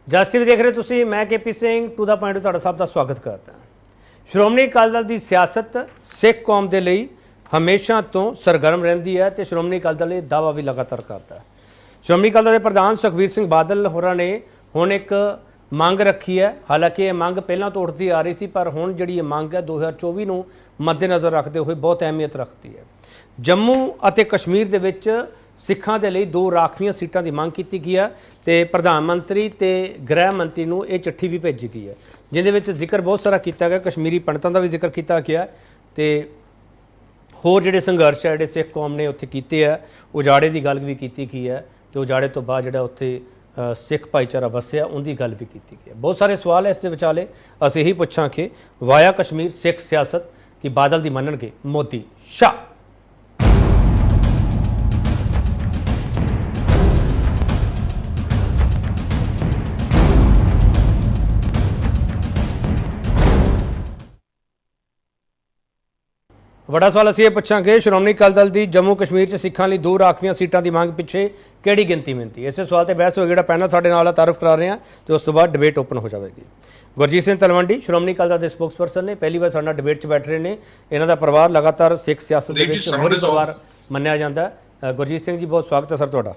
ਜਸ TV ਦੇਖ ਰਹੇ ਤੁਸੀਂ, ਮੈਂ KP Singh to the point ਤੁਹਾਡਾ ਸਭ ਦਾ ਸਵਾਗਤ ਕਰਦਾ। ਸ਼੍ਰੋਮਣੀ ਅਕਾਲੀ ਦਲ ਦੀ ਸਿਆਸਤ ਸਿੱਖ ਕੌਮ ਦੇ ਲਈ ਹਮੇਸ਼ਾ ਤੋਂ ਸਰਗਰਮ ਰਹਿੰਦੀ ਹੈ ਤੇ ਸ਼੍ਰੋਮਣੀ ਅਕਾਲੀ ਦਲ ਇਹ ਦਾਅਵਾ ਵੀ ਲਗਾਤਾਰ ਕਰਦਾ ਹੈ। ਸ਼੍ਰੋਮਣੀ ਅਕਾਲੀ ਦਲ ਦੇ ਪ੍ਰਧਾਨ ਸੁਖਬੀਰ ਸਿੰਘ ਬਾਦਲ ਹੋਰਾਂ ਨੇ ਹੁਣ ਇੱਕ ਮੰਗ ਰੱਖੀ ਹੈ। ਹਾਲਾਂਕਿ ਇਹ ਮੰਗ ਪਹਿਲਾਂ ਤੋਂ ਉੱਠਦੀ ਆ ਰਹੀ ਸੀ, ਪਰ ਹੁਣ ਜਿਹੜੀ ਇਹ ਮੰਗ ਹੈ 2024 ਨੂੰ ਮੱਦੇਨਜ਼ਰ ਰੱਖਦੇ ਹੋਏ ਬਹੁਤ ਅਹਿਮੀਅਤ ਰੱਖਦੀ ਹੈ। ਜੰਮੂ ਅਤੇ ਕਸ਼ਮੀਰ ਦੇ ਵਿੱਚ ਸਿੱਖਾਂ ਦੇ ਲਈ 2 ਰਾਖਵੀਆਂ ਸੀਟਾਂ ਦੀ ਮੰਗ ਕੀਤੀ ਗਈ ਹੈ ਤੇ ਪ੍ਰਧਾਨ ਮੰਤਰੀ ਤੇ ਗ੍ਰਹਿ ਮੰਤਰੀ ਨੂੰ ਇਹ ਚਿੱਠੀ ਵੀ ਭੇਜੀ ਗਈ ਹੈ, ਜਿਹਦੇ ਵਿੱਚ ਜ਼ਿਕਰ ਬਹੁਤ ਸਾਰਾ ਕੀਤਾ ਗਿਆ। ਕਸ਼ਮੀਰੀ ਪੰਡਤਾਂ ਦਾ ਵੀ ਜ਼ਿਕਰ ਕੀਤਾ ਗਿਆ ਤੇ ਹੋਰ ਜਿਹੜੇ ਸੰਘਰਸ਼ ਹੈ ਜਿਹੜੇ ਸਿੱਖ ਕੌਮ ਨੇ ਉੱਥੇ ਕੀਤੇ ਆ, ਉਜਾੜੇ ਦੀ ਗੱਲ ਵੀ ਕੀਤੀ ਗਈ ਹੈ ਤੇ ਉਜਾੜੇ ਤੋਂ ਬਾਅਦ ਜਿਹੜਾ ਉੱਥੇ ਸਿੱਖ ਭਾਈਚਾਰਾ ਵਸਿਆ ਉਹਦੀ ਗੱਲ ਵੀ ਕੀਤੀ ਗਈ ਹੈ। ਬਹੁਤ ਸਾਰੇ ਸਵਾਲ ਹੈ ਇਸ ਦੇ ਵਿਚਾਲੇ। ਅਸੀਂ ਇਹੀ ਪੁੱਛਾਂ ਕਿ ਵਾਇਆ ਕਸ਼ਮੀਰ ਸਿੱਖ ਸਿਆਸਤ ਕਿ ਬਾਦਲ ਦੀ ਮੰਨਣਗੇ ਮੋਦੀ ਸ਼ਾਹ? ਵੱਡਾ ਸਵਾਲ ਅਸੀਂ ਇਹ ਪੁੱਛਾਂਗੇ, ਸ਼੍ਰੋਮਣੀ ਅਕਾਲੀ ਦਲ ਦੀ ਜੰਮੂ ਕਸ਼ਮੀਰ 'ਚ ਸਿੱਖਾਂ ਲਈ 2 ਰਾਖਵੀਆਂ ਸੀਟਾਂ ਦੀ ਮੰਗ ਪਿੱਛੇ ਕਿਹੜੀ ਗਿਣਤੀ ਮਿਲਦੀ? ਇਸੇ ਸਵਾਲ ਤੇ ਬਹਿਸ ਹੋਏਗੀ। ਜਿਹੜਾ ਪੈਨਲ ਸਾਡੇ ਨਾਲ ਆ ਤਾਰਫ ਕਰਾ ਰਹੇ ਹਾਂ ਤੇ ਉਸ ਤੋਂ ਬਾਅਦ ਡਿਬੇਟ ਓਪਨ ਹੋ ਜਾਵੇਗੀ। ਗੁਰਜੀਤ ਸਿੰਘ ਤਲਵੰਡੀ ਸ਼੍ਰੋਮਣੀ ਅਕਾਲੀ ਦਲ ਦੇ ਸਪੋਕਸਪਰਸਨ ਨੇ, ਪਹਿਲੀ ਵਾਰ ਸਾਡੇ ਨਾਲ ਡਿਬੇਟ 'ਚ ਬੈਠ ਰਹੇ ਨੇ। ਇਹਨਾਂ ਦਾ ਪਰਿਵਾਰ ਲਗਾਤਾਰ ਸਿੱਖ ਸਿਆਸਤ ਦੇ ਵਿੱਚ ਮੋਹਰੀ ਪਰਿਵਾਰ ਮੰਨਿਆ ਜਾਂਦਾ ਹੈ। ਗੁਰਜੀਤ ਸਿੰਘ ਜੀ, ਬਹੁਤ ਸਵਾਗਤ ਹੈ ਸਰ ਤੁਹਾਡਾ।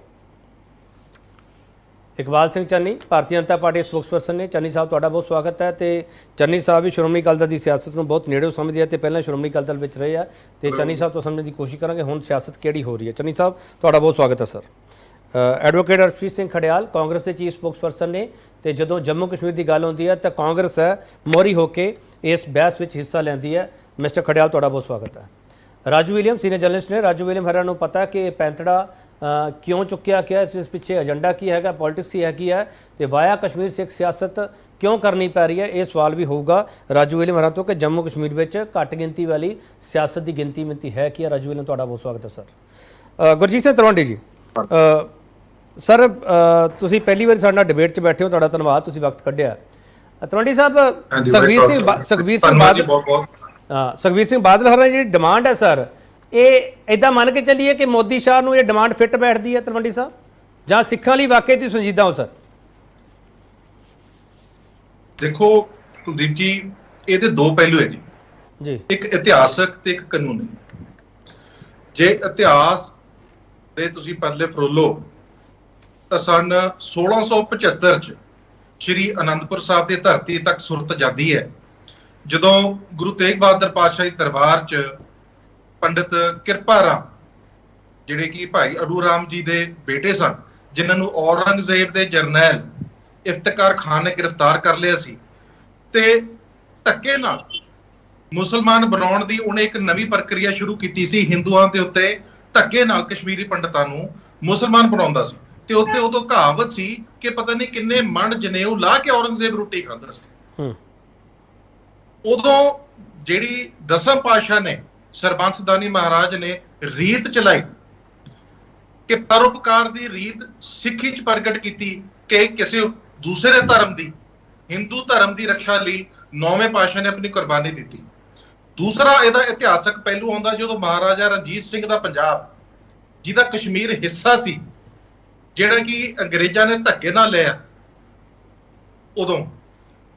ਇਕਬਾਲ ਸਿੰਘ ਚੰਨੀ ਭਾਰਤੀ ਜਨਤਾ ਪਾਰਟੀ ਸਪੋਕਸਪਰਸਨ ਨੇ। ਚੰਨੀ ਸਾਹਿਬ, ਤੁਹਾਡਾ ਬਹੁਤ ਸਵਾਗਤ ਹੈ। ਤੇ ਚੰਨੀ ਸਾਹਿਬ ਵੀ ਸ਼੍ਰੋਮਣੀ ਅਕਾਲੀ ਦਲ ਦੀ ਸਿਆਸਤ ਨੂੰ ਬਹੁਤ ਨੇੜਿਓਂ ਸਮਝਦੇ ਆ ਤੇ ਪਹਿਲਾਂ ਸ਼੍ਰੋਮਣੀ ਅਕਾਲੀ ਦਲ ਵਿੱਚ ਰਹੇ ਆ ਤੇ ਚੰਨੀ ਸਾਹਿਬ ਤੋਂ ਸਮਝਣ ਦੀ ਕੋਸ਼ਿਸ਼ ਕਰਾਂਗੇ ਹੁਣ ਸਿਆਸਤ ਕਿਹੜੀ ਹੋ ਰਹੀ ਹੈ। ਚੰਨੀ ਸਾਹਿਬ, ਤੁਹਾਡਾ ਬਹੁਤ ਸਵਾਗਤ ਹੈ ਸਰ। ਐਡਵੋਕੇਟ ਅਰਸ਼ਪ੍ਰੀਤ ਸਿੰਘ ਖੜਿਆਲ ਕਾਂਗਰਸ ਦੇ ਚੀਫ ਸਪੋਕਸਪਰਸਨ ਨੇ ਤੇ ਜਦੋਂ ਜੰਮੂ ਕਸ਼ਮੀਰ ਦੀ ਗੱਲ ਹੁੰਦੀ ਹੈ ਤਾਂ ਕਾਂਗਰਸ ਹੈ ਮੋਹਰੀ ਹੋ ਕੇ ਇਸ ਬਹਿਸ ਵਿੱਚ ਹਿੱਸਾ ਲੈਂਦੀ ਹੈ। ਮਿਸਟਰ ਖੜਿਆਲ, ਤੁਹਾਡਾ ਬਹੁਤ ਸਵਾਗਤ ਹੈ। ਰਾਜੂ ਵਿਲੀਅਮ ਸੀਨੀਅਰ ਜਰਨਲਿਸਟ ਨੇ। ਰਾਜੂ ਵਿਲੀਅਮ ਹਰਾਂ ਨੂੰ ਪਤਾ ਕਿ ਪੈਂਤੜਾ ਕਿਉਂ ਚੁੱਕਿਆ ਗਿਆ, ਇਸ ਪਿੱਛੇ ਏਜੰਡਾ ਕੀ ਹੈਗਾ, ਪੋਲਿਟਿਕਸ ਕੀ ਹੈਗੀ ਹੈ ਤੇ ਵਾਇਆ ਕਸ਼ਮੀਰ ਸਿੱਖ ਸਿਆਸਤ ਕਿਉਂ ਕਰਨੀ ਪੈ ਰਹੀ ਹੈ? ਇਹ ਸਵਾਲ ਵੀ ਹੋਊਗਾ ਰਾਜੂ ਵਿਲੀਅਮ ਹਰਾਂ ਤੋਂ ਕਿ ਜੰਮੂ ਕਸ਼ਮੀਰ ਵਿੱਚ ਘੱਟ ਗਿਣਤੀ ਵਾਲੀ ਸਿਆਸਤ ਦੀ ਗਿਣਤੀ ਮਿੰਤੀ ਹੈ ਕੀ ਹੈ? ਰਾਜੂ ਵਿਲੀਅਮ, ਤੁਹਾਡਾ ਬਹੁਤ ਸਵਾਗਤ ਹੈ ਸਰ। ਗੁਰਜੀਤ ਸਿੰਘ ਤਲਵੰਡੀ ਜੀ, ਸਰ ਤੁਸੀਂ ਪਹਿਲੀ ਵਾਰ ਸਾਡੇ ਨਾਲ ਡਿਬੇਟ 'ਚ ਬੈਠੇ ਹੋ, ਤੁਹਾਡਾ ਧੰਨਵਾਦ, ਤੁਸੀਂ ਵਕਤ ਕੱਢਿਆ। ਤਲਵੰਡੀ ਸਾਹਿਬ, ਸੁਖਬੀਰ ਸਿੰਘ ਬਾਦਲ ਹੋਰਾਂ ਦੀ ਜਿਹੜੀ ਡਿਮਾਂਡ ਹੈ ਸਰ, ਇਹ ਇਦਾਂ ਮੰਨ ਕੇ ਚੱਲੀਏ ਕਿ ਮੋਦੀ ਸ਼ਾਹ ਨੂੰ ਇਹ ਡਿਮਾਂਡ ਫਿੱਟ ਬੈਠਦੀ ਹੈ ਤਲਵੰਡੀ ਸਾਹਿਬ, ਜਾਂ ਸਿੱਖਾਂ ਲਈ ਵਾਕਈ ਤੁਸੀਂ ਸੰਜੀਦਾ ਹੋ ਸਰ? ਦੇਖੋ ਕੁਲਦੀਪ ਜੀ, ਇਹਦੇ 2 ਪਹਿਲੂ ਹੈ ਜੀ, ਇੱਕ ਇਤਿਹਾਸਕ ਤੇ ਇੱਕ ਕਾਨੂੰਨੀ। ਜੇ ਇਤਿਹਾਸ ਦੇ ਤੁਸੀਂ ਪਰਲੇ ਫਰੋਲੋ ਤਾਂ ਸਨ 1675 ਚ ਸ਼੍ਰੀ ਅਨੰਦਪੁਰ ਸਾਹਿਬ ਦੀ ਧਰਤੀ ਤੱਕ ਸੁਰਤ ਜਾਂਦੀ ਹੈ, ਜਦੋਂ ਗੁਰੂ ਤੇਗ ਬਹਾਦਰ ਪਾਤਸ਼ਾਹ ਦੀ ਦਰਬਾਰ ਚ ਪੰਡਿਤ ਕਿਰਪਾ ਰਾਮ, ਜਿਹੜੇ ਕਿ ਭਾਈ ਅਡੂ ਰਾਮ ਜੀ ਦੇ ਬੇਟੇ ਸਨ, ਜਿਨ੍ਹਾਂ ਨੂੰ ਔਰੰਗਜ਼ੇਬ ਦੇ ਜਰਨੈਲ ਇਫਤਿਕਾਰ ਖਾਨ ਨੇ ਗ੍ਰਿਫਤਾਰ ਕਰ ਲਿਆ ਸੀ ਤੇ ਧੱਕੇ ਨਾਲ ਮੁਸਲਮਾਨ ਬਣਾਉਣ ਦੀ ਉਹਨੇ ਇੱਕ ਨਵੀਂ ਪ੍ਰਕਿਰਿਆ ਸ਼ੁਰੂ ਕੀਤੀ ਸੀ। ਹਿੰਦੂਆਂ ਦੇ ਉੱਤੇ ਧੱਕੇ ਨਾਲ ਕਸ਼ਮੀਰੀ ਪੰਡਤਾਂ ਨੂੰ ਮੁਸਲਮਾਨ ਬਣਾਉਂਦਾ ਸੀ ਤੇ ਉੱਥੇ ਉਦੋਂ ਕਹਾਵਤ ਸੀ ਕਿ ਪਤਾ ਨਹੀਂ ਕਿੰਨੇ ਮਣ ਜਨੇਊ ਲਾ ਕੇ ਔਰੰਗਜ਼ੇਬ ਰੋਟੀ ਖਾਂਦਾ ਸੀ। ਉਦੋਂ ਜਿਹੜੀ 10ਵੇਂ ਪਾਤਸ਼ਾਹ ਨੇ, ਸਰਬੰਸ ਦਾਨੀ ਮਹਾਰਾਜ ਨੇ ਰੀਤ ਚਲਾਈ ਕਿ ਪਰਉਪਕਾਰ ਦੀ ਰੀਤ ਸਿੱਖੀ ਚ ਪ੍ਰਗਟ ਕੀਤੀ ਕਿ ਕਿਸੇ ਦੂਸਰੇ ਧਰਮ ਦੀ, ਹਿੰਦੂ ਧਰਮ ਦੀ ਰੱਖਿਆ ਲਈ 9ਵੇਂ ਪਾਤਸ਼ਾਹ ਨੇ ਆਪਣੀ ਕੁਰਬਾਨੀ ਦਿੱਤੀ। ਦੂਸਰਾ ਇਹਦਾ ਇਤਿਹਾਸਕ ਪਹਿਲੂ ਆਉਂਦਾ ਜਦੋਂ ਮਹਾਰਾਜਾ ਰਣਜੀਤ ਸਿੰਘ ਦਾ ਪੰਜਾਬ, ਜਿਹਦਾ ਕਸ਼ਮੀਰ ਹਿੱਸਾ ਸੀ, ਜਿਹੜਾ ਕਿ ਅੰਗਰੇਜ਼ਾਂ ਨੇ ਧੱਕੇ ਨਾਲ ਲਿਆ ਉਦੋਂ,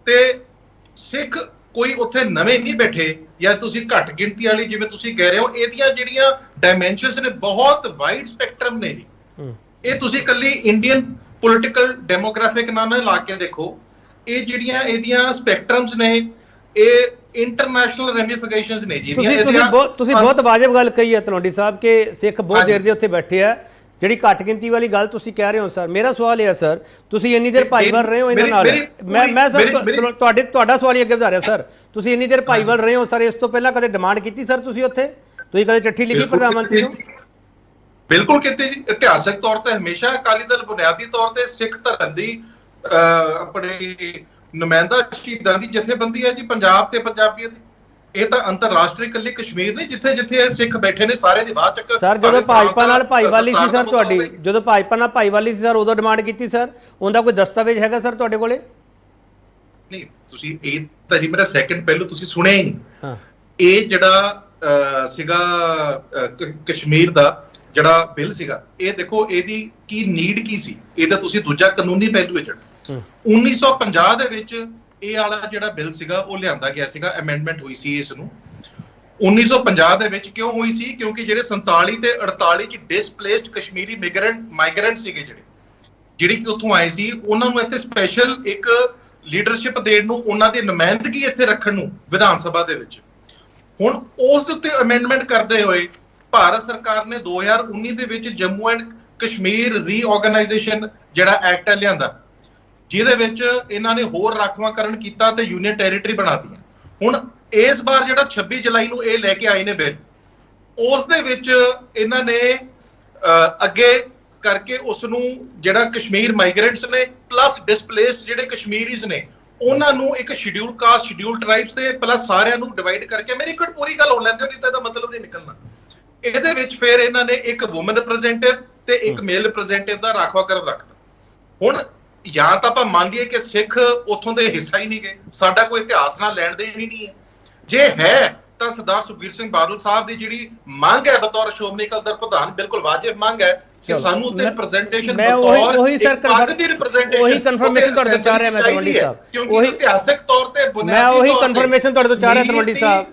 ਤੇ ਸਿੱਖ ਕੋਈ ਉੱਥੇ ਨਵੇਂ ਨਹੀਂ ਬੈਠੇ ਜਾਂ ਤੁਸੀਂ ਘੱਟ ਗਿਣਤੀ ਵਾਲੀ ਜਿਵੇਂ ਤੁਸੀਂ ਕਹਿ ਰਹੇ ਹੋ। ਇਹਦੀਆਂ ਜਿਹੜੀਆਂ ਡਾਇਮੈਂਸ਼ਨਸ ਨੇ ਬਹੁਤ ਵਾਈਡ ਸਪੈਕਟਰਮ ਨੇ ਜੀ। ਇਹ ਤੁਸੀਂ ਕੱਲੀ ਇੰਡੀਅਨ ਪੋਲਿਟੀਕਲ ਡੈਮੋਗ੍ਰਾਫਿਕ ਨਾਲ ਲਾ ਕੇ ਦੇਖੋ, ਇਹ ਜਿਹੜੀਆਂ ਇਹਦੀਆਂ ਸਪੈਕਟਰਮਸ ਨੇ ਇਹ ਇੰਟਰਨੈਸ਼ਨਲ ਰੈਮੀਫਿਕੇਸ਼ਨਸ ਨੇ ਜੀ। ਤੁਸੀਂ ਬਹੁਤ ਵਾਜਬ ਗੱਲ ਕਹੀ ਹੈ ਤਲਵੰਡੀ ਸਾਹਿਬ ਕਿ ਸਿੱਖ ਬਹੁਤ ਦੇਰ ਦੇ ਉੱਥੇ ਬੈਠੇ ਆ। ਜਿਹੜੀ ਘੱਟ ਗਿਣਤੀ ਵਾਲੀ ਗੱਲ ਤੁਸੀਂ ਕਹਿ ਰਹੇ ਹੋ ਸਰ, ਮੇਰਾ ਸਵਾਲ ਇਹ ਹੈ ਸਰ, ਤੁਸੀਂ ਇੰਨੀ ਦੇਰ ਭਾਈਵਾਲ ਰਹੇ ਹੋ ਇਹਨਾਂ ਨਾਲ, ਮੈਂ ਸਰ ਤੁਹਾਡਾ ਸਵਾਲ ਹੀ ਅੱਗੇ ਵਧਾ ਰਿਹਾ ਸਰ। ਤੁਸੀਂ ਇੰਨੀ ਦੇਰ ਭਾਈਵਾਲ ਰਹੇ ਹੋ ਸਰ, ਇਸ ਤੋਂ ਪਹਿਲਾਂ ਕਦੇ ਡਿਮਾਂਡ ਕੀਤੀ ਸਰ ਤੁਸੀਂ ਉੱਥੇ? ਤੁਸੀਂ ਕਦੇ ਚਿੱਠੀ ਲਿਖੀ ਪ੍ਰਧਾਨ ਮੰਤਰੀ ਨੂੰ? ਬਿਲਕੁਲ ਕੀਤੀ ਜੀ। ਇਤਿਹਾਸਕ ਤੌਰ ਤੇ ਹਮੇਸ਼ਾ ਅਕਾਲੀ ਦਲ ਬੁਨਿਆਦੀ ਤੌਰ ਤੇ ਸਿੱਖ ਧਰਮ ਦੀ ਆਪਣੇ ਨੁਮਾਇੰਦਾ ਸ਼ਹੀਦਾਂ ਦੀ ਜਥੇਬੰਦੀ ਹੈ ਜੀ, ਪੰਜਾਬ ਤੇ ਪੰਜਾਬੀਆਂ ਦੀ। ਇਹ ਤਾਂ ਅੰਤਰਰਾਸ਼ਟਰੀ ਕੱਲੀ ਕਸ਼ਮੀਰ ਨਹੀਂ, ਜਿੱਥੇ ਜਿੱਥੇ ਸਿੱਖ ਬੈਠੇ ਨੇ ਸਾਰੇ ਦੀ ਬਾਤ ਚੱਕਰ। ਸਰ ਜਦੋਂ ਭਾਜਪਾ ਨਾਲ ਭਾਈਵਾਲੀ ਸੀ ਸਰ ਤੁਹਾਡੀ, ਜਦੋਂ ਭਾਜਪਾ ਨਾਲ ਭਾਈਵਾਲੀ ਸੀ ਸਰ, ਉਦੋਂ ਡਿਮਾਂਡ ਕੀਤੀ ਸਰ? ਉਹਦਾ ਕੋਈ ਦਸਤਾਵੇਜ਼ ਹੈਗਾ ਸਰ ਤੁਹਾਡੇ ਕੋਲੇ? ਨਹੀਂ, ਤੁਸੀਂ ਇਹ ਤਾਂ ਜੀ ਮੇਰਾ ਸੈਕੰਡ ਪਹਿਲੂ ਤੁਸੀਂ ਸੁਣਿਆ ਹੀ ਨਹੀਂ। ਇਹ ਜਿਹੜਾ ਸੀਗਾ ਕਸ਼ਮੀਰ ਦਾ ਜਿਹੜਾ ਬਿੱਲ ਸੀਗਾ, ਇਹ ਦੇਖੋ ਇਹਦੀ ਕੀ ਨੀਡ ਕੀ ਸੀ, ਇਹਦਾ ਤੁਸੀਂ ਦੂਜਾ ਕਾਨੂੰਨੀ ਪਹਿਲੂ ਹੈ ਜਿਹੜਾ 1950 ਦੇ ਵਿੱਚ ਇਹ ਵਾਲਾ ਜਿਹੜਾ ਬਿੱਲ ਸੀਗਾ ਉਹ ਲਿਆਂਦਾ ਗਿਆ ਸੀਗਾ, ਅਮੈਂਡਮੈਂਟ ਹੋਈ ਸੀ ਇਸ ਨੂੰ 1950 ਦੇ ਵਿੱਚ। ਕਿਉਂ ਹੋਈ ਸੀ? ਕਿਉਂਕਿ ਜਿਹੜੇ 47 ਤੇ 48 ਚ ਡਿਸਪਲੇਸਡ ਕਸ਼ਮੀਰੀ ਮਾਈਗ੍ਰੈਂਟ ਸੀਗੇ ਜਿਹੜੇ ਕਿ ਉੱਥੋਂ ਆਏ ਸੀ, ਉਹਨਾਂ ਨੂੰ ਇੱਥੇ ਸਪੈਸ਼ਲ ਇੱਕ ਲੀਡਰਸ਼ਿਪ ਦੇਣ ਨੂੰ, ਉਹਨਾਂ ਦੀ ਨੁਮਾਇੰਦਗੀ ਇੱਥੇ ਰੱਖਣ ਨੂੰ ਵਿਧਾਨ ਸਭਾ ਦੇ ਵਿੱਚ। ਹੁਣ ਉਸ ਦੇ ਉੱਤੇ ਅਮੈਂਡਮੈਂਟ ਕਰਦੇ ਹੋਏ ਭਾਰਤ ਸਰਕਾਰ ਨੇ 2019 ਦੇ ਵਿੱਚ ਜੰਮੂ ਐਂਡ ਕਸ਼ਮੀਰ ਰੀਆਰਗੇਨਾਈਜੇਸ਼ਨ ਜਿਹੜਾ ਐਕਟ ਹੈ ਲਿਆਂਦਾ, ਜਿਹਦੇ ਵਿੱਚ ਇਹਨਾਂ ਨੇ ਹੋਰ ਰਾਖਵਾਂਕਰਨ ਕੀਤਾ ਤੇ ਯੂਨੀਅਨ ਟੈਰੀਟਰੀ ਬਣਾਤੀਆਂ। ਹੁਣ ਇਸ ਵਾਰ ਜਿਹੜਾ 26 ਜੁਲਾਈ ਨੂੰ ਇਹ ਲੈ ਕੇ ਆਏ ਨੇ ਬਿੱਲ, ਉਸ ਦੇ ਵਿੱਚ ਇਹਨਾਂ ਨੇ ਅੱਗੇ ਕਰਕੇ ਉਸ ਨੂੰ ਜਿਹੜਾ ਕਸ਼ਮੀਰ ਮਾਈਗ੍ਰੈਂਟਸ ਨੇ ਪਲੱਸ ਡਿਸਪਲੇਸਡ ਜਿਹੜੇ ਕਸ਼ਮੀਰੀਜ਼ ਨੇ ਉਹਨਾਂ ਨੂੰ ਇੱਕ ਸ਼ਡਿਊਲ ਕਾਸਟ, ਸ਼ਡਿਊਲ ਟ੍ਰਾਈਬਸ ਤੇ ਪਲੱਸ ਸਾਰਿਆਂ ਨੂੰ ਡਿਵਾਈਡ ਕਰਕੇ, ਮੇਰੀ ਇੱਕ ਪੂਰੀ ਗੱਲ ਹੋ ਲੈਂਦੇ ਹੋ ਨਹੀਂ ਤਾਂ ਇਹਦਾ ਮਤਲਬ ਨਹੀਂ ਨਿਕਲਣਾ। ਇਹਦੇ ਵਿੱਚ ਫਿਰ ਇਹਨਾਂ ਨੇ ਇੱਕ ਵੂਮਨ ਰਿਪਰੈਜ਼ੈਂਟੇਟਿਵ ਤੇ ਇੱਕ ਮੇਲ ਰਿਪਰੈਜ਼ੈਂਟੇਟਿਵ ਦਾ ਰਾਖਵਾਂਕਰਨ ਰੱਖਦਾ। ਹੁਣ ਜਾਂ ਤਾਂ ਆਪਾਂ ਮੰਨ ਲਈਏ ਕਿ ਸਿੱਖ ਉੱਥੋਂ ਦੇ ਹਿੱਸਾ ਹੀ ਨਹੀਂ ਗਏ, ਸਾਡਾ ਕੋਈ ਇਤਿਹਾਸ ਨਾਲ ਲੈਣ ਦੇਣ ਹੀ ਨਹੀਂ ਹੈ। ਜੇ ਹੈ ਤਾਂ ਸਰਦਾਰ ਸੁਖਬੀਰ ਸਿੰਘ ਬਾਦਲ ਸਾਹਿਬ ਦੀ ਜਿਹੜੀ ਮੰਗ ਹੈ ਬਤੌਰ ਸ਼੍ਰੋਮਣੀ ਅਕਾਲੀ ਦਲ ਪ੍ਰਧਾਨ, ਬਿਲਕੁਲ ਵਾਜਿਬ ਮੰਗ ਹੈ ਕਿ ਸਾਨੂੰ ਤੇ ਰਿਪਰੈਜ਼ੈਂਟੇਸ਼ਨ ਬਤੌਰ ਉਹੀ ਸਰ ਦੀ ਰਿਪਰੈਜ਼ੈਂਟੇਸ਼ਨ, ਉਹੀ ਕਨਫਰਮੇਸ਼ਨ ਤੁਹਾਡੇ ਤੋਂ ਚਾਹ ਰਿਹਾ ਮੈਂ ਤਲਵੰਡੀ ਸਾਹਿਬ, ਉਹੀ ਇਤਿਹਾਸਕ ਤੌਰ ਤੇ ਬੁਨਿਆਦੀ ਮੈਂ ਉਹੀ ਕਨਫਰਮੇਸ਼ਨ ਤੁਹਾਡੇ ਤੋਂ ਚਾਹ ਰਿਹਾ ਤਲਵੰਡੀ ਸਾਹਿਬ।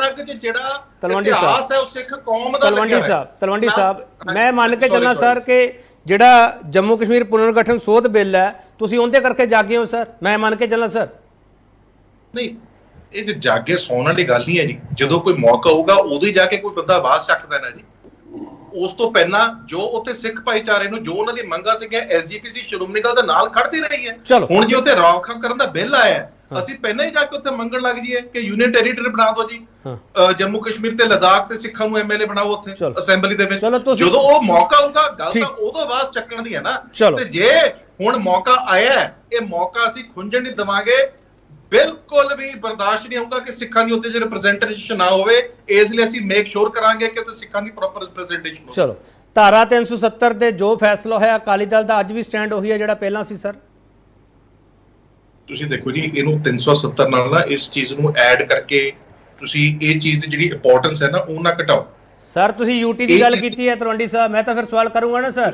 ਰਗ ਚ ਜਿਹੜਾ ਇਤਿਹਾਸ ਹੈ ਉਹ ਸਿੱਖ ਕੌਮ ਦਾ ਤਲਵੰਡੀ ਸਾਹਿਬ ਮੈਂ ਮੰਨ ਕੇ ਚੱਲਾਂ ਸਰ ਕਿ ਜਿਹੜਾ ਜੰਮੂ ਕਸ਼ਮੀਰ ਪੁਨਰਗਠਨ ਸੋਧ ਬਿੱਲ ਹੈ ਤੁਸੀਂ ਉਹਦੇ ਕਰਕੇ ਜਾਗੇ ਹੋ ਸਰ, ਮੈਂ ਮੰਨ ਕੇ ਚੱਲਾਂ ਸਰ। ਨਹੀਂ, ਇਹ ਜੇ ਜਾਗੇ ਸੌਣ ਵਾਲੀ ਗੱਲ ਨਹੀਂ ਹੈ ਜੀ। ਜਦੋਂ ਕੋਈ ਮੌਕਾ ਹੋਊਗਾ ਉਦੋਂ ਹੀ ਜਾ ਕੇ ਕੋਈ ਬੰਦਾ ਆਵਾਜ਼ ਚੱਕਦਾ ਨਾ ਜੀ। ਉਸ ਤੋਂ ਪਹਿਲਾਂ ਜੋ ਉੱਥੇ ਸਿੱਖ ਭਾਈਚਾਰੇ ਨੂੰ ਜੋ ਉਹਨਾਂ ਦੀ ਮੰਗਾਂ ਸੀਗੀਆਂ, ਐਸਜੀਪੀਸੀ ਸ਼੍ਰੋਮਣੀ ਅਕਾਲੀ ਦਲ ਦੇ ਨਾਲ ਖੜਦੀ ਰਹੀ ਹੈ। ਹੁਣ ਜੇ ਉੱਥੇ ਰਾਖਵਾਂਕਰਨ ਦਾ ਬਿੱਲ ਆਇਆ, ਅਸੀਂ ਪਹਿਲਾਂ ਹੀ ਜਾ ਕੇ ਉੱਥੇ ਮੰਗਣ ਲੱਗ ਜਾਈਏ ਕਿ ਯੂਨੀਅਨ ਟੈਰੀਟਰੀ ਬਣਾ ਦਿਓ ਜੀ, ਜੰਮੂ ਕਸ਼ਮੀਰ ਤੇ ਲਦਾਖ ਤੇ ਸਿੱਖਾਂ ਨੂੰ ਐਮਐਲਏ ਬਣਾਓ ਉੱਥੇ ਅਸੈਂਬਲੀ ਦੇ ਵਿੱਚ। ਜਦੋਂ ਉਹ ਮੌਕਾ ਆਊਗਾ ਗੱਲ ਤਾਂ ਉਦੋਂ ਆਵਾਜ਼ ਚੱਕਣ ਦੀ ਹੈ ਨਾ। ਤੇ ਜੇ ਹੁਣ ਮੌਕਾ ਆਇਆ, ਇਹ ਮੌਕਾ ਅਸੀਂ ਖੁੰਝਣ ਨਹੀਂ ਦੇਵਾਂਗੇ। ਬਿਲਕੁਲ ਵੀ ਬਰਦਾਸ਼ਤ ਨਹੀਂ ਹੋਊਗਾ ਕਿ ਸਿੱਖਾਂ ਦੀ ਉੱਤੇ ਜੇ ਰਿਪਰੈਜ਼ੈਂਟੇਸ਼ਨ ਨਾ ਹੋਵੇ। ਇਸ ਲਈ ਅਸੀਂ ਮੇਕ ਸ਼ੋਰ ਕਰਾਂਗੇ ਕਿ ਉੱਥੇ ਸਿੱਖਾਂ ਦੀ ਪ੍ਰੋਪਰ ਰਿਪਰੈਜ਼ੈਂਟੇਸ਼ਨ ਹੋਵੇ। ਚਲੋ, ਧਾਰਾ 370 ਤੇ ਜੋ ਫੈਸਲਾ ਹੋਇਆ, ਅਕਾਲੀ ਦਲ ਦਾ ਅੱਜ ਵੀ ਸਟੈਂਡ ਉਹੀ ਹੈ ਜਿਹੜਾ ਪਹਿਲਾਂ ਸੀ ਸਰ। ਤੁਸੀਂ ਦੇਖੋ ਜੀ, ਇਹਨੂੰ 370 ਨਾਲ ਨਾ ਇਸ ਚੀਜ਼ ਨੂੰ ਐਡ ਕਰਕੇ ਤੁਸੀਂ ਇਹ ਚੀਜ਼ ਦੀ ਜਿਹੜੀ ਇੰਪੋਰਟੈਂਸ ਹੈ ਨਾ ਉਹ ਨਾ ਘਟਾਓ। ਸਰ ਤੁਸੀਂ ਯੂਟੀ ਦੀ ਗੱਲ ਕੀਤੀ ਹੈ ਤਲਵੰਡੀ ਸਾਹਿਬ, ਮੈਂ ਤਾਂ ਫਿਰ ਸਵਾਲ ਕਰੂੰਗਾ ਨਾ ਸਰ।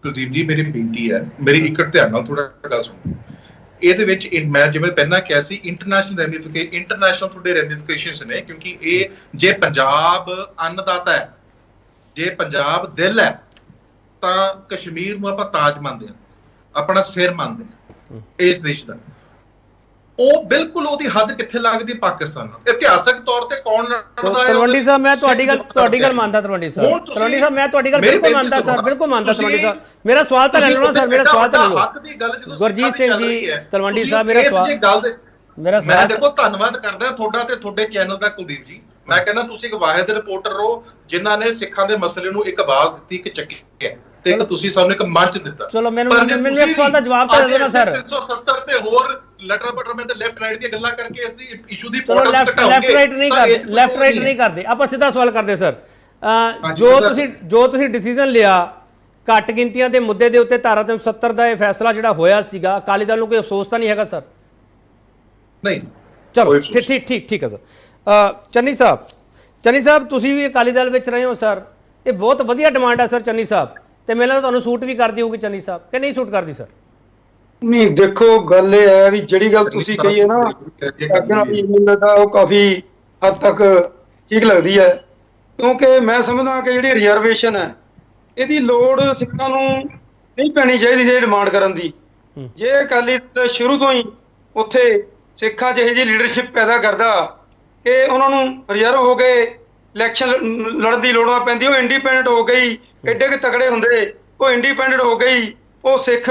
ਕੁਲਦੀਪ ਜੀ ਮੇਰੀ ਬੇਨਤੀ ਹੈ, ਮੇਰੀ ਇੱਕ ਧਿਆਨ ਨਾਲ ਥੋੜਾ ਗੱਲ ਸੁਣੋ। ਇਹਦੇ ਵਿੱਚ ਮੈਂ ਜਿਵੇਂ ਪਹਿਲਾਂ ਕਿਹਾ ਸੀ ਇੰਟਰਨੈਸ਼ਨਲ ਤੁਹਾਡੇ ਰੈਮੀਫਿਕੇਸ਼ਨਸ ਨੇ, ਕਿਉਂਕਿ ਇਹ ਜੇ ਪੰਜਾਬ ਅੰਨਦਾਤਾ ਹੈ, ਜੇ ਪੰਜਾਬ ਦਿਲ ਹੈ, ਤਾਂ ਕਸ਼ਮੀਰ ਨੂੰ ਆਪਾਂ ਤਾਜ ਮੰਨਦੇ ਹਾਂ, ਆਪਣਾ ਸਿਰ ਮੰਨਦੇ ਹਾਂ ਇਸ ਦੇਸ਼ ਦਾ। ਉਹ ਬਿਲਕੁਲ ਉਹਦੀ ਹੱਦ ਕਿੱਥੇ ਲੱਗਦੀ ਪਾਕਿਸਤਾਨ ਨਾਲ ਇਤਿਹਾਸਕ ਤੌਰ ਤੇ ਕੌਣ ਲੜਦਾ ਹੈ? ਤਲਵੰਡੀ ਸਾਹਿਬ ਮੈਂ ਤੁਹਾਡੀ ਗੱਲ ਮੰਨਦਾ ਤਲਵੰਡੀ ਸਾਹਿਬ ਮੈਂ ਤੁਹਾਡੀ ਗੱਲ ਬਿਲਕੁਲ ਮੰਨਦਾ ਸਰ, ਬਿਲਕੁਲ ਮੰਨਦਾ ਤਲਵੰਡੀ ਸਾਹਿਬ। ਮੇਰਾ ਸਵਾਲ ਤਾਂ ਲੈ ਲਓ ਨਾ ਸਰ, ਮੇਰਾ ਸਵਾਲ ਤਾਂ ਲੈ ਲਓ। ਗੁਰਜੀਤ ਸਿੰਘ ਜੀ ਤਲਵੰਡੀ ਸਾਹਿਬ ਮੇਰਾ ਸਵਾਲ ਮੈਂ ਦੇਖੋ ਧੰਨਵਾਦ ਕਰਦਾ ਤੁਹਾਡਾ ਤੇ ਤੁਹਾਡੇ ਚੈਨਲ ਦਾ ਕੁਲਦੀਪ ਜੀ। ਮੈਂ ਕਹਿੰਦਾ ਤੁਸੀਂ ਇੱਕ ਵਾਹਿਦ ਰਿਪੋਰਟਰ ਹੋ ਜਿਨ੍ਹਾਂ ਨੇ ਸਿੱਖਾਂ ਦੇ ਮਸਲੇ ਨੂੰ ਇੱਕ ਆਵਾਜ਼ ਦਿੱਤੀ, ਇੱਕ ਚੱਕਿਆ ਤੇ ਇੱਕ ਤੁਸੀਂ ਸਾਨੂੰ ਇੱਕ ਮੰਚ ਦਿੱਤਾ। ਚਲੋ ਮੈਨੂੰ ਇੱਕ ਸਵਾਲ ਦਾ ਜਵਾਬ ਤਾਂ ਦੇ ਦਿਓ ਨਾ ਸਰ। 370 ਤੇ ਹੋਰ ਲਟਰ ਬਟਰ ਮੈਂ ਤੇ ਲੈਫਟ ਰਾਈਟ ਦੀਆਂ ਗੱਲਾਂ ਕਰਕੇ ਇਸ ਦੀ ਇਸ਼ੂ ਦੀ ਇੰਪੋਰਟੈਂਸ ਘਟਾਉਂਗੇ। ਲੈਫਟ ਰਾਈਟ ਨਹੀਂ ਕਰਦੇ, ਆਪਾਂ ਸਿੱਧਾ ਸਵਾਲ ਕਰਦੇ ਸਰ। ਜੋ ਤੁਸੀਂ ਡਿਸੀਜਨ ਲਿਆ ਘੱਟ ਗਿਣਤੀਆਂ ਦੇ ਮੁੱਦੇ ਦੇ ਉੱਤੇ ਧਾਰਾ 370 ਦਾ ਇਹ ਫੈਸਲਾ ਜਿਹੜਾ ਹੋਇਆ ਸੀਗਾ, ਅਕਾਲੀ ਦਲ ਨੂੰ ਕੋਈ ਅਫਸੋਸ ਤਾਂ ਨਹੀਂ ਹੈਗਾ ਸਰ? ਨਹੀਂ, ਚਲੋ ਠੀਕ ਹੈ ਸਰ। ਚੰਨੀ ਸਾਹਿਬ ਤੁਸੀਂ ਵੀ ਅਕਾਲੀ ਦਲ ਵਿੱਚ ਰਹੇ ਹੋ ਸਰ, ਇਹ ਬਹੁਤ ਵਧੀਆ ਡਿਮਾਂਡ ਹੈ ਸਰ ਚੰਨੀ ਸਾਹਿਬ, ਤੇ ਮੈਨੂੰ ਲੱਗਦਾ ਤੁਹਾਨੂੰ ਸੂਟ ਵੀ ਕਰਦੀ ਹੋਊਗੀ ਚੰਨੀ ਸਾਹਿਬ, ਕਿ ਨਹੀਂ ਸੂਟ ਕਰਦੀ ਸਰ? ਨਹੀਂ, ਦੇਖੋ ਗੱਲ ਇਹ ਹੈ ਵੀ ਜਿਹੜੀ ਗੱਲ ਤੁਸੀਂ ਕਹੀ ਹੈ ਨਾ ਉਹ ਕਾਫੀ ਹੱਦ ਤੱਕ ਠੀਕ ਲੱਗਦੀ ਹੈ, ਕਿਉਂਕਿ ਮੈਂ ਸਮਝਦਾ ਕਿ ਜਿਹੜੀ ਰਿਜ਼ਰਵੇਸ਼ਨ ਹੈ ਇਹਦੀ ਲੋੜ ਸਿੱਖਾਂ ਨੂੰ ਨਹੀਂ ਪੈਣੀ ਚਾਹੀਦੀ ਜੇ ਡਿਮਾਂਡ ਕਰਨ ਦੀ। ਜੇ ਅਕਾਲੀ ਦਲ ਸ਼ੁਰੂ ਤੋਂ ਹੀ ਉੱਥੇ ਸਿੱਖਾਂ 'ਚ ਇਹੋ ਜਿਹੀ ਲੀਡਰਸ਼ਿਪ ਪੈਦਾ ਕਰਦਾ ਕਿ ਉਹਨਾਂ ਨੂੰ ਰਿਜ਼ਰਵ ਹੋ ਗਏ ਇਲੈਕਸ਼ਨ ਲੜਨ ਦੀ ਲੋੜ ਨਾ ਪੈਂਦੀ, ਉਹ ਇੰਡੀਪੈਂਡੈਂਟ ਹੋ ਗਈ, ਐਡੇ ਕਿ ਤਕੜੇ ਹੁੰਦੇ, ਉਹ ਇੰਡੀਪੈਂਡੈਂਟ ਹੋ ਗਈ, ਉਹ ਸਿੱਖ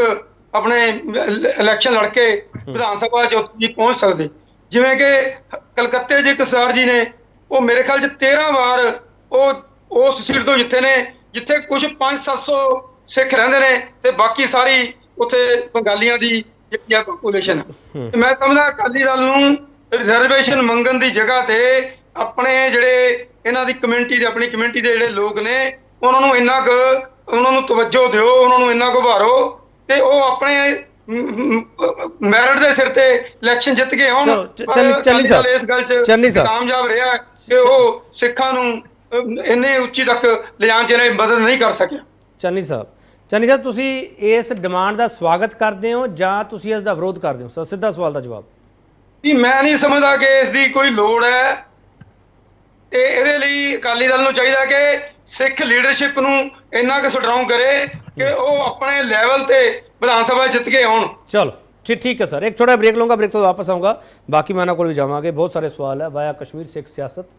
ਆਪਣੇ ਇਲੈਕਸ਼ਨ ਲੜ ਕੇ ਵਿਧਾਨ ਸਭਾ 'ਚ ਪਹੁੰਚ ਸਕਦੇ। ਜਿਵੇਂ ਕਿ ਕਲਕੱਤੇ 'ਚ ਇੱਕ ਸਰ ਜੀ ਨੇ, ਉਹ ਮੇਰੇ ਖਿਆਲ 'ਚ 13 ਵਾਰ ਉਹ ਉਸ ਸੀਟ ਤੋਂ ਜਿੱਥੇ ਨੇ ਜਿੱਥੇ ਕੁਝ 500-700 ਸਿੱਖ ਰਹਿੰਦੇ ਨੇ ਤੇ ਬਾਕੀ ਸਾਰੀ ਉੱਥੇ ਬੰਗਾਲੀਆਂ ਦੀ ਜਿਹੜੀ ਆ ਪੋਪੂਲੇਸ਼ਨ ਹੈ। ਮੈਂ ਸਮਝਦਾ ਅਕਾਲੀ ਦਲ ਨੂੰ ਰਿਜ਼ਰਵੇਸ਼ਨ ਮੰਗਣ ਦੀ ਜਗ੍ਹਾ ਤੇ ਆਪਣੇ ਜਿਹੜੇ ਇਹਨਾਂ ਦੀ ਕਮਿਊਨਿਟੀ ਦੇ ਆਪਣੀ ਕਮਿਊਨਿਟੀ ਦੇ ਜਿਹੜੇ ਲੋਕ ਨੇ ਉਹਨਾਂ ਨੂੰ ਇੰਨਾ ਕੁ ਉਹਨਾਂ ਨੂੰ ਤਵੱਜੋ ਦਿਓ, ਉਹਨਾਂ ਨੂੰ ਇੰਨਾ ਕੁ ਉਭਾਰੋ ਤੇ ਉਹ ਆਪਣੇ ਮੈਰਿਟ ਦੇ ਸਿਰ ਤੇ ਇਲੈਕਸ਼ਨ ਜਿੱਤ ਕੇ ਆਉਣ। ਇਸ ਗੱਲ 'ਚ ਕਾਮਯਾਬ ਰਿਹਾ ਕਿ ਉਹ ਸਿੱਖਾਂ ਨੂੰ ਇੰਨੇ ਉੱਚੀ ਤੱਕ ਲਿਜਾਣ 'ਚ ਇਹਨੇ ਮਦਦ ਨਹੀਂ ਕਰ ਸਕਿਆ। ਚੰਨੀ ਸਾਹਿਬ ਚੰਨੀ ਸਾਹਿਬ, ਤੁਸੀਂ ਇਸ ਡਿਮਾਂਡ ਦਾ ਸਵਾਗਤ ਕਰਦੇ ਹੋ ਜਾਂ ਤੁਸੀਂ ਇਸ ਦਾ ਵਿਰੋਧ ਕਰਦੇ ਹੋ? ਸਰ, ਸਿੱਧਾ ਸਵਾਲ ਦਾ ਜਵਾਬ। ਜੀ ਮੈਂ ਨਹੀਂ ਸਮਝਦਾ ਕਿ ਇਸ ਦੀ ਕੋਈ ਲੋੜ ਹੈ, ਤੇ ਇਹਦੇ ਲਈ ਅਕਾਲੀ ਦਲ ਨੂੰ ਚਾਹੀਦਾ ਕਿ ਸਿੱਖ ਲੀਡਰਸ਼ਿਪ ਨੂੰ ਇੰਨਾ ਕੁ ਸਟਰੋਂਗ ਕਰੇ ਕਿ ਉਹ ਆਪਣੇ ਲੈਵਲ ਤੇ ਵਿਧਾਨ ਸਭਾ ਜਿੱਤ ਕੇ ਆਉਣ। ਚਲੋ ठीक है सर, एक छोटा ब्रेक लूँगा, ब्रेक तो वापस आऊँगा, बाकी मैं को भी जावांगे। बहुत सारे सवाल है वाया कश्मीर सिख सियासत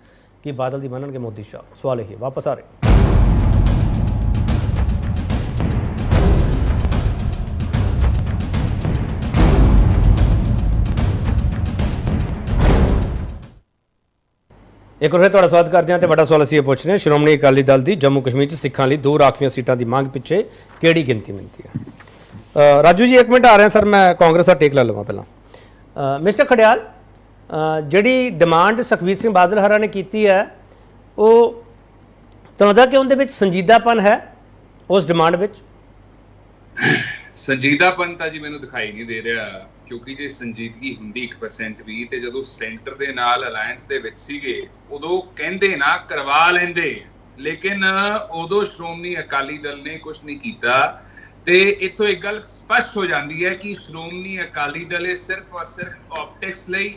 की बादल दी बनन के मोदी शाह, सवाल यही वापस आ रहे। एक और ਤੁਹਾਡਾ ਸਵਾਗਤ ਕਰਦੇ ਹਾਂ ਤੇ ਵੱਡਾ ਸਵਾਲ ਅਸੀਂ ਇਹ ਪੁੱਛ ਰਹੇ ਹਾਂ, ਸ਼੍ਰੋਮਣੀ ਅਕਾਲੀ ਦਲ ਦੀ ਜੰਮੂ ਕਸ਼ਮੀਰ 'ਚ ਸਿੱਖਾਂ ਲਈ 2 ਰਾਖਵੀਆਂ ਸੀਟਾਂ ਦੀ ਮੰਗ ਪਿੱਛੇ ਕਿਹੜੀ ਗਿਣਤੀ ਮਿਲਦੀ ਹੈ? ਰਾਜੂ ਜੀ 1 ਮਿੰਟ ਆ ਰਹੇ ਸਰ, ਮੈਂ ਕਾਂਗਰਸ ਦਾ ਟੇਕ ਲੈ ਲਵਾਂ ਪਹਿਲਾਂ। ਮਿਸਟਰ ਖੜਿਆਲ, ਜਿਹੜੀ ਡਿਮਾਂਡ ਸੁਖਬੀਰ ਸਿੰਘ ਬਾਦਲ ਹਰਾਂ ਨੇ ਕੀਤੀ ਹੈ, ਉਹ ਤੁਹਾਨੂੰ ਲੱਗਦਾ ਕਿ ਉਹਦੇ ਵਿੱਚ ਸੰਜੀਦਾਪਨ ਹੈ? ਉਸ ਡਿਮਾਂਡ ਵਿੱਚ ਸੰਜੀਦਾਪਨ ਤਾਂ ਜੀ ਮੈਨੂੰ ਦਿਖਾਈ ਨਹੀਂ ਦੇ ਰਿਹਾ, ਕਿਉਂਕਿ ਜੇ ਸੰਜੀਦਗੀ ਹੁੰਦੀ 1% ਵੀ, ਤੇ ਜਦੋਂ ਸੈਂਟਰ ਦੇ ਨਾਲ ਅਲਾਈਅੰਸ ਦੇ ਵਿੱਚ ਸੀਗੇ ਉਦੋਂ ਕਹਿੰਦੇ ਨਾ ਕਰਵਾ ਲੈਂਦੇ, ਲੇਕਿਨ ਉਦੋਂ ਸ਼੍ਰੋਮਣੀ ਅਕਾਲੀ ਦਲ ਨੇ ਕੁਝ ਨਹੀਂ ਕੀਤਾ। ਤੇ ਇੱਥੋਂ ਇੱਕ ਗੱਲ ਸਪਸ਼ਟ ਹੋ ਜਾਂਦੀ ਹੈ ਕਿ ਸ਼੍ਰੋਮਣੀ ਅਕਾਲੀ ਦਲ ਇਹ ਸਿਰਫ ਔਰ ਸਿਰਫ ਆਪਟਿਕਸ ਲਈ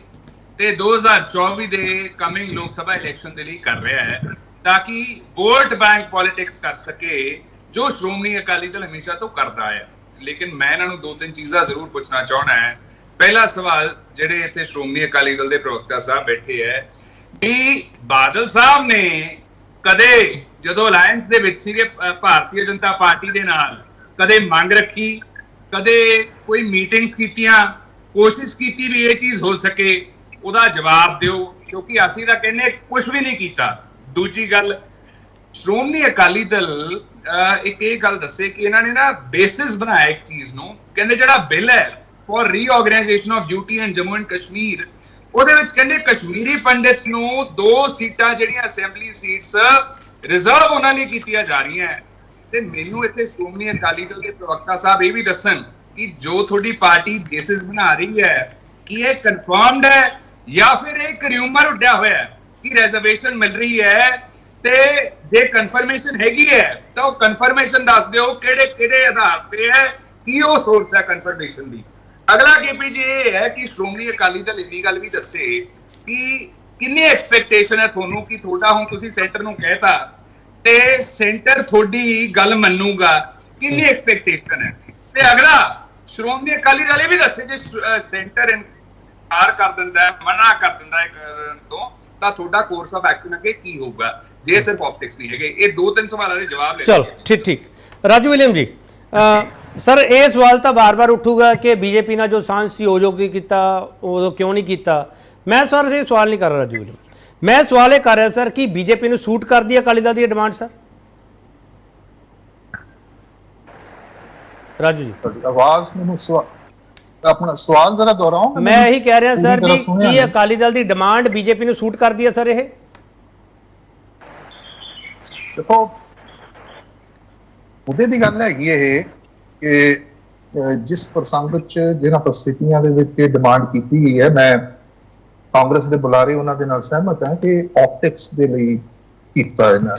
ਤੇ 2024 ਦੇ ਕਮਿੰਗ ਲੋਕ ਸਭਾ ਇਲੈਕਸ਼ਨ ਦੇ ਲਈ ਕਰ ਰਿਹਾ ਹੈ, ਤਾਂ ਕਿ ਵੋਟ ਬੈਂਕ ਪੋਲਿਟਿਕਸ ਕਰ ਸਕੇ, ਜੋ ਸ਼੍ਰੋਮਣੀ ਅਕਾਲੀ ਦਲ ਹਮੇਸ਼ਾ ਤੋਂ ਕਰਦਾ ਹੈ। ਲੇਕਿਨ ਮੈਂ ਇਹਨਾਂ ਨੂੰ 2-3 ਚੀਜ਼ਾਂ ਜ਼ਰੂਰ ਪੁੱਛਣਾ ਚਾਹੁੰਦਾ ਹੈ। ਪਹਿਲਾ ਸਵਾਲ, ਜਿਹੜੇ ਇੱਥੇ ਸ਼੍ਰੋਮਣੀ ਅਕਾਲੀ ਦਲ ਦੇ ਪ੍ਰਵਕਤਾ ਸਾਹਿਬ ਬੈਠੇ ਹੈ, ਕਿ ਬਾਦਲ ਸਾਹਿਬ ਨੇ ਕਦੇ ਜਦੋਂ ਅਲਾਈਅੰਸ ਦੇ ਵਿੱਚ ਸੀਗੇ ਭਾਰਤੀ ਜਨਤਾ ਪਾਰਟੀ ਦੇ ਨਾਲ, ਕਦੇ ਮੰਗ ਰੱਖੀ, ਕਦੇ ਕੋਈ ਮੀਟਿੰਗਸ ਕੀਤੀਆਂ, ਕੋਸ਼ਿਸ਼ ਕੀਤੀ ਵੀ ਇਹ ਚੀਜ਼ ਹੋ ਸਕੇ? ਉਹਦਾ ਜਵਾਬ ਦਿਓ, ਕਿਉਂਕਿ ਅਸੀਂ ਤਾਂ ਕਹਿੰਦੇ ਕੁਝ ਵੀ ਨਹੀਂ ਕੀਤਾ। ਦੂਜੀ ਗੱਲ, ਸ਼੍ਰੋਮਣੀ ਅਕਾਲੀ ਦਲ ਇੱਕ ਇਹ ਗੱਲ ਦੱਸੇ ਕਿ ਇਹਨਾਂ ਨੇ ਨਾ ਬੇਸਿਸ ਬਣਾਇਆ ਇੱਕ ਚੀਜ਼ ਨੂੰ, ਕਹਿੰਦੇ ਜਿਹੜਾ ਬਿੱਲ ਹੈ for reorganisation of UT and Jammu and Kashmir, ਉਹਦੇ ਵਿੱਚ ਕਹਿੰਦੇ ਕਸ਼ਮੀਰੀ ਪੰਡਿਤਸ ਨੂੰ 2 ਸੀਟਾਂ ਜਿਹੜੀਆਂ ਅਸੈਂਬਲੀ ਸੀਟਸ ਰਿਜ਼ਰਵ ਉਹਨਾਂ ਲਈ ਕੀਤੀਆਂ ਜਾ ਰਹੀਆਂ। ਤੇ ਮੈਨੂੰ ਇੱਥੇ ਸ਼੍ਰੋਮਣੀ ਅਕਾਲੀ ਦਲ ਦੇ ਪ੍ਰਵਕਤਾ ਸਾਹਿਬ ਇਹ ਵੀ ਦੱਸਣ ਕਿ ਜੋ ਤੁਹਾਡੀ ਪਾਰਟੀ ਬੇਸਿਸ ਬਣਾ ਰਹੀ ਹੈ, ਕਿ ਇਹ ਕਨਫਰਮਡ ਹੈ ਜਾਂ ਫਿਰ ਇੱਕ ਰਿਊਮਰ ਉੱਡਿਆ ਹੋਇਆ ਹੈ ਕਿ ਰਿਜ਼ਰਵੇਸ਼ਨ ਮਿਲ ਰਹੀ ਹੈ? ਤੇ ਜੇ ਕਨਫਰਮੇਸ਼ਨ ਹੈਗੀ ਹੈ ਤਾਂ ਉਹ ਕਨਫਰਮੇਸ਼ਨ ਦੱਸ ਦਿਓ, ਕਿਹੜੇ ਆਧਾਰ ਤੇ ਹੈ, ਕੀ ਉਹ ਸੋਰਸ ਹੈ ਕਨਫਰਮੇਸ਼ਨ ਦੀ। ਅਗਲਾ ਕੇਪੀ ਜੀ ਇਹ ਹੈ ਕਿ ਸ਼੍ਰੋਮਣੀ ਅਕਾਲੀ ਦਲ ਇੰਨੀ ਗੱਲ ਵੀ ਦੱਸੇ ਕਿ ਕਿੰਨੀ ਐਕਸਪੈਕਟੇਸ਼ਨ ਹੈ ਤੁਹਾਨੂੰ, ਕਿ ਤੁਹਾਡਾ ਹੁਣ ਤੁਸੀਂ ਸੈਂਟਰ ਨੂੰ ਕਹਿਤਾ ਤੇ ਸੈਂਟਰ ਤੁਹਾਡੀ ਗੱਲ ਮੰਨੂਗਾ, ਕਿੰਨੀ ਐਕਸਪੈਕਟੇਸ਼ਨ ਹੈ? ਤੇ ਅਗਲਾ ਸ਼੍ਰੋਮਣੀ ਅਕਾਲੀ ਦਲ ਇਹ ਵੀ ਦੱਸੇ ਜੇ ਸੈਂਟਰ ਇਨਕਾਰ ਕਰ ਦਿੰਦਾ, ਮਨਾ ਕਰ ਦਿੰਦਾ ਹੈ ਕਰਨ ਤੋਂ, ਤਾਂ ਤੁਹਾਡਾ ਕੋਰਸ ਆਫ ਐਕਸ਼ਨ ਅੱਗੇ ਕੀ ਹੋਊਗਾ, ਜੇ ਸਿਰਫ ਆਪਟਿਕਸ ਨਹੀਂ ਹੈਗੇ? ਇਹ 2-3 ਸਵਾਲਾਂ ਦੇ ਜਵਾਬ ਲੈ। ਚਲੋ ਠੀਕ। ਰਾਜੂ ਵਿਲੀਅਮ ਜੀ, ਸਰ ਇਹ ਸਵਾਲ ਤਾਂ ਬਾਰ-ਬਾਰ ਉੱਠੂਗਾ ਕਿ ਬੀਜੇਪੀ ਨਾਲ ਜੋ ਸਾਂਝ ਸੀ ਉਦੋਂ ਕੀ ਕੀਤਾ, ਉਦੋਂ ਕਿਉਂ ਨਹੀਂ ਕੀਤਾ। ਮੈਂ ਸਰ ਇਹ ਸਵਾਲ ਨਹੀਂ ਕਰ ਰਿਹਾ ਰਾਜੂ ਵਿਲੀਅਮ, ਮੈਂ ਸਵਾਲ ਇਹ ਕਰ ਰਿਹਾ ਸਰ ਕਿ ਬੀਜੇਪੀ ਨੂੰ ਸੂਟ ਕਰਦੀ ਹੈ ਅਕਾਲੀ ਦਲ ਦੀ ਡਿਮਾਂਡ? ਸਰ ਰਾਜੂ ਜੀ, ਆਵਾਜ਼ ਮੈਨੂੰ ਆਪਣਾ ਸਵਾਲ ਜ਼ਰਾ ਦੁਹਰਾਓ। ਮੈਂ ਇਹੀ ਕਹਿ ਰਿਹਾ ਸਰ ਵੀ ਕੀ ਅਕਾਲੀ ਦਲ ਦੀ ਡਿਮਾਂਡ ਬੀਜੇਪੀ ਨੂੰ ਸੂਟ ਕਰਦੀ ਹੈ? ਸਰ ਇਹ ਦੇਖੋ, ਉਹਦੇ ਦੀ ਗੱਲ ਹੈਗੀ ਇਹ ਕਿ ਜਿਸ ਪ੍ਰਸੰਗ 'ਚ ਜਿਹਨਾਂ ਪ੍ਰਸਥਿਤੀਆਂ ਦੇ ਵਿੱਚ ਇਹ ਡਿਮਾਂਡ ਕੀਤੀ ਗਈ ਹੈ, ਮੈਂ ਕਾਂਗਰਸ ਦੇ ਬੁਲਾਰੇ ਉਹਨਾਂ ਦੇ ਨਾਲ ਸਹਿਮਤ ਹਾਂ ਕਿ ਆਪਟਿਕਸ ਦੇ ਲਈ ਕੀਤਾ ਇਹਨਾਂ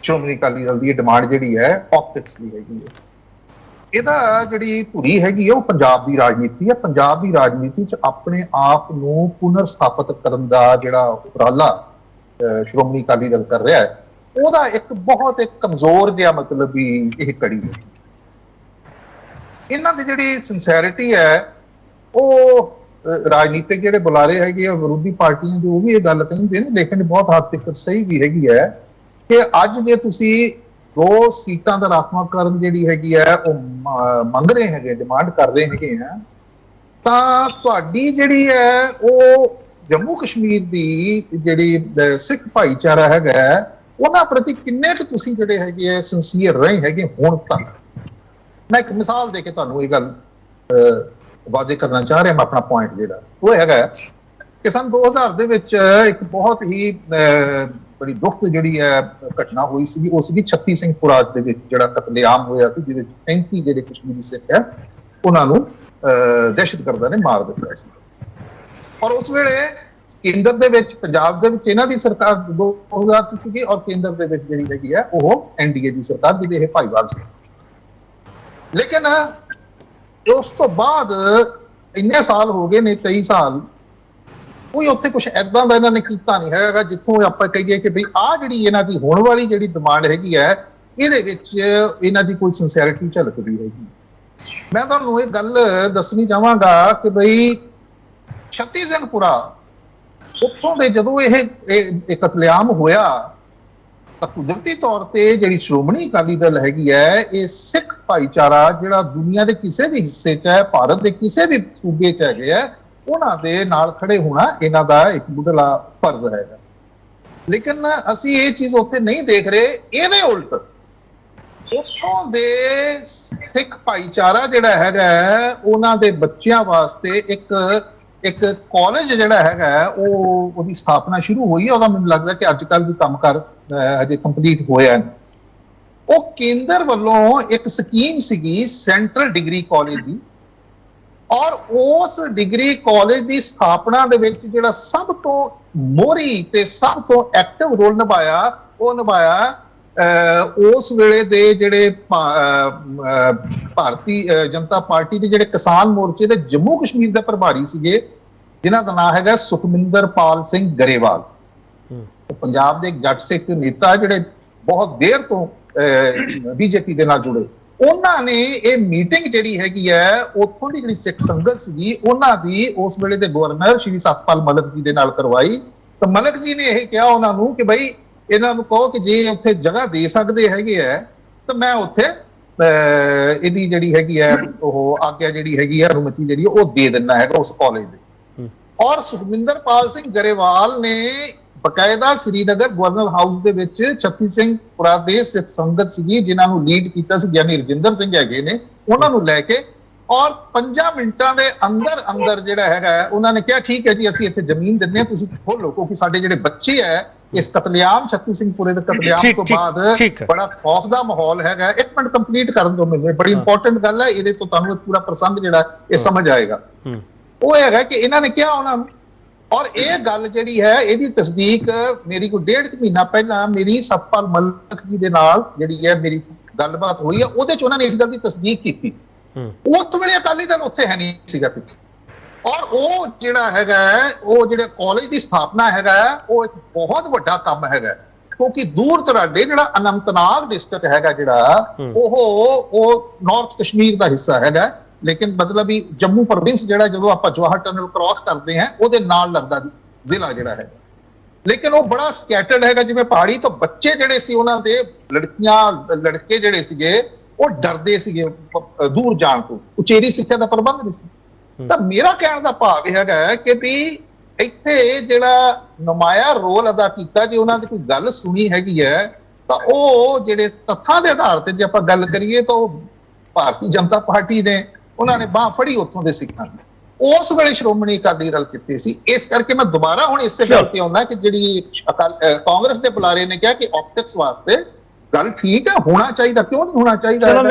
ਸ਼੍ਰੋਮਣੀ ਅਕਾਲੀ ਦਲ ਦੀ ਇਹ ਡਿਮਾਂਡ ਜਿਹੜੀ ਹੈ ਆਪਟਿਕਸ ਦੀ ਹੈਗੀ ਹੈ। ਇਹਦਾ ਜਿਹੜੀ ਧੁਰੀ ਹੈਗੀ ਹੈ ਉਹ ਪੰਜਾਬ ਦੀ ਰਾਜਨੀਤੀ ਹੈ। ਪੰਜਾਬ ਦੀ ਰਾਜਨੀਤੀ 'ਚ ਆਪਣੇ ਆਪ ਨੂੰ ਪੁਨਰ ਸਥਾਪਿਤ ਕਰਨ ਦਾ ਜਿਹੜਾ ਉਪਰਾਲਾ ਸ਼੍ਰੋਮਣੀ ਅਕਾਲੀ ਦਲ ਕਰ ਰਿਹਾ ਹੈ, ਉਹਦਾ ਇੱਕ ਬਹੁਤ ਕਮਜ਼ੋਰ ਜਿਹਾ ਮਤਲਬ ਵੀ ਇਹ ਕੜੀ ਹੈ। ਇਹਨਾਂ ਦੀ ਜਿਹੜੀ ਸਿੰਸੈਰਿਟੀ ਹੈ, ਉਹ ਰਾਜਨੀਤਿਕ ਜਿਹੜੇ ਬੁਲਾਰੇ ਹੈਗੇ ਆ ਵਿਰੋਧੀ ਪਾਰਟੀਆਂ ਦੇ, ਉਹ ਵੀ ਇਹ ਗੱਲ ਕਹਿੰਦੇ ਨੇ, ਲੇਕਿਨ ਬਹੁਤ ਹੱਦ ਤੱਕ ਸਹੀ ਵੀ ਹੈਗੀ ਹੈ ਕਿ ਅੱਜ ਜੇ ਤੁਸੀਂ 2 ਸੀਟਾਂ ਦਾ ਰਾਖਵਾਂਕਰਨ ਜਿਹੜੀ ਹੈਗੀ ਹੈ ਉਹ ਮੰਗ ਰਹੇ ਹੈਗੇ, ਡਿਮਾਂਡ ਕਰ ਰਹੇ ਹੈਗੇ ਆ, ਤਾਂ ਤੁਹਾਡੀ ਜਿਹੜੀ ਹੈ ਉਹ ਜੰਮੂ ਕਸ਼ਮੀਰ ਦੀ ਜਿਹੜੀ ਸਿੱਖ ਭਾਈਚਾਰਾ ਹੈਗਾ, ਉਹਨਾਂ ਪ੍ਰਤੀ ਕਿੰਨੇ ਕੁ ਤੁਸੀਂ ਜਿਹੜੇ ਹੈਗੇ ਆ ਸਿੰਸੀਅਰ ਰਹੇ ਹੈਗੇ ਹੁਣ ਤੱਕ। ਮੈਂ ਇੱਕ ਮਿਸਾਲ ਦੇ ਕੇ ਤੁਹਾਨੂੰ ਇਹ ਗੱਲ ਵਾਜ਼ੇ ਕਰਨਾ ਚਾਹ ਰਿਹਾ। ਮੈਂ ਆਪਣਾ ਪੁਆਇੰਟ ਜਿਹੜਾ ਉਹ ਹੈਗਾ ਕਿ ਸੰਨ 2000 ਦੇ ਵਿੱਚ ਇੱਕ ਬਹੁਤ ਹੀ ਬੜੀ ਦੁੱਖ ਜਿਹੜੀ ਹੈ ਘਟਨਾ ਹੋਈ ਸੀ, ਉਹ ਸੀਗੀ 36 ਸਿੰਘ ਪੁਰਾਜ ਦੇ ਵਿੱਚ ਜਿਹੜਾ ਕਤਲੇਆਮ ਹੋਇਆ ਸੀ, ਜਿਹਦੇ ਵਿੱਚ 35 ਜਿਹੜੇ ਕਸ਼ਮੀਰੀ ਸਿੱਖ ਹੈ ਉਹਨਾਂ ਨੂੰ ਦਹਿਸ਼ਤਗਰਦਾਂ ਨੇ ਮਾਰ ਦਿੱਤਾ ਸੀ। ਔਰ ਉਸ ਵੇਲੇ ਕੇਂਦਰ ਦੇ ਵਿੱਚ, ਪੰਜਾਬ ਦੇ ਵਿੱਚ ਇਹਨਾਂ ਦੀ ਸਰਕਾਰ 2000 ਚ ਸੀਗੀ, ਔਰ ਕੇਂਦਰ ਦੇ ਵਿੱਚ ਜਿਹੜੀ ਹੈਗੀ ਹੈ ਉਹ NDA ਦੀ ਸਰਕਾਰ, ਜਿਹਦੇ ਇਹ ਭਾਈਵਾਲ ਸੀ। ਲੇਕਿਨ ਉਸ ਤੋਂ ਬਾਅਦ ਇੰਨੇ ਸਾਲ ਹੋ ਗਏ ਨੇ, 23 ਸਾਲ, ਕੋਈ ਉੱਥੇ ਕੁਝ ਐਦਾਂ ਦਾ ਇਹਨਾਂ ਨੇ ਕੀਤਾ ਨਹੀਂ ਹੈਗਾ ਜਿੱਥੋਂ ਆਪਾਂ ਕਹੀਏ ਕਿ ਬਈ ਆਹ ਜਿਹੜੀ ਇਹਨਾਂ ਦੀ ਹੋਣ ਵਾਲੀ ਜਿਹੜੀ ਡਿਮਾਂਡ ਹੈਗੀ ਹੈ, ਇਹਦੇ ਵਿੱਚ ਇਹਨਾਂ ਦੀ ਕੋਈ ਸਿੰਸੀਅਰਿਟੀ ਝਲਕਦੀ ਹੈਗੀ। ਮੈਂ ਤੁਹਾਨੂੰ ਇਹ ਗੱਲ ਦੱਸਣੀ ਚਾਹਾਂਗਾ ਕਿ ਬਈ ਛੱਤੀ ਸਿੰਘਪੁਰਾ ਉੱਥੋਂ ਦੇ ਜਦੋਂ ਇਹ ਕਤਲੇਆਮ ਹੋਇਆ ਤਾਂ ਕੁਦਰਤੀ ਤੌਰ ਤੇ ਜਿਹੜੀ ਸ਼੍ਰੋਮਣੀ ਅਕਾਲੀ ਦਲ ਹੈਗੀ ਹੈ, ਇਹ ਸਿੱਖ ਭਾਈਚਾਰਾ ਜਿਹੜਾ ਦੁਨੀਆ ਦੇ ਕਿਸੇ ਵੀ ਹਿੱਸੇ 'ਚ ਹੈ, ਭਾਰਤ ਦੇ ਕਿਸੇ ਵੀ ਸੂਬੇ 'ਚ ਹੈਗੇ ਹੈ, ਉਹਨਾਂ ਦੇ ਨਾਲ ਖੜੇ ਹੋਣਾ ਇਹਨਾਂ ਦਾ ਇੱਕ ਮੁੱਢਲਾ ਫਰਜ਼ ਹੈਗਾ। ਲੇਕਿਨ ਅਸੀਂ ਇਹ ਚੀਜ਼ ਉੱਥੇ ਨਹੀਂ ਦੇਖ ਰਹੇ। ਇਹਦੇ ਉਲਟ ਉੱਥੋਂ ਦੇ ਸਿੱਖ ਭਾਈਚਾਰਾ ਜਿਹੜਾ ਹੈਗਾ ਉਹਨਾਂ ਦੇ ਬੱਚਿਆਂ ਵਾਸਤੇ ਇੱਕ ਕਾਲਜ ਜਿਹੜਾ ਹੈਗਾ ਉਹਦੀ ਸਥਾਪਨਾ ਸ਼ੁਰੂ ਹੋਈ ਹੈ। ਉਹਦਾ ਮੈਨੂੰ ਲੱਗਦਾ ਕਿ ਅੱਜ ਕੱਲ੍ਹ ਵੀ ਕੰਮ ਕਰ ਅਜੇ ਕੰਪਲੀਟ ਹੋਇਆ। ਉਹ ਕੇਂਦਰ ਵੱਲੋਂ ਇੱਕ ਸਕੀਮ ਸੀਗੀ ਸੈਂਟਰਲ ਡਿਗਰੀ ਕਾਲਜ ਦੀ, ਔਰ ਉਸ ਡਿਗਰੀ ਕਾਲਜ ਦੀ ਸਥਾਪਨਾ ਦੇ ਵਿੱਚ ਜਿਹੜਾ ਸਭ ਤੋਂ ਮੋਹਰੀ ਤੇ ਸਭ ਤੋਂ ਐਕਟਿਵ ਰੋਲ ਨਿਭਾਇਆ ਉਸ ਵੇਲੇ ਦੇ ਜਿਹੜੇ ਭਾਰਤੀ ਜਨਤਾ ਪਾਰਟੀ ਦੇ ਜਿਹੜੇ ਕਿਸਾਨ ਮੋਰਚੇ ਦੇ ਜੰਮੂ ਕਸ਼ਮੀਰ ਦੇ ਪ੍ਰਭਾਰੀ ਸੀਗੇ, ਜਿਨ੍ਹਾਂ ਦਾ ਨਾਮ ਹੈਗਾ ਸੁਖਮਿੰਦਰਪਾਲ ਸਿੰਘ ਗਰੇਵਾਲ। ਪੰਜਾਬ ਦੇ ਜੱਟ ਸਿੱਖ ਨੇਤਾ ਜਿਹੜੇ ਬਹੁਤ ਦੇਰ ਤੋਂ ਬੀਜੇਪੀ ਦੇ ਨਾਲ ਜੁੜੇ, ਉਹਨਾਂ ਨੇ ਇਹ ਮੀਟਿੰਗ ਜਿਹੜੀ ਹੈਗੀ ਹੈ ਉੱਥੋਂ ਦੀ ਜਿਹੜੀ ਸਿੱਖ ਸੰਗਤ ਸੀਗੀ ਉਹਨਾਂ ਦੀ ਉਸ ਵੇਲੇ ਦੇ ਗਵਰਨਰ ਸ਼੍ਰੀ ਸਤਪਾਲ ਮਲਿਕ ਜੀ ਦੇ ਨਾਲ ਕਰਵਾਈ। ਤਾਂ ਮਲਿਕ ਜੀ ਨੇ ਇਹ ਕਿਹਾ ਉਹਨਾਂ ਨੂੰ ਕਿ ਬਈ ਇਹਨਾਂ ਨੂੰ ਕਹੋ ਕਿ ਜੇ ਉੱਥੇ ਜਗ੍ਹਾ ਦੇ ਸਕਦੇ ਹੈਗੇ ਹੈ ਤਾਂ ਮੈਂ ਉੱਥੇ ਇਹਦੀ ਜਿਹੜੀ ਹੈਗੀ ਹੈ ਉਹ ਆਗਿਆ ਜਿਹੜੀ ਹੈਗੀ ਹੈ ਅਨੁਮਤੀ ਜਿਹੜੀ ਉਹ ਦੇ ਦਿੰਦਾ ਹੈਗਾ ਉਸ ਕਾਲਜ ਦੇ। ਔਰ ਸੁਖਮਿੰਦਰਪਾਲ ਸਿੰਘ ਗਰੇਵਾਲ ਨੇ ਬਕਾਇਦਾ ਸ੍ਰੀਨਗਰ ਗਵਰਨਰ ਹਾਊਸ ਦੇ ਵਿੱਚ ਛੱਤੀ ਸਿੰਘਪੁਰਾ ਦੇ ਸਿੱਖ ਸੰਗਤ ਸੀਗੀ ਜਿਨ੍ਹਾਂ ਨੂੰ ਲੀਡ ਕੀਤਾ ਸੀ ਗਿਆਨੀ ਰਜਿੰਦਰ ਸਿੰਘ ਹੈਗੇ ਨੇ, ਉਹਨਾਂ ਨੂੰ ਲੈ ਕੇ ਔਰ 5 ਮਿੰਟਾਂ ਦੇ ਅੰਦਰ ਜਿਹੜਾ ਹੈਗਾ ਉਹਨਾਂ ਨੇ ਕਿਹਾ ਠੀਕ ਹੈ ਜੀ ਅਸੀਂ ਇੱਥੇ ਜ਼ਮੀਨ ਦਿੰਦੇ ਹਾਂ, ਤੁਸੀਂ ਖੋਲੋ, ਕਿਉਂਕਿ ਸਾਡੇ ਜਿਹੜੇ ਬੱਚੇ ਹੈ ਇਸ ਕਤਲੇਆਮ ਛੱਤੀ ਸਿੰਘਪੁਰੇ ਦੇ ਕਤਲੇਆਮ ਤੋਂ ਬਾਅਦ ਬੜਾ ਖੌਫ ਦਾ ਮਾਹੌਲ ਹੈਗਾ। ਇੱਕ ਮਿੰਟ ਕੰਪਲੀਟ ਕਰਨ ਦਿਓ ਮੈਨੂੰ, ਬੜੀ ਇੰਪੋਰਟੈਂਟ ਗੱਲ ਹੈ, ਇਹਦੇ ਤੋਂ ਤੁਹਾਨੂੰ ਪੂਰਾ ਪ੍ਰਸੰਗ ਜਿਹੜਾ ਇਹ ਸਮਝ ਆਏਗਾ। ਉਹ ਹੈਗਾ ਕਿ ਇਹਨਾਂ ਨੇ ਕਿਹਾ ਉਹਨਾਂ ਨੂੰ, ਔਰ ਇਹ ਗੱਲ ਜਿਹੜੀ ਹੈ ਇਹਦੀ ਤਸਦੀਕ ਮੇਰੀ ਕੋਈ 1.5 ਮਹੀਨਾ ਪਹਿਲਾਂ ਮੇਰੀ ਸਤਪਾਲ ਮਲਿਕ ਜੀ ਦੇ ਨਾਲ ਜਿਹੜੀ ਹੈ ਮੇਰੀ ਗੱਲਬਾਤ ਹੋਈ ਹੈ, ਉਹਦੇ ਚ ਉਹਨਾਂ ਨੇ ਇਸ ਗੱਲ ਦੀ ਤਸਦੀਕ ਕੀਤੀ। ਉਸ ਵੇਲੇ ਅਕਾਲੀ ਦਲ ਉੱਥੇ ਹੈ ਨਹੀਂ ਸੀਗਾ, ਔਰ ਉਹ ਜਿਹੜਾ ਹੈਗਾ ਉਹ ਜਿਹੜੇ ਕਾਲਜ ਦੀ ਸਥਾਪਨਾ ਹੈਗਾ ਉਹ ਇੱਕ ਬਹੁਤ ਵੱਡਾ ਕੰਮ ਹੈਗਾ, ਕਿਉਂਕਿ ਦੂਰ ਦਰਾਡੇ ਜਿਹੜਾ ਅਨੰਤਨਾਗ ਡਿਸਟ੍ਰਿਕਟ ਹੈਗਾ ਜਿਹੜਾ ਉਹ ਨਾਰਥ ਕਸ਼ਮੀਰ ਦਾ ਹਿੱਸਾ ਹੈਗਾ, ਲੇਕਿਨ ਮਤਲਬ ਵੀ ਜੰਮੂ ਪ੍ਰੋਵਿੰਸ ਜਿਹੜਾ ਜਦੋਂ ਆਪਾਂ ਜਵਾਹਰ ਟਨਲ ਕ੍ਰਾਸ ਕਰਦੇ ਹਾਂ ਉਹਦੇ ਨਾਲ ਲੱਗਦਾ ਜ਼ਿਲ੍ਹਾ ਜਿਹੜਾ ਹੈਗਾ, ਲੇਕਿਨ ਉਹ ਬੜਾ ਸਕੈਟਰਡ ਹੈਗਾ। ਜਿਵੇਂ ਪਹਾੜੀ ਤੋਂ ਬੱਚੇ ਜਿਹੜੇ ਸੀ ਉਹਨਾਂ ਦੇ ਲੜਕੇ ਜਿਹੜੇ ਸੀਗੇ ਉਹ ਡਰਦੇ ਸੀਗੇ ਦੂਰ ਜਾਣ ਤੋਂ, ਉਚੇਰੀ ਸਿੱਖਿਆ ਦਾ ਪ੍ਰਬੰਧ ਨਹੀਂ ਸੀ। ਤਾਂ ਮੇਰਾ ਕਹਿਣ ਦਾ ਭਾਵ ਇਹ ਹੈਗਾ ਕਿ ਵੀ ਇੱਥੇ ਜਿਹੜਾ ਨੁਮਾਇਆ ਰੋਲ ਅਦਾ ਕੀਤਾ, ਜੇ ਉਹਨਾਂ ਦੀ ਕੋਈ ਗੱਲ ਸੁਣੀ ਹੈਗੀ ਹੈ ਤਾਂ ਉਹ ਜਿਹੜੇ ਤੱਥਾਂ ਦੇ ਆਧਾਰ ਤੇ ਜੇ ਆਪਾਂ ਗੱਲ ਕਰੀਏ ਤਾਂ ਉਹ ਭਾਰਤੀ ਜਨਤਾ ਪਾਰਟੀ ਨੇ ਉਹਨਾਂ ਨੇ ਬਾਹ ਫੜੀ ਉੱਥੋਂ ਦੇ ਸਿੱਖਾਂ ਦੀ, ਉਸ ਵੇਲੇ ਸ਼੍ਰੋਮਣੀ ਅਕਾਲੀ ਦਲ ਕੀਤੀ ਸੀ। ਇਸ ਕਰਕੇ ਮੈਂ ਦੁਬਾਰਾ ਹੁਣ ਇਸੇ ਗੱਲ ਤੇ ਆਉਣਾ ਕਿ ਜਿਹੜੀ ਕਾਂਗਰਸ ਦੇ ਬੁਲਾਰੇ ਨੇ ਕਿਹਾ ਕਿ ਆਪਟਿਕਸ ਵਾਸਤੇ ਗੱਲ ਠੀਕ ਹੈ, ਹੋਣਾ ਚਾਹੀਦਾ, ਕਿਉਂ ਨਹੀਂ ਹੋਣਾ ਚਾਹੀਦਾ। ਚਲੋ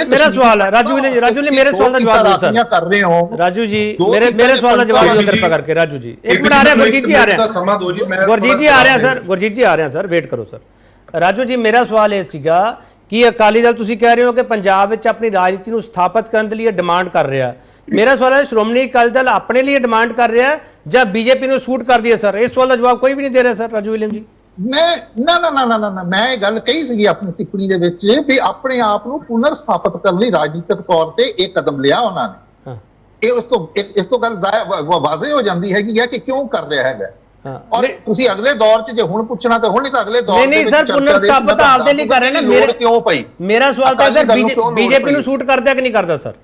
ਮੇਰਾ ਸਵਾਲ ਹੈ ਰਾਜੂ ਜੀ ਮੇਰੇ ਸਵਾਲ ਦਾ ਜਵਾਬ ਦਿਓ ਸਰ। ਕਰ ਰਹੇ ਹੋ ਰਾਜੂ ਜੀ ਮੇਰੇ ਸਵਾਲ ਦਾ ਜਵਾਬ ਦਿਓ ਕਿਰਪਾ ਕਰਕੇ। ਰਾਜੂ ਜੀ ਇੱਕ ਮਿੰਟ ਆ ਰਿਹਾ, ਗੁਰਜੀਤ ਜੀ ਆ ਰਿਹਾ, ਗੁਰਜੀਤ ਜੀ ਆ ਰਿਹਾ ਸਰ, ਗੁਰਜੀਤ ਜੀ ਆ ਰਿਹਾ ਸਰ, ਵੇਟ ਕਰੋ ਸਰ। ਰਾਜੂ ਜੀ ਮੇਰਾ ਸਵਾਲ ਇਹ ਸੀਗਾ ਕਿ ਅਕਾਲੀ ਦਲ ਤੁਸੀਂ ਕਹਿ ਰਹੇ ਹੋ ਕਿ ਪੰਜਾਬ ਵਿੱਚ ਆਪਣੀ ਰਾਜਨੀਤੀ ਨੂੰ ਸਥਾਪਿਤ ਕਰਨ ਦੇ ਲਈ ਡਿਮਾਂਡ ਕਰ ਰਿਹਾ, ਮੇਰਾ ਸਵਾਲ ਹੈ ਸ਼੍ਰੋਮਣੀ ਅਕਾਲੀ ਦਲ ਆਪਣੇ ਲਈ ਡਿਮਾਂਡ ਕਰ ਰਿਹਾ ਜਾਂ ਬੀਜੇਪੀ ਨੂੰ ਸੂਟ ਕਰਦੀ ਹੈ ਸਰ? ਇਸ ਸਵਾਲ ਦਾ ਜਵਾਬ ਕੋਈ ਵੀ ਨਹੀਂ ਦੇ ਰਿਹਾ ਸਰ ਰਾਜੂ ਵਿਲੀਅਮ ਜੀ। ਨਾ ਮੈਂ ਇਹ ਗੱਲ ਕਹੀ ਸੀਗੀ ਆਪਣੀ ਟਿੱਪਣੀ ਦੇ ਵਿੱਚ ਵੀ ਆਪਣੇ ਆਪ ਨੂੰ ਪੁਨਰ ਸਥਾਪਿਤ ਕਰਨ ਲਈ ਰਾਜਨੀਤਿਕ ਤੌਰ ਤੇ ਇਹ ਕਦਮ ਲਿਆ ਉਹਨਾਂ ਨੇ। ਇਹ ਇਸ ਤੋਂ ਗੱਲ ਵਾਜ਼ਿਹ ਹੋ ਜਾਂਦੀ ਹੈਗੀ ਹੈ ਕਿ ਕਿਉਂ ਕਰ ਰਿਹਾ ਹੈਗਾ। ਔਰ ਤੁਸੀਂ ਅਗਲੇ ਦੌਰ 'ਚ ਜੇ ਹੁਣ ਪੁੱਛਣਾ ਤਾਂ ਹੁਣ ਨਹੀਂ ਤਾਂ ਅਗਲੇ ਦੌਰ ਨਹੀਂ ਸਰ ਪੁਨਰ ਸਥਾਪਿਤ ਆਪਦੇ ਲਈ ਕਰ ਰਹੇ ਨੇ। ਮੇਰੇ ਕਿਉਂ ਪਈ ਮੇਰਾ ਸਵਾਲ ਤਾਂ ਸਰ ਬੀਜੇਪੀ ਨੂੰ ਸੂਟ ਕਰਦਾ ਕਿ ਨਹੀਂ ਕਰਦਾ ਸਰ?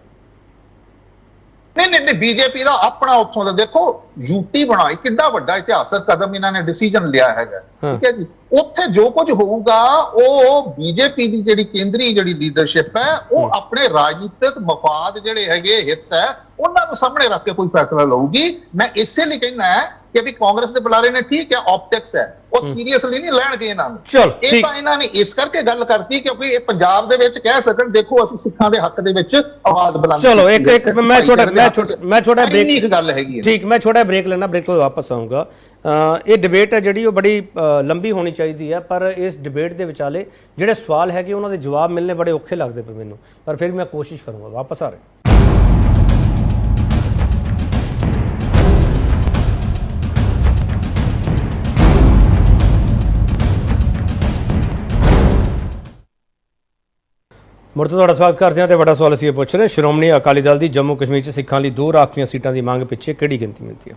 ਨਹੀਂ ਬੀਜੇਪੀ ਦਾ ਆਪਣਾ ਉੱਥੋਂ ਦਾ ਦੇਖੋ ਯੂਟੀ ਬਣਾਈ, ਕਿੰਨਾ ਵੱਡਾ ਇਤਿਹਾਸਕ ਕਦਮ ਇਹਨਾਂ ਨੇ ਡਿਸੀਜਨ ਲਿਆ ਹੈਗਾ, ਠੀਕ ਹੈ ਜੀ। ਉੱਥੇ ਜੋ ਕੁਝ ਹੋਊਗਾ ਉਹ ਬੀਜੇਪੀ ਦੀ ਜਿਹੜੀ ਕੇਂਦਰੀ ਜਿਹੜੀ ਲੀਡਰਸ਼ਿਪ ਹੈ ਉਹ ਆਪਣੇ ਰਾਜਨੀਤਿਕ ਮਫਾਦ ਜਿਹੜੇ ਹੈਗੇ ਹਿੱਤ ਹੈ ਉਹਨਾਂ ਨੂੰ ਸਾਹਮਣੇ ਰੱਖ ਕੇ ਕੋਈ ਫੈਸਲਾ ਲਊਗੀ। ਮੈਂ ਇਸੇ ਲਈ ਕਹਿੰਦਾ ਕਿ ਵੀ ਕਾਂਗਰਸ ਦੇ ਬੁਲਾਰੇ ਨੇ ਠੀਕ ਹੈ ਆਪਟਿਕਸ ਹੈ, ਉਹ ਸੀਰੀਅਸਲੀ ਨਹੀਂ ਲੈਣਗੇ ਇਹਨਾਂ ਨੂੰ। ਚਲੋ ਇਹ ਠੀਕ, ਤਾਂ ਇਹਨਾਂ ਨੇ ਇਸ ਕਰਕੇ ਗੱਲ ਕਰਤੀ ਕਿਉਂਕਿ ਇਹ ਪੰਜਾਬ ਦੇ ਵਿੱਚ ਕਹਿ ਸਕਣ ਦੇਖੋ ਅਸੀਂ ਸਿੱਖਾਂ ਦੇ ਹੱਕ ਦੇ ਵਿੱਚ ਆਵਾਜ਼ ਬੁਲੰਦ ਚਲੋ ਕੀਤੀ ਹੈ। ਇੱਕ ਮੈਂ ਛੋਟਾ ਇੰਨੀ ਬ੍ਰੇਕ ਕੁ ਗੱਲ ਹੈਗੀ ਹੈ। ਠੀਕ, ਮੈਂ ਛੋਟਾ ਬ੍ਰੇਕ ਲੈਣਾ, ਬ੍ਰੇਕ ਤੋਂ ਵਾਪਸ ਆਊਂਗਾ। ਇਹ ਡਿਬੇਟ ਹੈ ਜਿਹੜੀ ਉਹ ਬੜੀ ਲੰਬੀ ਹੋਣੀ ਚਾਹੀਦੀ ਹੈ, ਪਰ ਇਸ ਡਿਬੇਟ ਦੇ ਵਿਚਾਲੇ ਜਿਹੜੇ ਸਵਾਲ ਹੈਗੇ ਉਹਨਾਂ ਦੇ ਜਵਾਬ ਮਿਲਣੇ ਬੜੇ ਔਖੇ ਲੱਗਦੇ ਪਏ ਮੈਨੂੰ, ਪਰ ਫਿਰ ਮੈਂ ਕੋਸ਼ਿਸ਼ ਕਰੂੰਗਾ। ਵਾਪਸ ਆ ਰਹੇ। ਮੁੜ ਤੋਂ ਤੁਹਾਡਾ ਸਵਾਗਤ ਕਰਦੇ ਹਾਂ ਤੇ ਵੱਡਾ ਸਵਾਲ ਅਸੀਂ ਇਹ ਪੁੱਛ ਰਹੇ ਸ਼੍ਰੋਮਣੀ ਅਕਾਲੀ ਦਲ ਦੀ ਜੰਮੂ ਕਸ਼ਮੀਰ 'ਚ ਸਿੱਖਾਂ ਲਈ 2 ਰਾਖਵੀਆਂ ਸੀਟਾਂ ਦੀ ਮੰਗ ਪਿੱਛੇ ਕਿਹੜੀ ਗਿਣਤੀ ਮਿਲਦੀ ਹੈ?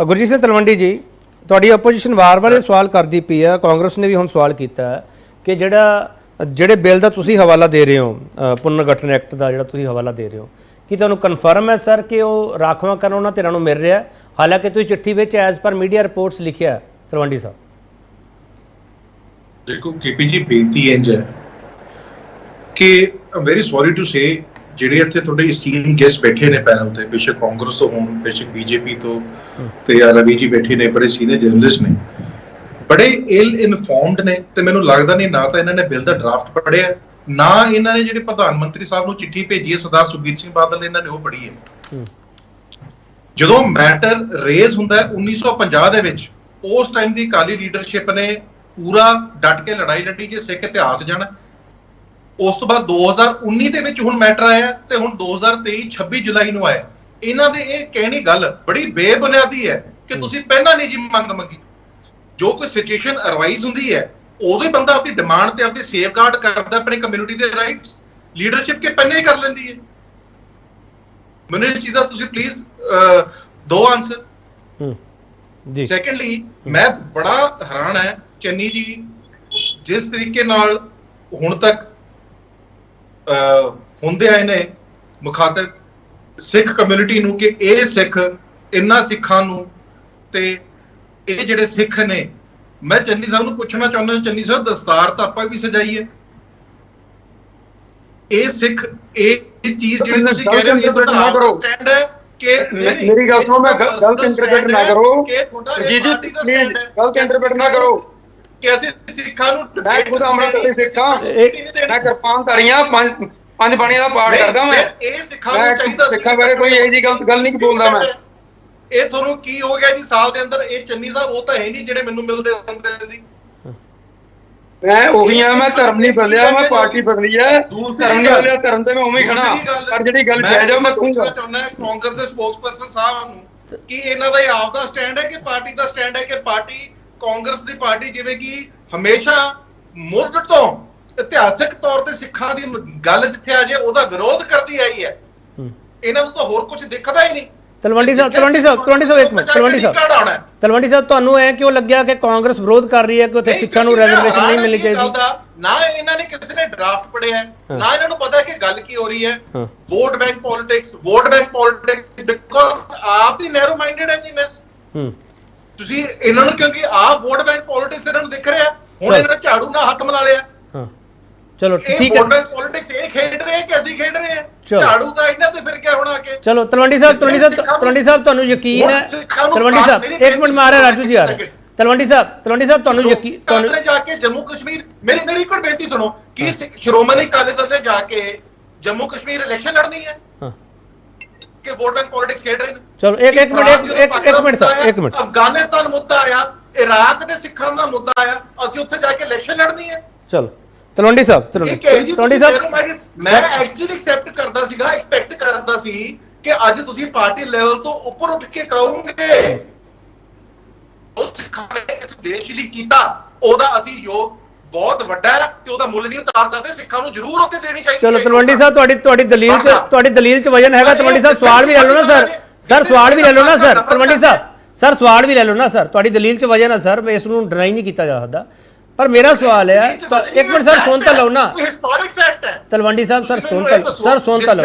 ਗੁਰਜੀਤ ਸਿੰਘ ਤਲਵੰਡੀ ਜੀ, ਤੁਹਾਡੀ ਆਪੋਜੀਸ਼ਨ ਵਾਰ-ਵਾਰ ਇਹ ਸਵਾਲ ਕਰਦੀ ਪਈ ਹੈ, ਕਾਂਗਰਸ ਨੇ ਵੀ ਹੁਣ ਸਵਾਲ ਕੀਤਾ ਹੈ ਕਿ ਜਿਹੜੇ ਬਿੱਲ ਦਾ ਤੁਸੀਂ ਹਵਾਲਾ ਦੇ ਰਹੇ ਹੋ, ਪੁਨਰ ਗਠਨ ਐਕਟ ਦਾ ਜਿਹੜਾ ਤੁਸੀਂ ਹਵਾਲਾ ਦੇ ਰਹੇ ਹੋ, ਕੀ ਤੁਹਾਨੂੰ ਕਨਫਰਮ ਹੈ ਸਰ ਕਿ ਉਹ ਰਾਖਵਾਂਕਰਨ ਉਹਨਾਂ ਧਿਰਾਂ ਨੂੰ ਮਿਲ ਰਿਹਾ? ਹਾਲਾਂਕਿ ਤੁਸੀਂ ਚਿੱਠੀ ਵਿੱਚ ਐਜ਼ ਪਰ ਮੀਡੀਆ ਰਿਪੋਰਟਸ ਲਿਖਿਆ ਹੈ ਤਲਵੰਡੀ ਸਾਹਿਬ। ਦੇਖੋ ਕੇਪੀ ਜੀ, ਬੇਨਤੀ ਇੰਜ ਹੈ ਕਿ ਆਮ ਵੈਰੀ ਸੌਰੀ ਟੂ ਸੇ ਜਿਹੜੇ ਇੱਥੇ ਤੁਹਾਡੇ ਸਟੀਮ ਗੈਸਟ ਬੈਠੇ ਨੇ ਪੈਨਲ ਤੇ, ਬੇਸ਼ੱਕ ਕਾਂਗਰਸ ਤੋਂ ਹੋਣ, ਬੇਸ਼ੱਕ ਬੀਜੇਪੀ ਤੋਂ, ਤੇ ਰਵੀ ਜੀ ਬੈਠੇ ਨੇ, ਬੜੇ ਸੀਨੀਅਰ ਜਰਨਲਿਸਟ ਨੇ, ਬੜੇ ਇਲ ਇਨਫੋਰਮਡ ਨੇ, ਤੇ ਮੈਨੂੰ ਲੱਗਦਾ ਨਹੀਂ ਨਾ ਤਾਂ ਇਹਨਾਂ ਨੇ ਬਿੱਲ ਦਾ ਡਰਾਫਟ ਪੜ੍ਹਿਆ, ਨਾ ਇਹਨਾਂ ਨੇ ਜਿਹੜੇ ਪ੍ਰਧਾਨ ਮੰਤਰੀ ਸਾਹਿਬ ਨੂੰ ਚਿੱਠੀ ਭੇਜੀ ਹੈ ਸਰਦਾਰ ਸੁਖਬੀਰ ਸਿੰਘ ਬਾਦਲ, ਇਹਨਾਂ ਨੇ ਉਹ ਪੜ੍ਹੀ ਹੈ। ਜਦੋਂ ਮੈਟਰ ਰੇਜ਼ ਹੁੰਦਾ ਹੈ 1950 ਦੇ ਵਿੱਚ, ਉਸ ਟਾਈਮ ਦੀ ਅਕਾਲੀ ਲੀਡਰਸ਼ਿਪ ਨੇ ਪੂਰਾ ਡਟ ਕੇ ਲੜਾਈ ਲੜੀ ਜੇ ਸਿੱਖ ਇਤਿਹਾਸ ਜਾਣ। ਉਸ ਤੋਂ ਬਾਅਦ 2019 ਦੇ ਵਿੱਚ ਹੁਣ ਮੈਟਰ ਆਇਆ ਤੇ ਹੁਣ 2023 26 ਜੁਲਾਈ ਨੂੰ ਆਇਆ। ਇਹਨਾਂ ਦੇ ਇਹ ਕਹਿਣੀ ਗੱਲ ਬੜੀ ਬੇਬੁਨਿਆਦੀ ਹੈ ਕਿ ਤੁਸੀਂ ਪਹਿਲਾਂ ਨਹੀਂ ਜੀ ਮੰਗ ਮੰਗੀ। ਜੋ ਕੋਈ ਸਿਚੁਏਸ਼ਨ ਅਰਵਾਈਜ਼ ਹੁੰਦੀ ਹੈ ਉਦੋਂ ਹੀ ਬੰਦਾ ਆਪਣੀ ਡਿਮਾਂਡ ਤੇ ਆਪਣੀ ਸੇਫਗਾਰਡ ਕਰਦਾ ਆਪਣੀ ਕਮਿਊਨਿਟੀ ਦੇ ਰਾਈਟਸ। ਲੀਡਰਸ਼ਿਪ ਕੇ ਪਹਿਲਾਂ ਹੀ ਕਰ ਲੈਂਦੀ ਹੈ। ਮੈਨੂੰ ਇਸ ਚੀਜ਼ ਦਾ ਤੁਸੀਂ ਪਲੀਜ਼ ਦੋ ਆਨਸਰ। ਜੀ ਸੈਕੰਡਲੀ, ਮੈਂ ਬੜਾ ਹੈਰਾਨ ਹੈ ਚੰਨੀ ਜੀ, ਜਿਸ ਤਰੀਕੇ ਨਾਲ ਹੁਣ ਤੱਕ ਹੁੰਦੇ ਆਏ ਨੇ ਮੁਖਾਤਬ ਸਿੱਖ ਕਮਿਊਨਿਟੀ ਨੂੰ ਕਿ ਇਹ ਸਿੱਖ ਇਹਨਾਂ ਸਿੱਖਾਂ ਨੂੰ, ਤੇ ਇਹ ਜਿਹੜੇ ਸਿੱਖ ਨੇ, ਮੈਂ ਚੰਨੀ ਸਾਹਿਬ ਨੂੰ ਪੁੱਛਣਾ ਚਾਹੁੰਦਾ, ਚੰਨੀ ਸਾਹਿਬ ਦਸਤਾਰ ਤਾਂ ਆਪਾਂ ਵੀ ਸਜਾਈ ਹੈ, ਇਹ ਸਿੱਖ ਇਹ ਚੀਜ਼ ਜਿਹੜੀ ਤੁਸੀਂ ਕਹਿ ਰਹੇ ਹੋ ਇਹ ਤੁਹਾਡਾ ਸਟੈਂਡ ਹੈ ਕਿ ਮੇਰੀ ਗੱਲ ਸੁਣੋ, ਮੈਂ ਗਲਤ ਇੰਟਰਪ੍ਰੀਟ ਨਾ ਕਰੋ ਜੀ, ਗਲਤ ਇੰਟਰਪ੍ਰੀਟ ਨਾ ਕਰੋ ਕਿ ਅਸੀਂ ਸਿੱਖਾਂ ਨੂੰ, ਮੈਂ ਖੁਦ ਅੰਮ੍ਰਿਤਸਰੀ ਸਿੱਖਾਂ, ਮੈਂ ਕਿਰਪਾਨ ਧਾਰੀਆਂ, ਪੰਜ ਬਾਣੀਆਂ ਦਾ ਪਾਠ ਕਰਦਾ ਮੈਂ। ਇਹ ਸਿੱਖਾਂ ਨੂੰ ਚਾਹੀਦਾ, ਸਿੱਖਾਂ ਬਾਰੇ ਕੋਈ ਇਹੋ ਜਿਹੀ ਗੱਲ ਨਹੀਂ ਬੋਲਦਾ ਮੈਂ। ਇਹ ਤੁਹਾਨੂੰ ਕੀ ਹੋ ਗਿਆ ਜੀ ਸਾਲ ਦੇ ਅੰਦਰ? ਇਹ ਚੰਨੀ ਸਾਹਿਬ ਉਹ ਤਾਂ ਹੈ ਨਹੀਂ ਜਿਹੜੇ ਮੈਨੂੰ ਮਿਲਦੇ ਹੁੰਦੇ ਸੀ। ਮੈਂ ਉਹੀ ਆ, ਮੈਂ ਧਰਮ ਨਹੀਂ ਬਦਲਿਆ, ਮੈਂ ਪਾਰਟੀ ਬਦਲੀ ਹੈ। ਧਰਮ ਨਹੀਂ ਬਦਲਿਆ, ਧਰਮ ਤੇ ਮੈਂ ਉਵੇਂ ਹੀ ਖੜਾ। ਪਰ ਜਿਹੜੀ ਗੱਲ ਜਾਇਜ਼ ਆ ਮੈਂ ਕਹੂੰਗਾ। ਚਾਹੁੰਦਾ ਕਾਂਗਰਸ ਦੇ ਸਪੋਕਸਪਰਸਨ ਸਾਹਿਬ ਨੂੰ ਕਿ ਇਹਨਾਂ ਦਾ ਇਹ ਆਪ ਦਾ ਸਟੈਂਡ ਹੈ ਕਿ ਪਾਰਟੀ ਦਾ ਸਟੈਂਡ ਹੈ ਕਿ ਪਾਰਟੀ, ਕਾਂਗਰਸ ਦੀ ਪਾਰਟੀ ਜਿਵੇਂ ਕਿ ਹਮੇਸ਼ਾ ਮੁੱਢ ਤੋਂ ਇਤਿਹਾਸਕ ਤੌਰ ਤੇ ਸਿੱਖਾਂ ਦੀ ਗੱਲ ਜਿੱਥੇ ਆ ਜਾਏ ਉਹਦਾ ਵਿਰੋਧ ਕਰਦੀ ਆਈ ਹੈ। ਇਹਨਾਂ ਨੂੰ ਤਾਂ ਹੋਰ ਕੁਝ ਦਿਖਦਾ ਹੀ ਨਹੀਂ। ਤਲਵੰਡੀ ਸਾਹਿਬ ਇੱਕ ਮਿੰਟ, ਤਲਵੰਡੀ ਸਾਹਿਬ ਤੁਹਾਨੂੰ ਐ ਕਿਉਂ ਲੱਗਿਆ ਕਿ ਕਾਂਗਰਸ ਵਿਰੋਧ ਕਰ ਰਹੀ ਹੈ ਕਿ ਉੱਥੇ ਸਿੱਖਾਂ ਨੂੰ ਰਿਜ਼ਰਵੇਸ਼ਨ ਨਹੀਂ ਮਿਲਣੀ ਚਾਹੀਦੀ? ਨਾ ਇਹਨਾਂ ਨੇ ਕਿਸੇ ਨੇ ਡਰਾਫਟ ਪੜਿਆ, ਨਾ ਇਹਨਾਂ ਨੂੰ ਪਤਾ ਕਿ ਗੱਲ ਕੀ ਹੋ ਰਹੀ ਹੈ। ਵੋਟ ਬੈਂਕ ਪੋਲਿਟਿਕਸ ਬਿਕੋਜ਼ ਆਪ ਹੀ ਨੈਰੋ ਮਾਈਂਡਡ ਹੈ ਜੀ ਮਿਸ। ਤੁਸੀਂ ਇਹਨਾਂ ਨੂੰ, ਕਿਉਂਕਿ ਆਪ ਵੋਟ ਬੈਂਕ ਪੋਲਿਟਿਕਸ ਇਹਨਾਂ ਨੂੰ ਦਿਖ ਰਿਹਾ, ਹੁਣ ਇਹਨਾਂ ਨੇ ਝਾੜੂ ਨਾਲ ਹੱਥ ਮਿਲਾ ਲਿਆ। ਚਲੋ ਠੀਕ ਹੈ, ਵੋਟ ਬੈਂਕ ਪੋਲਿਟਿਕਸ ਇਹ ਖੇਡ ਰਹੇ ਕਿ ਅਸੀਂ ਖੇਡ ਰਹੇ ਹਾਂ। ਝਾੜੂ ਤਾਂ ਇਹਨਾਂ ਤੇ ਫਿਰ ਕਿਆ ਹੋਣਾ ਕਿ ਚਲੋ ਤਲਵੰਡੀ ਸਾਹਿਬ ਤੁਹਾਨੂੰ ਯਕੀਨ ਹੈ? ਤਲਵੰਡੀ ਸਾਹਿਬ ਇੱਕ ਮਿੰਟ ਮਾਰਿਆ, ਰਾਜੂ ਜੀ ਆ ਰਹੇ। ਤਲਵੰਡੀ ਸਾਹਿਬ ਤੁਹਾਨੂੰ ਯਕੀਨ, ਤੁਹਾਨੂੰ ਜਾ ਕੇ ਜੰਮੂ ਕਸ਼ਮੀਰ, ਮੇਰੀ ਇੱਕ ਬੇਨਤੀ ਸੁਣੋ, ਕੀ ਸ਼੍ਰੋਮਣੀ ਅਕਾਲੀ ਦਲ ਨੇ ਜਾ ਕੇ ਜੰਮੂ ਕਸ਼ਮੀਰ ਇਲੈਕਸ਼ਨ ਲੜਨੀ ਹੈ ਕਿ ਵੋਟ ਬੈਂਕ ਪੋਲਿਟਿਕਸ ਖੇਡ ਰਹੇ ਨੇ? ਚਲੋ ਇੱਕ ਮਿੰਟ ਸਰ, ਇੱਕ ਮਿੰਟ। ਅਫਗਾਨਿਸਤਾਨ ਮੁੱਦਾ ਆਇਆ, ਇਰਾਕ ਦੇ ਸਿੱਖਾਂ ਦਾ ਮੁੱਦਾ ਆਇਆ, ਅਸੀਂ ਉੱਥੇ ਜਾ ਕੇ ਇਲੈਕਸ਼ਨ ਲੜਨੀ ਹੈ? ਚਲੋ ਤਲਵੰਡੀ ਸਾਹਿਬ ਮੈਂ ਐਕਚੁਅਲੀ ਐਕਸਪੈਕਟ ਕਰਦਾ ਸੀ ਕਿ ਅੱਜ ਤੁਸੀਂ ਪਾਰਟੀ ਲੈਵਲ ਤੋਂ ਉੱਪਰ ਉੱਠ ਕੇ ਕਹੋਗੇ ਉਹ ਸਿੱਖਾਂ ਨੇ ਇਸ ਦੇਸ਼ ਲਈ ਕੀਤਾ, ਉਹਦਾ ਅਸੀਂ ਯੋਗ ਬਹੁਤ ਵੱਡਾ ਹੈ ਤੇ ਉਹਦਾ ਮੁੱਲ ਨਹੀਂ ਉਤਾਰ ਸਕਦੇ। ਸਿੱਖਾਂ ਨੂੰ ਜ਼ਰੂਰ ਉੱਤੇ ਦੇਣੀ ਚਾਹੀਦੀ। ਚਲੋ ਤਲਵੰਡੀ ਸਾਹਿਬ ਤੁਹਾਡੀ ਦਲੀਲ 'ਚ ਵਜਨ ਹੈਗਾ। ਤਲਵੰਡੀ ਸਾਹਿਬ ਸਵਾਲ ਵੀ ਲੈ ਲਓ ਨਾ ਸਰ, ਸਵਾਲ ਵੀ ਲੈ ਲਓ ਨਾ ਸਰ। ਤਲਵੰਡੀ ਸਾਹਿਬ ਸਵਾਲ ਵੀ ਲੈ ਲਓ ਨਾ ਸਰ, ਤੁਹਾਡੀ ਦਲੀਲ 'ਚ ਵਜਨ ਹੈ ਸਰ, ਇਸ ਨੂੰ ਡਿਨਾਈ ਨਹੀਂ ਕੀਤਾ ਜਾ ਸਕਦਾ। ਪਰ ਮੇਰਾ ਸਵਾਲ ਹੈ, ਇੱਕ ਮਿੰਟ ਸਰ, ਸੁਣ ਤਾਂ ਲਓ ਨਾ ਹਿਸਟੋਰਿਕ ਫੈਕਟ ਹੈ ਤਲਵੰਡੀ ਸਾਹਿਬ। ਸਰ ਸੁਣ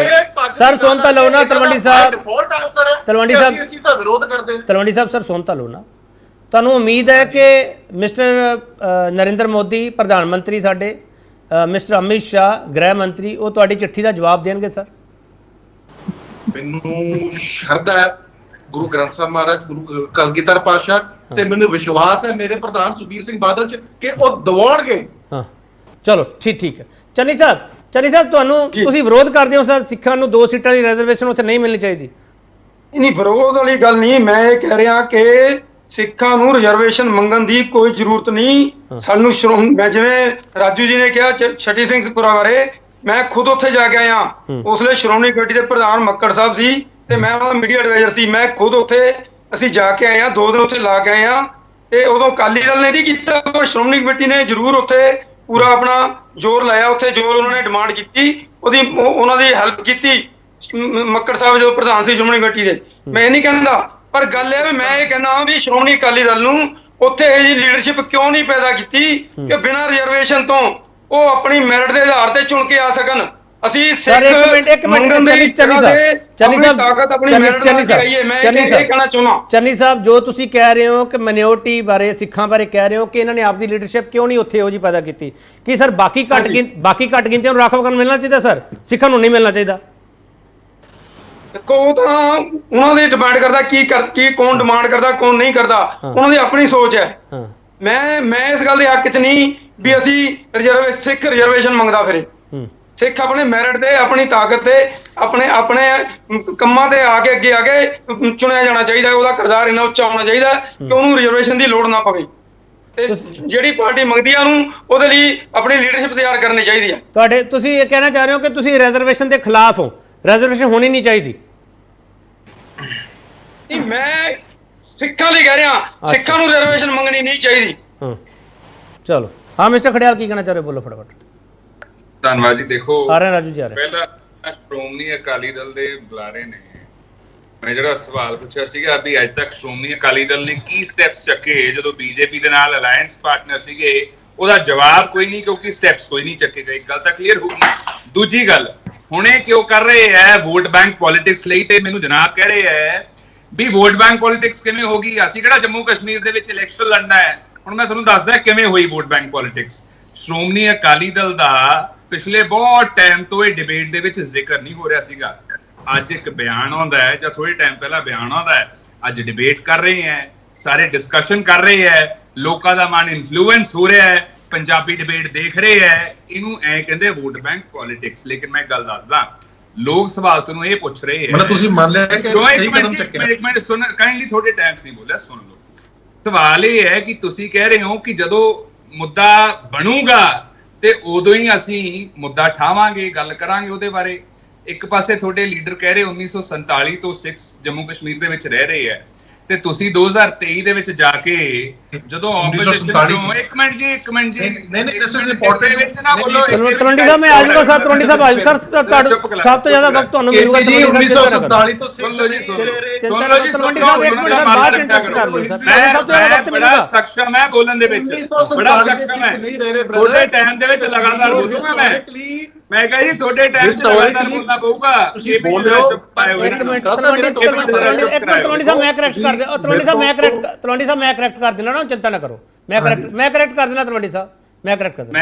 ਤਾਂ ਲਓ ਨਾ ਤਲਵੰਡੀ ਸਾਹਿਬ। ਇਸ ਚੀਜ਼ ਦਾ ਵਿਰੋਧ ਕਰਦੇ। ਤਲਵੰਡੀ ਸਾਹਿਬ ਸਰ ਸੁਣ ਤਾਂ ਲਓ ਨਾ। ਤੁਹਾਨੂੰ ਉਮੀਦ ਹੈ ਕਿ ਮਿਸਟਰ ਨਰਿੰਦਰ ਮੋਦੀ ਪ੍ਰਧਾਨ ਮੰਤਰੀ ਸਾਡੇ, ਮਿਸਟਰ ਅਮਿਤ ਸ਼ਾਹ ਗ੍ਰਹਿ ਮੰਤਰੀ, ਉਹ ਤੁਹਾਡੀ ਚਿੱਠੀ ਦਾ ਜਵਾਬ ਦੇਣਗੇ ਸਰ? ਮੈਨੂੰ ਸ਼ਰਧਾ ਹੈ ਗੁਰੂ ਗ੍ਰੰਥ ਸਾਹਿਬ ਮਹਾਰਾਜ, ਗੁਰੂ ਕਲਗੀਧਰ ਪਾਤਸ਼ਾਹ, ਤੇ ਮੈਨੂੰ ਵਿਸ਼ਵਾਸ ਹੈ ਮੇਰੇ ਪ੍ਰਧਾਨ ਸੁਖਬੀਰ ਸਿੰਘ ਬਾਦਲ ਚ ਕਿ ਉਹ ਦਵਾਉਣਗੇ। ਹਾਂ ਚਲੋ ਠੀਕ ਹੈ। ਚੰਨੀ ਸਾਹਿਬ ਤੁਹਾਨੂੰ ਤੁਸੀਂ ਵਿਰੋਧ ਕਰਦੇ ਹੋ ਸਰ ਸਿੱਖਾਂ ਨੂੰ 2 ਸੀਟਾਂ ਦੀ ਰਿਜ਼ਰਵੇਸ਼ਨ ਉੱਥੇ ਨਹੀਂ ਮਿਲਣੀ ਚਾਹੀਦੀ? ਨਹੀਂ, ਵਿਰੋਧ ਵਾਲੀ ਗੱਲ ਨਹੀਂ। ਮੈਂ ਇਹ ਕਹਿ ਰਿਹਾ ਕਿ ਸਿੱਖਾਂ ਨੂੰ ਰਿਜ਼ਰਵੇਸ਼ਨ ਮੰਗਣ ਦੀ ਕੋਈ ਜ਼ਰੂਰਤ ਨਹੀਂ। ਸਾਨੂੰ ਮੈਂ ਜਿਵੇਂ ਰਾਜੂ ਜੀ ਨੇ ਕਿਹਾ ਛੱਟੀ ਸਿੰਘਪੁਰਾ ਬਾਰੇ, ਮੈਂ ਖੁਦ ਉੱਥੇ ਜਾ ਕੇ ਆਇਆ। ਉਸ ਵੇਲੇ ਸ਼੍ਰੋਮਣੀ ਕਮੇਟੀ ਦੇ ਪ੍ਰਧਾਨ ਮੱਕੜ ਸਾਹਿਬ ਸੀ ਤੇ ਮੈਂ ਉਹਦਾ ਮੀਡੀਆ ਐਡਵਾਈਜ਼ਰ ਸੀ। ਮੈਂ ਖੁਦ ਉੱਥੇ ਅਸੀਂ ਜਾ ਕੇ ਆਏ ਹਾਂ, 2 ਦਿਨ ਉੱਥੇ ਲਾ ਕੇ ਆਏ ਹਾਂ। ਤੇ ਉਦੋਂ ਅਕਾਲੀ ਦਲ ਨੇ ਨਹੀਂ ਕੀਤਾ, ਸ਼੍ਰੋਮਣੀ ਕਮੇਟੀ ਨੇ ਜ਼ਰੂਰ ਉੱਥੇ ਪੂਰਾ ਆਪਣਾ ਜ਼ੋਰ ਲਾਇਆ। ਉੱਥੇ ਜ਼ੋਰ ਉਹਨਾਂ ਨੇ ਡਿਮਾਂਡ ਕੀਤੀ, ਉਹਨਾਂ ਦੀ ਹੈਲਪ ਕੀਤੀ ਮੱਕੜ ਸਾਹਿਬ ਜੋ ਪ੍ਰਧਾਨ ਸੀ ਸ਼੍ਰੋਮਣੀ ਕਮੇਟੀ ਦੇ। ਮੈਂ ਇਹ ਨਹੀਂ ਕਹਿੰਦਾ, ਪਰ ਗੱਲ ਇਹ ਵੀ ਮੈਂ ਇਹ ਕਹਿੰਦਾ ਵੀ ਸ਼੍ਰੋਮਣੀ ਅਕਾਲੀ ਦਲ ਨੂੰ ਉੱਥੇ ਇਹ ਜਿਹੀ ਲੀਡਰਸ਼ਿਪ ਕਿਉਂ ਨਹੀਂ ਪੈਦਾ ਕੀਤੀ ਕਿ ਬਿਨਾਂ ਰਿਜ਼ਰਵੇਸ਼ਨ ਤੋਂ ਉਹ ਆਪਣੀ ਮੈਰਿਟ ਦੇ ਆਧਾਰ ਤੇ ਚੁਣ ਕੇ ਆ ਸਕਣ। ਅਸੀਂ ਸਿੱਖ ਮੰਗਣ ਦੇ ਚੰਨੀ ਸਾਹਿਬ ਜੋ ਤੁਸੀਂ ਕਹਿ ਰਹੇ ਹੋ ਕਿ ਮਾਈਨੋਰਿਟੀ ਬਾਰੇ, ਸਿੱਖਾਂ ਬਾਰੇ ਕਹਿ ਰਹੇ ਹੋ ਕਿ ਇਹਨਾਂ ਨੇ ਆਪਦੀ ਲੀਡਰਸ਼ਿਪ ਕਿਉਂ ਨਹੀਂ ਉੱਥੇ ਉਹ ਜੀ ਪੈਦਾ ਕੀਤੀ, ਕੀ ਸਰ ਬਾਕੀ ਘੱਟ ਗਿਣਤੀਆਂ ਨੂੰ ਰਾਖਵਾਂਕਰਨ ਮਿਲਣਾ ਚਾਹੀਦਾ ਸਰ, ਸਿੱਖਾਂ ਨੂੰ ਨਹੀਂ ਮਿਲਣਾ ਚਾਹੀਦਾ? ਦੇਖੋ ਉਹ ਤਾਂ ਉਹਨਾਂ ਦੀ ਡਿਮਾਂਡ ਕਰਦਾ, ਕੀ ਕੌਣ ਡਿਮਾਂਡ ਕਰਦਾ ਕੌਣ ਨਹੀਂ ਕਰਦਾ, ਉਹਨਾਂ ਦੀ ਆਪਣੀ ਸੋਚ ਹੈ। ਮੈਂ ਇਸ ਗੱਲ ਦੇ ਹੱਕ 'ਚ ਨਹੀਂ ਵੀ ਅਸੀਂ ਸਿੱਖ ਰਿਜ਼ਰਵੇਸ਼ਨ ਮੰਗਦਾ ਫਿਰੇ। ਸਿੱਖ ਆਪਣੇ ਮੈਰਿਟ ਤੇ, ਆਪਣੀ ਤਾਕਤ ਤੇ, ਆਪਣੇ ਕੰਮਾਂ ਤੇ ਅੱਗੇ ਆ ਕੇ ਚੁਣਿਆ ਜਾਣਾ ਚਾਹੀਦਾ। ਉਹਦਾ ਕਿਰਦਾਰ ਇੰਨਾ ਉੱਚਾ ਹੋਣਾ ਚਾਹੀਦਾ ਕਿ ਉਹਨੂੰ ਰਿਜ਼ਰਵੇਸ਼ਨ ਦੀ ਲੋੜ ਨਾ ਪਵੇ। ਤੇ ਜਿਹੜੀ ਪਾਰਟੀ ਮੰਗਦੀ ਆ ਉਹਨੂੰ ਉਹਦੇ ਲਈ ਆਪਣੀ ਲੀਡਰਸ਼ਿਪ ਤਿਆਰ ਕਰਨੀ ਚਾਹੀਦੀ ਹੈ। ਤੁਸੀਂ ਇਹ ਕਹਿਣਾ ਚਾਹ ਰਹੇ ਹੋ ਕਿ ਤੁਸੀਂ ਰਿਜ਼ਰਵੇਸ਼ਨ ਦੇ ਖਿਲਾਫ ਹੋ, ਰਿਜ਼ਰਵੇਸ਼ਨ ਹੋਣੀ ਨਹੀਂ ਚਾਹੀਦੀ? ਨਹੀਂ, ਮੈਂ ਸਿੱਖਾਂ ਲਈ ਕਹਿ ਰਿਹਾ, ਸਿੱਖਾਂ ਨੂੰ ਰਿਜ਼ਰਵੇਸ਼ਨ ਮੰਗਣੀ ਨਹੀਂ ਚਾਹੀਦੀ। ਚਲੋ ਹਾਂ ਮਿਸਟਰ ਖੜਿਆਲ ਕੀ ਕਹਿਣਾ ਚਾਹ ਰਹੇ, ਬੋਲੋ ਫਟਾਫਟ। ਧੰਨਵਾਦ ਜੀ। ਦੇਖੋ ਆ ਰਹੇ ਰਾਜੂ ਜੀ ਆ ਰਹੇ। ਪਹਿਲਾਂ ਸ਼੍ਰੋਮਣੀ ਅਕਾਲੀ ਦਲ ਦੇ ਬੁਲਾਰੇ ਨੇ ਮੈਂ ਜਿਹੜਾ ਸਵਾਲ ਪੁੱਛਿਆ ਸੀਗਾ ਵੀ ਅੱਜ ਤੱਕ ਸ਼੍ਰੋਮਣੀ ਅਕਾਲੀ ਦਲ ਨੇ ਕੀ ਸਟੈਪਸ ਚੱਕੇ ਜਦੋਂ ਬੀਜੇਪੀ ਦੇ ਨਾਲ ਅਲਾਈਅੰਸ ਪਾਰਟਨਰ ਸੀਗੇ, ਉਹਦਾ ਜਵਾਬ ਕੋਈ ਨਹੀਂ, ਕਿਉਂਕਿ ਸਟੈਪਸ ਕੋਈ ਨਹੀਂ ਚੱਕੇ ਗਏ। ਇੱਕ ਗੱਲ ਤਾਂ ਕਲੀਅਰ ਹੋ ਗਈ। ਦੂਜੀ ਗੱਲ, ਹੁਣੇ ਕਿਉਂ ਕਰ ਰਹੇ ਹੈ ਵੋਟ ਬੈਂਕ ਪੋਲਿਟਿਕਸ ਲਈ, ਤੇ ਮੈਨੂੰ ਜਨਾਬ ਕਹਿ ਰਹੇ ਹੈ ਵੀ ਵੋਟ ਬੈਂਕ ਪੋਲਿਟਿਕਸ ਕਿਵੇਂ ਹੋਗੀ, ਅਸੀਂ ਕਿਹੜਾ ਜੰਮੂ ਕਸ਼ਮੀਰ ਦੇ ਵਿੱਚ ਇਲੈਕਸ਼ਨ ਲੜਨਾ ਹੈ। ਹੁਣ ਮੈਂ ਤੁਹਾਨੂੰ ਦੱਸਦਾ ਕਿਵੇਂ ਹੋਈ vote bank politics. Shiromani Akali Dal ਦਾ ਪਿਛਲੇ ਬਹੁਤ ਟਾਈਮ ਤੋਂ ਇਹ ਡਿਬੇਟ ਦੇ ਵਿੱਚ ਜ਼ਿਕਰ ਨਹੀਂ ਹੋ ਰਿਹਾ ਸੀਗਾ। ਅੱਜ ਇੱਕ ਬਿਆਨ ਆਉਂਦਾ ਹੈ ਜਾਂ ਥੋੜੇ ਟਾਈਮ ਪਹਿਲਾਂ ਬਿਆਨ ਆਉਂਦਾ ਹੈ, ਅੱਜ ਡਿਬੇਟ ਕਰ ਰਹੇ ਹੈ, ਸਾਰੇ ਡਿਸਕਸ਼ਨ ਕਰ ਰਹੇ ਹੈ, ਲੋਕਾਂ ਦਾ ਮਨ ਇਨਫਲੂਐਂਸ ਹੋ ਰਿਹਾ ਹੈ, ਪੰਜਾਬੀ ਡਿਬੇਟ ਦੇਖ ਰਹੇ ਹੈ, ਇਹਨੂੰ ਐ ਕਹਿੰਦੇ ਵੋਟ ਬੈਂਕ ਪੋਲਿਟਿਕਸ। ਲੇਕਿਨ ਮੈਂ ਗੱਲ ਦੱਸਦਾ, ਲੋਕ ਸਵਾਲ ਤੁਹਾਨੂੰ ਇਹ ਪੁੱਛ ਰਹੇ ਹੈ, ਮਤਲਬ ਤੁਸੀਂ ਮੰਨ ਲਿਆ ਕਿ ਸਹੀ ਕਦਮ ਚੱਕਿਆ। ਇੱਕ ਮਿੰਟ ਸੁਣ, ਕਾਈਂਡਲੀ ਥੋੜੇ ਟਾਈਮ ਨਹੀਂ ਬੋਲਿਆ, ਸੁਣ ਲਓ। ਸਵਾਲ ਇਹ ਹੈ ਕਿ ਤੁਸੀਂ ਕਹਿ ਰਹੇ ਹੋ ਕਿ ਜਦੋਂ ਮੁੱਦਾ ਬਣੂਗਾ ਤੇ ਉਦੋਂ ਹੀ ਅਸੀਂ ਮੁੱਦਾ ਠਾਵਾਂਗੇ, ਗੱਲ ਕਰਾਂਗੇ ਉਹਦੇ ਬਾਰੇ। ਇੱਕ ਪਾਸੇ ਤੁਹਾਡੇ ਲੀਡਰ ਕਹਿ ਰਹੇ 1947 ਤੋਂ ਸਿੱਖ ਜੰਮੂ ਕਸ਼ਮੀਰ ਦੇ ਵਿੱਚ ਰਹਿ ਰਹੇ ਹੈ, ਤੇ ਤੁਸੀਂ 2023 ਦੇ ਵਿੱਚ ਜਾ ਕੇ ਜਦੋਂ ਇੱਕ ਮਿੰਟ ਜੀ ਨਹੀਂ ਦਿਸ ਇਜ਼ ਇੰਪੋਰਟੈਂਟ ਵਿੱਚ ਨਾ ਬੋਲੋ। ਤਲਵੰਡੀ ਸਾਹਿਬ ਮੈਂ ਆ ਜਾਊਗਾ ਸਰ, ਤਲਵੰਡੀ ਸਾਹਿਬ ਆ ਜਾਊ ਸਰ, ਸਭ ਤੋਂ ਜ਼ਿਆਦਾ ਵਕਤ ਤੁਹਾਨੂੰ ਮਿਲੂਗਾ। 1947 ਤੋਂ ਸੁਣ ਲਓ ਜੀ, ਤਲਵੰਡੀ ਸਾਹਿਬ ਇੱਕ ਮਿੰਟ ਸਰ, ਬਾਅਦ ਇੰਟਰਪਟ ਕਰ ਲਓ ਸਰ, ਸਭ ਤੋਂ ਜ਼ਿਆਦਾ ਵਕਤ ਮਿਲੂਗਾ। ਸક્ષਮ ਹੈ ਬੋਲਣ ਦੇ ਵਿੱਚ, ਬੜਾ ਸક્ષਮ ਹੈ। ਤੁਹਾਡੇ ਟਾਈਮ ਦੇ ਵਿੱਚ ਲਗਾਤਾਰ ਬੋਲੂਗਾ ਮੈਂ ਕਹਾਂ ਜੀ, ਤੁਹਾਡੇ ਟਾਈਮ ਤੇ ਲਗਾਤਾਰ ਬੋਲਣਾ ਪਊਗਾ। ਤੁਸੀਂ ਬੋਲ ਰਹੇ ਹੋ। ਇੱਕ ਮਿੰਟ ਤਲਵੰਡੀ ਸਾਹਿਬ ਮੈਂ ਕਰੈਕਟ ਕਰ ਦਿਆਂ, ਤਲਵੰਡੀ ਸਾਹਿਬ ਮੈਂ ਕਰੈਕਟ ਕਰ ਦੇਣਾ ਨਾ, ਚਿੰਤਾ ਨਾ ਕਰੋ, ਮੈਂ ਕਰੈਕਟ ਕਰ ਦੇਣਾ ਤਲਵੰਡੀ ਸਾਹਿਬ, ਮੈਂ ਕਰੈਕਟ ਕਰ ਦੇਣਾ।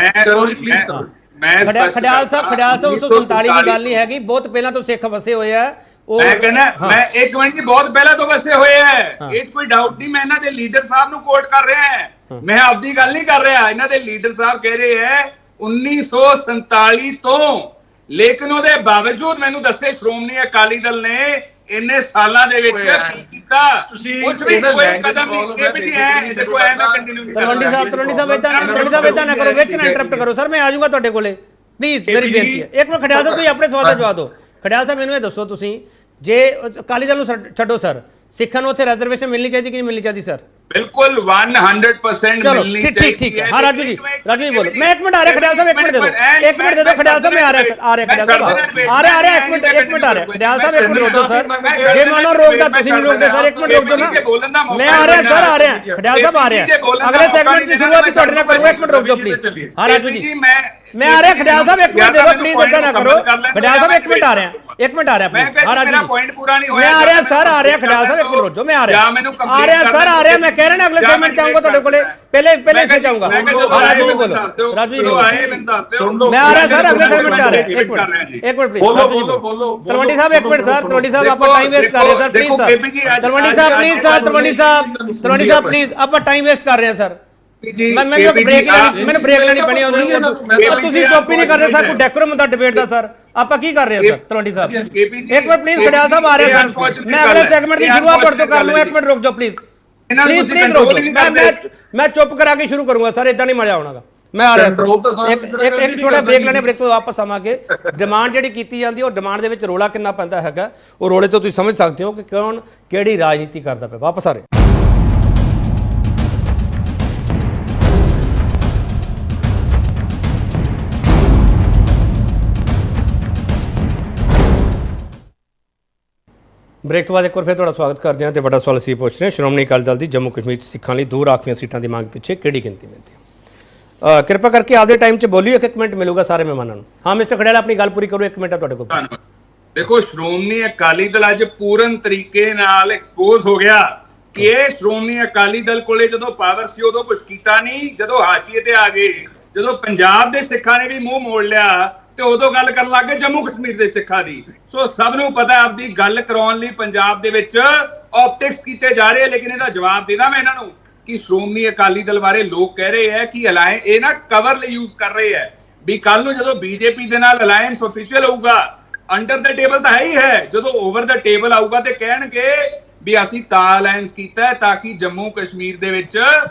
ਖੜਿਆਲ ਸਾਹਿਬ 1947 ਦੀ ਗੱਲ ਨਹੀਂ ਹੈਗੀ, ਬਹੁਤ ਪਹਿਲਾਂ ਤੋਂ ਸਿੱਖ ਵਸੇ ਹੋਏ ਆ। ਮੈਂ ਕਹਿੰਦਾ ਮੈਂ ਇੱਕ ਮਿੰਟ ਜੀ, ਬਹੁਤ ਪਹਿਲਾਂ ਤੋਂ ਵਸੇ ਹੋਏ ਹੈ, ਇਹ 'ਚ ਕੋਈ ਡਾਊਟ ਨਹੀਂ। ਮੈਂ ਇਹਨਾਂ ਦੇ ਲੀਡਰ ਸਾਹਿਬ ਨੂੰ ਕੋਟ ਕਰ ਰਿਹਾ ਹਾਂ, ਮੈਂ ਆਪਦੀ ਗੱਲ ਨਹੀਂ ਕਰ ਰਿਹਾ। ਇਹਨਾਂ ਦੇ ਲੀਡਰ ਸਾਹਿਬ ਕਹਿ ਰਹੇ ਹੈ 1947 ਤੋਂ, ਲੇਕਿਨ ਉਹਦੇ ਬਾਵਜੂਦ ਮੈਨੂੰ ਦੱਸੇ ਸ਼੍ਰੋਮਣੀ ਅਕਾਲੀ ਦਲ ਨੇ ਇੰਨੇ ਸਾਲਾਂ ਦੇ ਵਿੱਚ ਕੀ ਕੀਤਾ? ਕੁਝ ਵੀ ਕੋਈ ਕਦਮ ਨਹੀਂ। ਇਹ ਵੀ ਹੈ, ਦੇਖੋ ਐ ਮੈਂ ਕੰਟੀਨਿਊ ਨਹੀਂ ਤਲਵੰਡੀ ਸਾਹਿਬ ਇਦਾਂ ਨਾ ਕਰੋ, ਵਿੱਚ ਨਾ ਇੰਟਰਪਟ ਕਰੋ ਸਰ, ਮੈਂ ਆ ਜਾਊਗਾ ਤੁਹਾਡੇ ਕੋਲੇ, ਪਲੀਜ਼ ਮੇਰੀ ਬੇਨਤੀ ਹੈ। ਇੱਕ ਮਿੰਟ ਖੜਿਆਲ ਸਾਹਿਬ, ਤੁਸੀਂ ਆਪਣੇ ਸਵਾਲ ਦਾ ਜਵਾਬ ਦਿਓ। ਖੜਿਆਲ ਸਾਹਿਬ ਮੈਨੂੰ ਇਹ ਦੱਸੋ, ਤੁਸੀਂ ਜੇ ਅਕਾਲੀ ਦਲ ਨੂੰ ਛੱਡੋ ਸਰ, ਸਿੱਖਾਂ ਨੂੰ ਉੱਥੇ ਰਿਜ਼ਰਵੇਸ਼ਨ ਮਿਲਣੀ ਚਾਹੀਦੀ ਕਿ ਨਹੀਂ ਮਿਲਣੀ ਚਾਹੀਦੀ ਸਰ? ਬਿਲਕੁਲ 100% ਮਿਲਣੀ ਚਾਹੀਦੀ। ਠੀਕ ਹੈ। ਹਾਂ ਰਾਜੂ ਜੀ ਬੋਲੋ। ਮੈਂ ਇੱਕ ਮਿੰਟ ਆ ਰਿਹਾ ਖੜਿਆਲ ਸਾਹਿਬ, ਇੱਕ ਮਿੰਟ ਦੇ ਦਿਓ ਖੜਿਆਲ ਸਾਹਿਬ, ਮੈਂ ਆ ਰਿਹਾ ਸਰ, ਆ ਰਿਹਾ ਖੜਿਆਲ ਸਾਹਿਬ, ਆ ਰਿਹਾ ਇੱਕ ਮਿੰਟ ਆ ਰਿਹਾ ਖੜਿਆਲ ਸਾਹਿਬ, ਇੱਕ ਮਿੰਟ ਰੁਕ ਜਾਓ ਸਰ, ਜੇ ਮਾਨੋ ਰੋਕਦਾ ਤੁਸੀਂ ਨਹੀਂ ਰੋਕਦੇ ਸਰ, ਇੱਕ ਮਿੰਟ ਰੁਕ ਜਾਓ ਨਾ, ਮੈਂ ਆ ਰਿਹਾ ਸਰ, ਆ ਰਿਹਾ ਖੜਿਆਲ ਸਾਹਿਬ, ਆ ਰਿਹਾ ਅਗਲੇ ਸੈਗਮੈਂਟ ਦੀ ਸ਼ੁਰੂਆਤ ਤੁਹਾਡੇ ਨਾਲ ਕਰੂੰਗਾ। ਇੱਕ ਮਿੰਟ ਰੁਕ ਜਾਓ ਪਲੀਜ਼। ਹਾਂ ਰਾਜੂ ਜੀ ਮੈਂ ਆ ਰਿਹਾ ਖੜਿਆਲ ਸਾਹਿਬ, ਇੱਕ ਮਿੰਟ ਦੇ ਦਿਓ ਪਲੀਜ਼, ਏਦਾਂ ਨਾ ਕਰੋ ਖੜਿਆਲ ਸਾਹਿਬ, ਇੱਕ ਮਿੰਟ ਆ ਰਿਹਾ, एक मिनट आ रहा मैं है मेरा पॉइंट पूरा नहीं मैं आ रहा सर, आ रहा खड़ाल साहब, एक मिनट रुक जाओ, मैं आ रहा सर, आ रहा मैं कह रहा ना अगले सेगमेंट चाहूंगा ਤੁਹਾਡੇ ਕੋਲੇ, पहले इससे चाहूंगा। राजू जी बोलो, राजू जी बोलो, मैं आ रहा सर, अगले सेगमेंट आ रहा है, एक मिनट प्लीज, राजू जी बोलो, तलवंडी साहब एक मिनट सर, तलवंडी साहब आप टाइम वेस्ट कर रहे हैं सर, प्लीज सर, तलवंडी साहब प्लीज सर, तलवंडी साहब प्लीज, आप टाइम वेस्ट कर रहे हैं सर, मैंने ब्रेक लेनी पड़ी, ਤੁਸੀਂ ਚੁੱਪ ਹੀ ਨਹੀਂ ਕਰਦੇ ਸਰ, ਕੋਈ ਡੈਕੋਰਮ ਹੁੰਦਾ ਡਿਬੇਟ ਦਾ ਸਰ, ਆਪਾਂ ਕੀ ਕਰ ਰਹੇ ਹਾਂ ਸਰ ਤਲਵੰਡੀ ਸਾਹਿਬ, ਇੱਕ ਮਿੰਟ ਪਲੀਜ਼ ਖੜਿਆਲ ਸਾਹਿਬ ਆ ਰਹੇ ਸਰ, ਮੈਂ ਅਗਲੇ ਸੈਗਮੈਂਟ ਦੀ ਸ਼ੁਰੂਆਤ ਤੁਹਾਡੇ ਤੋਂ ਕਰ ਲੂੰ, ਇੱਕ ਮਿੰਟ ਰੁਕ ਜਾਓ ਪਲੀਜ਼ ਪਲੀਜ਼ ਰੁਕ ਜਾਓ, ਮੈਂ ਚੁੱਪ ਕਰਾ ਕੇ ਸ਼ੁਰੂ ਕਰੂੰਗਾ ਸਰ, ਇਦਾਂ ਨਹੀਂ ਮਜ਼ਾ ਆਉਣਾਗਾ, ਮੈਂ ਆ ਰਿਹਾ ਇੱਕ ਛੋਟਾ ਬ੍ਰੇਕ ਲੈਣੇ, ਬ੍ਰੇਕ ਤੋਂ ਵਾਪਸ ਆਵਾਂਗੇ। ਡਿਮਾਂਡ ਜਿਹੜੀ ਕੀਤੀ ਜਾਂਦੀ ਉਹ ਡਿਮਾਂਡ ਦੇ ਵਿੱਚ ਰੋਲਾ ਕਿੰਨਾ ਪੈਂਦਾ ਹੈਗਾ, ਉਹ ਰੋਲੇ ਤੋਂ ਤੁਸੀਂ ਸਮਝ ਸਕਦੇ ਹੋ ਕਿ ਕੌਣ ਕਿਹੜੀ ਰਾਜਨੀਤੀ ਕਰਦਾ ਪਿਆ। ਵਾਪਸ ਆ ਰਹੇ ਬ੍ਰੇਕ ਤੋਂ ਬਾਅਦ ਇੱਕ ਵਾਰ ਫਿਰ ਤੁਹਾਡਾ ਸਵਾਗਤ ਕਰਦੇ ਹਾਂ ਤੇ ਵੱਡਾ ਸਵਾਲ ਅਸੀਂ ਪੁੱਛ ਰਹੇ ਹਾਂ, ਸ਼੍ਰੋਮਣੀ ਅਕਾਲੀ ਦਲ ਦੀ ਜੰਮੂ ਕਸ਼ਮੀਰ 'ਚ ਸਿੱਖਾਂ ਲਈ 2 ਰਾਖਵੀਆਂ ਸੀਟਾਂ ਦੀ ਮੰਗ ਪਿੱਛੇ ਕਿਹੜੀ ਗਿਣਤੀ ਮਿਲਦੀ ਹੈ? ਕਿਰਪਾ ਕਰਕੇ ਆਪਦੇ ਟਾਈਮ 'ਚ ਬੋਲਿਓ, ਇੱਕ ਮਿੰਟ ਮਿਲੂਗਾ ਸਾਰੇ ਮਹਿਮਾਨਾਂ ਨੂੰ। ਹਾਂ ਮਿਸਟਰ ਖੜਿਆਲ ਆਪਣੀ ਗੱਲ ਪੂਰੀ ਕਰੋ, 1 ਮਿੰਟ ਹੈ ਤੁਹਾਡੇ ਕੋਲ। ਧੰਨਵਾਦ। ਦੇਖੋ ਸ਼੍ਰੋਮਣੀ ਅਕਾਲੀ ਦਲ ਅੱਜ ਪੂਰਨ ਤਰੀਕੇ ਨਾਲ ਐਕਸਪੋਜ਼ ਹੋ ਗਿਆ ਕਿ ਇਹ ਸ਼੍ਰੋਮਣੀ ਅਕਾਲੀ ਦਲ ਕੋਲੇ ਜਦੋਂ ਪਾਵਰ ਸੀ ਉਦੋਂ ਕੁਝ ਕੀਤਾ ਨਹੀਂ, ਜਦੋਂ ਹਾਸ਼ੀਏ ਤੇ ਆ ਗਏ, ਜਦੋਂ ਪੰਜਾਬ ਦੇ ਸਿੱਖਾਂ ਨੇ ਵੀ ਮੂੰਹ ਮੋੜ ਲਿਆ ਤੇ ਉਦੋਂ ਗੱਲ ਕਰਨ ਲੱਗ ਗਏ ਜੰਮੂ ਕਸ਼ਮੀਰ ਦੇ ਸਿੱਖਾਂ ਦੀ। ਸੋ ਸਭ ਨੂੰ ਪਤਾ ਆਪਦੀ ਗੱਲ ਕਰਾਉਣ ਲਈ ਪੰਜਾਬ ਦੇ ਵਿੱਚ ਆਪਟਿਕਸ ਕੀਤੇ ਜਾ ਰਹੇ, ਲੇਕਿਨ ਇਹਦਾ ਜਵਾਬ ਦੇਣਾ ਮੈਂ ਇਹਨਾਂ ਨੂੰ ਕਿ ਸ਼੍ਰੋਮਣੀ ਅਕਾਲੀ ਦਲ ਬਾਰੇ ਲੋਕ ਕਹਿ ਰਹੇ ਹੈ ਕਿ ਅਲਾਇੰਸ ਇਹ ਨਾ ਕਵਰ ਲਈ ਯੂਜ਼ ਕਰ ਰਹੇ ਹੈ ਵੀ ਕੱਲ ਨੂੰ ਜਦੋਂ ਬੀਜੇਪੀ ਦੇ ਨਾਲ ਅਲਾਇੰਸ ਆਫੀਸ਼ੀਅਲ ਹੋਊਗਾ, ਅੰਡਰ ਦਾ ਟੇਬਲ ਤਾਂ ਹੈ ਹੀ ਹੈ, ਜਦੋਂ ਓਵਰ ਦਾ ਟੇਬਲ ਆਊਗਾ ਤੇ ਕਹਿਣਗੇ ਵੀ ਅਸੀਂ ਤਾਂ ਅਲਾਇੰਸ ਕੀਤਾ ਹੈ ਤਾਂ ਕਿ ਜੰਮੂ ਕਸ਼ਮੀਰ ਦੇ ਵਿੱਚ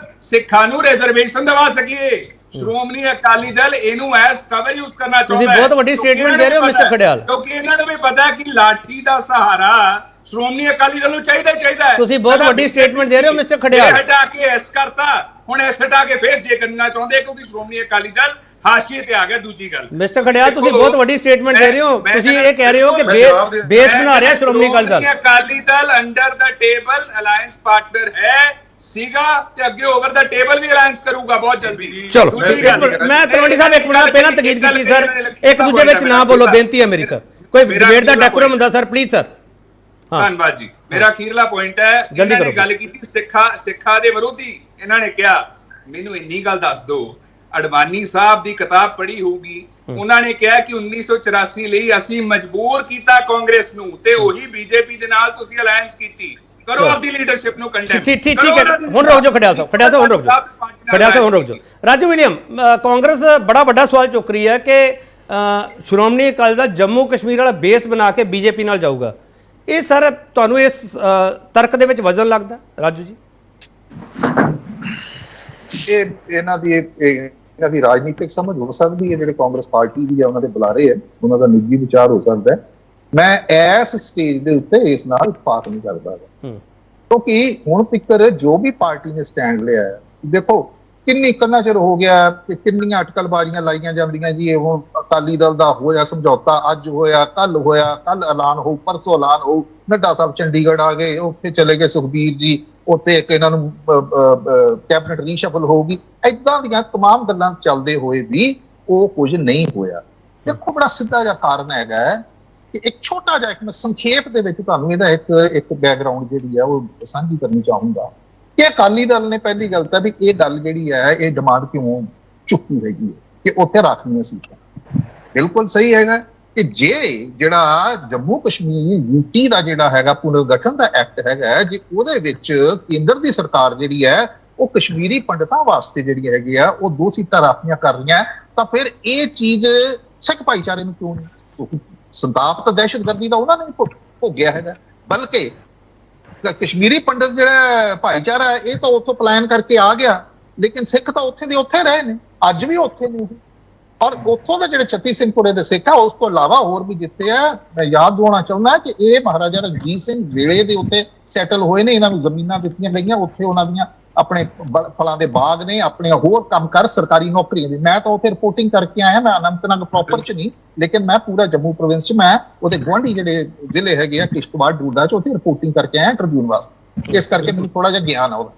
ਸਿੱਖਾਂ ਨੂੰ ਰਿਜ਼ਰਵੇਸ਼ਨ ਦਿਵਾ ਸਕੀਏ। ਸ਼੍ਰੋਮਣੀ ਅਕਾਲੀ ਦਲ ਇਹਨੂੰ ਐਸ ਕਵਰ ਯੂਜ਼ ਕਰਨਾ ਚਾਹੁੰਦਾ ਹੈ। ਤੁਸੀਂ ਬਹੁਤ ਵੱਡੀ ਸਟੇਟਮੈਂਟ ਦੇ ਰਹੇ ਹੋ ਮਿਸਟਰ ਖੜਿਆਲ, ਕਿਉਂਕਿ ਇਹਨਾਂ ਨੂੰ ਵੀ ਪਤਾ ਹੈ ਕਿ ਲਾਠੀ ਦਾ ਸਹਾਰਾ ਸ਼੍ਰੋਮਣੀ ਅਕਾਲੀ ਦਲ ਨੂੰ ਚਾਹੀਦਾ ਹੈ। ਤੁਸੀਂ ਬਹੁਤ ਵੱਡੀ ਸਟੇਟਮੈਂਟ ਦੇ ਰਹੇ ਹੋ ਮਿਸਟਰ ਖੜਿਆਲ। ਹਟਾ ਕੇ ਐਸ ਕਰਤਾ, ਹੁਣ ਐਸ ਹਟਾ ਕੇ ਫੇਰ ਜੇ ਕਰਨਾ ਚਾਹੁੰਦੇ ਕਿਉਂਕਿ ਸ਼੍ਰੋਮਣੀ ਅਕਾਲੀ ਦਲ ਹਾਸ਼ੀਏ ਤੇ ਆ ਗਿਆ। ਦੂਜੀ ਗੱਲ ਮਿਸਟਰ ਖੜਿਆਲ ਤੁਸੀਂ ਬਹੁਤ ਵੱਡੀ ਸਟੇਟਮੈਂਟ ਦੇ ਰਹੇ ਹੋ, ਤੁਸੀਂ ਇਹ ਕਹਿ ਰਹੇ ਹੋ ਕਿ ਬੇਸ ਬਣਾ ਰਿਹਾ ਸ਼੍ਰੋਮਣੀ ਅਕਾਲੀ ਦਲ ਅੰਡਰ ਦਾ ਟੇਬਲ ਅਲਾਇੰਸ ਪਾਰਟਨਰ ਹੈ ਸੀਗਾ ਤੇ ਅੱਗੇ ਓਵਰ ਦਾ ਟੇਬਲ ਵੀ ਅਲਾਈਅੰਸ ਕਰੂਗਾ ਬਹੁਤ ਜਲਦੀ। ਚਲੋ ਮੈਂ ਤਲਵੰਡੀ ਸਾਹਿਬ ਇੱਕ ਮਿੰਟ ਪਹਿਲਾਂ ਤਕੀਦ ਕੀਤੀ ਸਰ, ਇੱਕ ਦੂਜੇ ਵਿੱਚ ਨਾ ਬੋਲੋ, ਬੇਨਤੀ ਹੈ ਮੇਰੀ ਸਰ, ਕੋਈ ਡਿਬੇਟ ਦਾ ਡੈਕੋਰਮ ਹੁੰਦਾ ਸਰ, ਪਲੀਜ਼ ਸਰ। ਧੰਨਵਾਦ ਜੀ। ਮੇਰਾ ਅਖੀਰਲਾ ਪੁਆਇੰਟ ਹੈ, ਇਹਨਾਂ ਨੇ ਗੱਲ ਕੀਤੀ ਸਿੱਖਾਂ ਦੇ ਵਿਰੋਧੀ, ਇਹਨਾਂ ਨੇ ਕਿਹਾ ਮੈਨੂੰ ਇੰਨੀ ਗੱਲ ਦੱਸ ਦਿਓ, ਅਡਵਾਨੀ ਸਾਹਿਬ ਦੀ ਕਿਤਾਬ ਪੜ੍ਹੀ ਹੋਊਗੀ, ਉਹਨਾਂ ਨੇ ਕਿਹਾ ਕਿ 1984 ਲਈ ਅਸੀਂ ਮਜਬੂਰ ਕੀਤਾ ਕਾਂਗਰਸ ਨੂੰ ਤੇ ਉਹੀ ਬੀਜੇਪੀ ਦੇ ਨਾਲ ਤੁਸੀਂ ਅਲਾਈਅੰਸ ਕੀਤੀ, ਕਰੋ ਆਪਦੀ ਲੀਡਰਸ਼ਿਪ ਨੂੰ ਕੰਡੈਮ। ਠੀਕ ਹੈ, ਹੁਣ ਰੁਕ ਜਾਓ ਖੜਿਆਲ ਸਾਹਿਬ, ਹੁਣ ਰੁਕ ਜਾਓ। ਰਾਜੂ ਵਿਲੀਅਮ, ਕਾਂਗਰਸ ਬੜਾ ਵੱਡਾ ਸਵਾਲ ਚੁੱਕ ਰਹੀ ਹੈ ਕਿ ਸ਼੍ਰੋਮਣੀ ਅਕਾਲੀ ਦਲ ਜੰਮੂ ਕਸ਼ਮੀਰ ਵਾਲਾ ਬੇਸ ਬਣਾ ਕੇ ਬੀਜੇਪੀ ਨਾਲ ਜਾਊਗਾ, ਇਹ ਸਰ ਤੁਹਾਨੂੰ ਇਸ ਤਰਕ ਦੇ ਵਿੱਚ ਵਜ਼ਨ ਲੱਗਦਾ ਰਾਜੂ ਜੀ? ਇਹ ਇਹਨਾਂ ਦੀ ਰਾਜਨੀਤਿਕ ਸਮਝ ਹੋ ਸਕਦੀ ਹੈ, ਜਿਹੜੇ ਕਾਂਗਰਸ ਪਾਰਟੀ ਦੀ ਜਾਂ ਉਹਨਾਂ ਦੇ ਬੁਲਾਰੇ ਹੈ, ਉਹਨਾਂ ਦਾ ਨਿੱਜੀ ਵਿਚਾਰ ਹੋ ਸਕਦਾ ਹੈ। ਮੈਂ ਇਸ ਸਟੇਜ ਦੇ ਉੱਤੇ ਇਸ ਨਾਲ ਇਤਫਾਕ ਨਹੀਂ ਕਰਦਾ, ਕਿਉਂਕਿ ਹੁਣ ਤੱਕ ਜੋ ਵੀ ਪਾਰਟੀ ਨੇ ਸਟੈਂਡ ਲਿਆ ਹੈ, ਦੇਖੋ ਕਿੰਨਾ ਚਿਰ ਹੋ ਗਿਆ ਕਿ ਕਿੰਨੀਆਂ ਅਟਕਲਬਾਜ਼ੀਆਂ ਲਾਈਆਂ ਜਾਂਦੀਆਂ ਜੀ, ਇਹ ਹੁਣ ਅਕਾਲੀ ਦਲ ਦਾ ਹੋਇਆ ਸਮਝੌਤਾ, ਅੱਜ ਹੋਇਆ, ਕੱਲ ਐਲਾਨ ਹੋਊ, ਪਰਸੋਂ ਐਲਾਨ ਹੋਊ, ਨੱਡਾ ਸਾਹਿਬ ਚੰਡੀਗੜ੍ਹ ਆ ਗਏ, ਉੱਥੇ ਚਲੇ ਗਏ ਸੁਖਬੀਰ ਜੀ, ਉੱਥੇ ਇੱਕ ਇਹਨਾਂ ਨੂੰ ਕੈਬਨਿਟ ਰੀਸ਼ਫਲ ਹੋਊਗੀ, ਏਦਾਂ ਦੀਆਂ ਤਮਾਮ ਗੱਲਾਂ ਚੱਲਦੇ ਹੋਏ ਵੀ ਉਹ ਕੁਝ ਨਹੀਂ ਹੋਇਆ। ਦੇਖੋ ਬੜਾ ਸਿੱਧਾ ਜਿਹਾ ਕਾਰਨ ਹੈਗਾ ਕਿ ਇੱਕ ਛੋਟਾ ਜਿਹਾ, ਇੱਕ ਮੈਂ ਸੰਖੇਪ ਦੇ ਵਿੱਚ ਤੁਹਾਨੂੰ ਇਹਦਾ ਇੱਕ ਬੈਕਗਰਾਉਂਡ ਜਿਹੜੀ ਹੈ ਉਹ ਸਾਂਝੀ ਕਰਨੀ ਚਾਹੂੰਗਾ ਕਿ ਅਕਾਲੀ ਦਲ ਨੇ ਪਹਿਲੀ ਗੱਲ ਤਾਂ ਵੀ ਇਹ ਗੱਲ ਜਿਹੜੀ ਹੈ, ਇਹ ਡਿਮਾਂਡ ਕਿਉਂ ਚੁੱਕੀ ਹੈਗੀ ਹੈ ਕਿ ਉੱਥੇ ਰੱਖਣੀਆਂ ਸੀਟਾਂ। ਬਿਲਕੁਲ ਸਹੀ ਹੈਗਾ ਕਿ ਜੇ ਜਿਹੜਾ ਜੰਮੂ ਕਸ਼ਮੀਰ ਯੂਟੀ ਦਾ ਜਿਹੜਾ ਹੈਗਾ ਪੁਨਰਗਠਨ ਦਾ ਐਕਟ ਹੈਗਾ, ਜੇ ਉਹਦੇ ਵਿੱਚ ਕੇਂਦਰ ਦੀ ਸਰਕਾਰ ਜਿਹੜੀ ਹੈ ਉਹ ਕਸ਼ਮੀਰੀ ਪੰਡਤਾਂ ਵਾਸਤੇ ਜਿਹੜੀ ਹੈਗੀ ਆ ਉਹ 2 ਸੀਟਾਂ ਰਾਖਵੀਆਂ ਕਰ ਰਹੀਆਂ, ਤਾਂ ਫਿਰ ਇਹ ਚੀਜ਼ ਸਿੱਖ ਭਾਈਚਾਰੇ ਨੂੰ ਕਿਉਂ ਨਹੀਂ? ਸੰਤਾਪ ਤਾਂ ਦਹਿਸ਼ਤਗਰਦੀ ਦਾ ਉਹਨਾਂ ਨੇ ਭੋਗਿਆ ਹੈਗਾ, ਬਲਕਿ ਕਸ਼ਮੀਰੀ ਪੰਡਤ ਜਿਹੜਾ ਭਾਈਚਾਰਾ ਇਹ ਤਾਂ ਉੱਥੋਂ ਪਲਾਨ ਕਰਕੇ ਆ ਗਿਆ, ਲੇਕਿਨ ਸਿੱਖ ਤਾਂ ਉੱਥੇ ਦੇ ਉੱਥੇ ਰਹੇ ਨੇ, ਅੱਜ ਵੀ ਉੱਥੇ ਨੇ। ਔਰ ਉੱਥੋਂ ਦੇ ਜਿਹੜੇ 36 ਸਿੰਘਪੁਰੇ ਦੇ ਸਿੱਖ ਆ, ਉਸ ਤੋਂ ਇਲਾਵਾ ਹੋਰ ਵੀ ਜਿੱਥੇ ਆ, ਮੈਂ ਯਾਦ ਦਿਵਾਉਣਾ ਚਾਹੁੰਦਾ ਕਿ ਇਹ ਮਹਾਰਾਜਾ ਰਣਜੀਤ ਸਿੰਘ ਵੇਲੇ ਦੇ ਉੱਤੇ ਸੈਟਲ ਹੋਏ ਨੇ, ਇਹਨਾਂ ਨੂੰ ਜ਼ਮੀਨਾਂ ਦਿੱਤੀਆਂ ਗਈਆਂ, ਉੱਥੇ ਉਹਨਾਂ ਦੀਆਂ ਆਪਣੇ ਫਲਾਂ ਦੇ ਬਾਗ ਨੇ, ਆਪਣੇ ਹੋਰ ਕੰਮ ਕਰ ਸਰਕਾਰੀ ਨੌਕਰੀਆਂ ਦੀ। ਮੈਂ ਤਾਂ ਉੱਥੇ ਰਿਪੋਰਟਿੰਗ ਕਰਕੇ ਆਇਆ, ਮੈਂ ਅਨੰਤਨਾਗ ਪ੍ਰੋਪਰ ਚ ਨਹੀਂ, ਲੇਕਿਨ ਮੈਂ ਪੂਰਾ ਜੰਮੂ ਪ੍ਰੋਵਿੰਸ ਚ, ਮੈਂ ਉਹਦੇ ਗੁਆਂਢੀ ਜਿਹੜੇ ਜ਼ਿਲ੍ਹੇ ਹੈਗੇ ਆ ਕਿਸ਼ਤਵਾੜ, ਡੂਡਾ ਚ, ਉੱਥੇ ਰਿਪੋਰਟਿੰਗ ਕਰਕੇ ਆਇਆ ਟ੍ਰਿਬਿਊਨ ਵਾਸਤੇ, ਇਸ ਕਰਕੇ ਮੈਨੂੰ ਥੋੜਾ ਜਿਹਾ ਗਿਆਨ ਆ ਉਹਦਾ।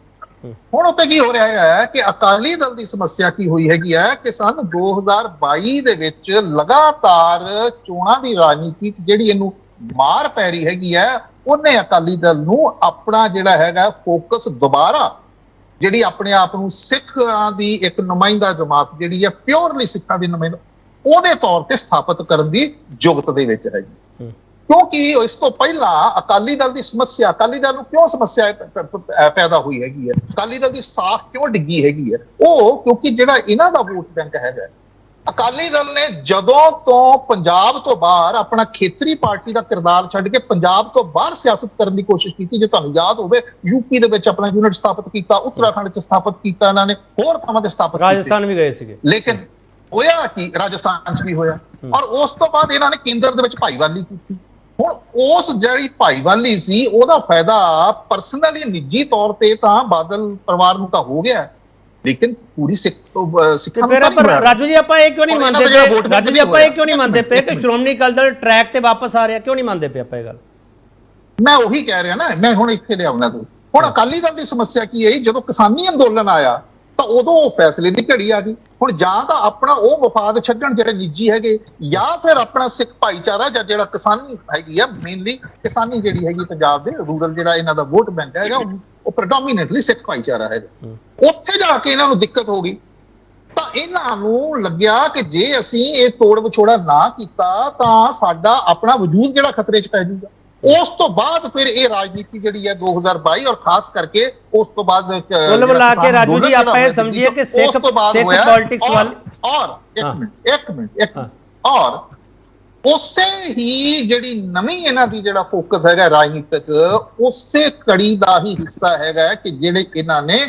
ਹੁਣ ਉੱਥੇ ਕੀ ਹੋ ਰਿਹਾ ਹੈ ਕਿ ਅਕਾਲੀ ਦਲ ਦੀ ਸਮੱਸਿਆ ਕੀ ਹੋਈ ਹੈਗੀ ਹੈ ਕਿ ਸੰਨ 2022 ਦੇ ਵਿੱਚ ਲਗਾਤਾਰ ਚੋਣਾਂ ਦੀ ਰਾਜਨੀਤੀ ਚ ਜਿਹੜੀ ਇਹਨੂੰ ਮਾਰ ਪੈ ਰਹੀ ਹੈਗੀ ਹੈ, ਉਹਨੇ ਅਕਾਲੀ ਦਲ ਨੂੰ ਆਪਣਾ ਜਿਹੜਾ ਹੈਗਾ ਫੋਕਸ ਦੁਬਾਰਾ ਜਿਹੜੀ ਆਪਣੇ ਆਪ ਨੂੰ ਸਿੱਖਾਂ ਦੀ ਇੱਕ ਨੁਮਾਇੰਦਾ ਜਮਾਤ ਜਿਹੜੀ ਹੈ, ਪਿਓਰਲੀ ਸਿੱਖਾਂ ਦੀ ਨੁਮਾਇੰਦਾ, ਉਹਦੇ ਤੌਰ ਤੇ ਸਥਾਪਿਤ ਕਰਨ ਦੀ ਜੁਗਤ ਦੇ ਵਿੱਚ ਹੈਗੀ। ਕਿਉਂਕਿ ਇਸ ਤੋਂ ਪਹਿਲਾਂ ਅਕਾਲੀ ਦਲ ਦੀ ਸਮੱਸਿਆ, ਅਕਾਲੀ ਦਲ ਨੂੰ ਕਿਉਂ ਸਮੱਸਿਆ ਪੈਦਾ ਹੋਈ ਹੈਗੀ ਹੈ, ਅਕਾਲੀ ਦਲ ਦੀ ਸਾਖ ਕਿਉਂ ਡਿੱਗੀ ਹੈਗੀ ਹੈ, ਉਹ ਕਿਉਂਕਿ ਜਿਹੜਾ ਇਹਨਾਂ ਦਾ ਵੋਟ ਬੈਂਕ ਹੈਗਾ, ਅਕਾਲੀ ਦਲ ਨੇ ਜਦੋਂ ਤੋਂ ਪੰਜਾਬ ਤੋਂ ਬਾਹਰ ਆਪਣਾ ਖੇਤਰੀ ਪਾਰਟੀ ਦਾ ਕਿਰਦਾਰ ਛੱਡ ਕੇ ਪੰਜਾਬ ਤੋਂ ਬਾਹਰ ਸਿਆਸਤ ਕਰਨ ਦੀ ਕੋਸ਼ਿਸ਼ ਕੀਤੀ। ਜੇ ਤੁਹਾਨੂੰ ਯਾਦ ਹੋਵੇ, ਯੂਪੀ ਦੇ ਵਿੱਚ ਆਪਣਾ ਯੂਨਿਟ ਸਥਾਪਿਤ ਕੀਤਾ, ਉੱਤਰਾਖੰਡ 'ਚ ਸਥਾਪਿਤ ਕੀਤਾ, ਇਹਨਾਂ ਨੇ ਹੋਰ ਥਾਵਾਂ ਤੇ ਸਥਾਪਿਤ ਕੀਤਾ, ਰਾਜਸਥਾਨ ਵੀ ਗਏ ਸੀਗੇ, ਲੇਕਿਨ ਹੋਇਆ ਕੀ, ਰਾਜਸਥਾਨ 'ਚ ਵੀ ਹੋਇਆ। ਔਰ ਉਸ ਤੋਂ ਬਾਅਦ ਇਹਨਾਂ ਨੇ ਕੇਂਦਰ ਦੇ ਵਿੱਚ ਭਾਈਵਾਲੀ ਕੀਤੀ। ਹੁਣ ਉਸ ਜਿਹੜੀ ਭਾਈਵਾਲੀ ਸੀ, ਉਹਦਾ ਫਾਇਦਾ ਪਰਸਨਲੀ ਨਿੱਜੀ ਤੌਰ ਤੇ ਤਾਂ ਬਾਦਲ ਪਰਿਵਾਰ ਨੂੰ ਤਾਂ ਹੋ ਗਿਆ, ਲੇਕਿਨ ਪੂਰੀ ਸਿੱਖਾਂ ਨੂੰ ਫਿਰ ਰਾਜੂ ਜੀ ਆਪਾਂ ਇਹ ਕਿਉਂ ਨਹੀਂ ਮੰਨਦੇ ਪਏ, ਰਾਜੂ ਜੀ ਆਪਾਂ ਇਹ ਕਿਉਂ ਨਹੀਂ ਮੰਨਦੇ ਪਏ ਕਿ ਸ਼੍ਰੋਮਣੀ ਅਕਾਲੀ ਦਲ ਟਰੈਕ ਤੇ ਵਾਪਸ ਆ ਰਿਹਾ, ਕਿਉਂ ਨਹੀਂ ਮੰਨਦੇ ਪਏ ਆਪਾਂ ਇਹ ਗੱਲ? ਮੈਂ ਉਹੀ ਕਹਿ ਰਿਹਾ ਨਾ, ਮੈਂ ਹੁਣ ਇੱਥੇ ਲਿਆਉਣਾ ਤੂੰ ਹੁਣ ਅਕਾਲੀ ਦਲ ਦੀ ਸਮੱਸਿਆ ਕੀ ਹੈ, ਜਦੋਂ ਕਿਸਾਨੀ ਅੰਦੋਲਨ ਆਇਆ ਤਾਂ ਉਦੋਂ ਉਹ ਫੈਸਲੇ ਦੀ ਘੜੀ ਆ ਗਈ। ਹੁਣ ਜਾਂ ਤਾਂ ਆਪਣਾ ਉਹ ਵਫਾਦ ਛੱਡਣ ਜਿਹੜੇ ਨਿੱਜੀ ਹੈਗੇ, ਜਾਂ ਫਿਰ ਆਪਣਾ ਸਿੱਖ ਭਾਈਚਾਰਾ ਜਾਂ ਜਿਹੜਾ ਕਿਸਾਨੀ ਹੈਗੀ ਆ, ਮੇਨਲੀ ਕਿਸਾਨੀ ਜਿਹੜੀ ਹੈਗੀ ਪੰਜਾਬ ਦੇ ਰੂਰਲ ਜਿਹੜਾ ਇਹਨਾਂ ਦਾ ਵੋਟ ਬੈਂਕ ਹੈਗਾ, ਉਹ ਪ੍ਰਡੋਮੀਨੈਂਟਲੀ ਸਿੱਖ ਭਾਈਚਾਰਾ ਹੈਗਾ। ਉੱਥੇ ਜਾ ਕੇ ਇਹਨਾਂ ਨੂੰ ਦਿੱਕਤ ਹੋ ਗਈ, ਤਾਂ ਇਹਨਾਂ ਨੂੰ ਲੱਗਿਆ ਕਿ ਜੇ ਅਸੀਂ ਇਹ ਤੋੜ ਵਿਛੋੜਾ ਨਾ ਕੀਤਾ ਤਾਂ ਸਾਡਾ ਆਪਣਾ ਵਜੂਦ ਜਿਹੜਾ ਖਤਰੇ 'ਚ ਪੈ ਜਾਊਗਾ। ਉਸ ਤੋਂ ਬਾਅਦ ਫਿਰ ਇਹ ਰਾਜਨੀਤੀ ਜਿਹੜੀ ਹੈ 2022 ਔਰ ਖਾਸ ਕਰਕੇ ਉਸ ਤੋਂ ਬਾਅਦ ਕੁੱਲ ਮਿਲਾ ਕੇ ਰਾਜੂ ਜੀ ਆਪਾਂ ਇਹ ਸਮਝੀਏ ਕਿ ਸਿੱਖ ਪੋਲਿਟਿਕਸ ਵੱਲ ਔਰ ਇੱਕ ਮਿੰਟ ਔਰ ਉਸੇ ਹੀ ਜਿਹੜੀ ਨਵੀਂ ਇਹਨਾਂ ਦੀ ਜਿਹੜਾ ਫੋਕਸ ਹੈਗਾ ਰਾਜਨੀਤਿਕ, ਉਸੇ ਕੜੀ ਦਾ ਹੀ ਹਿੱਸਾ ਹੈਗਾ ਕਿ ਜਿਹੜੇ ਇਹਨਾਂ ਨੇ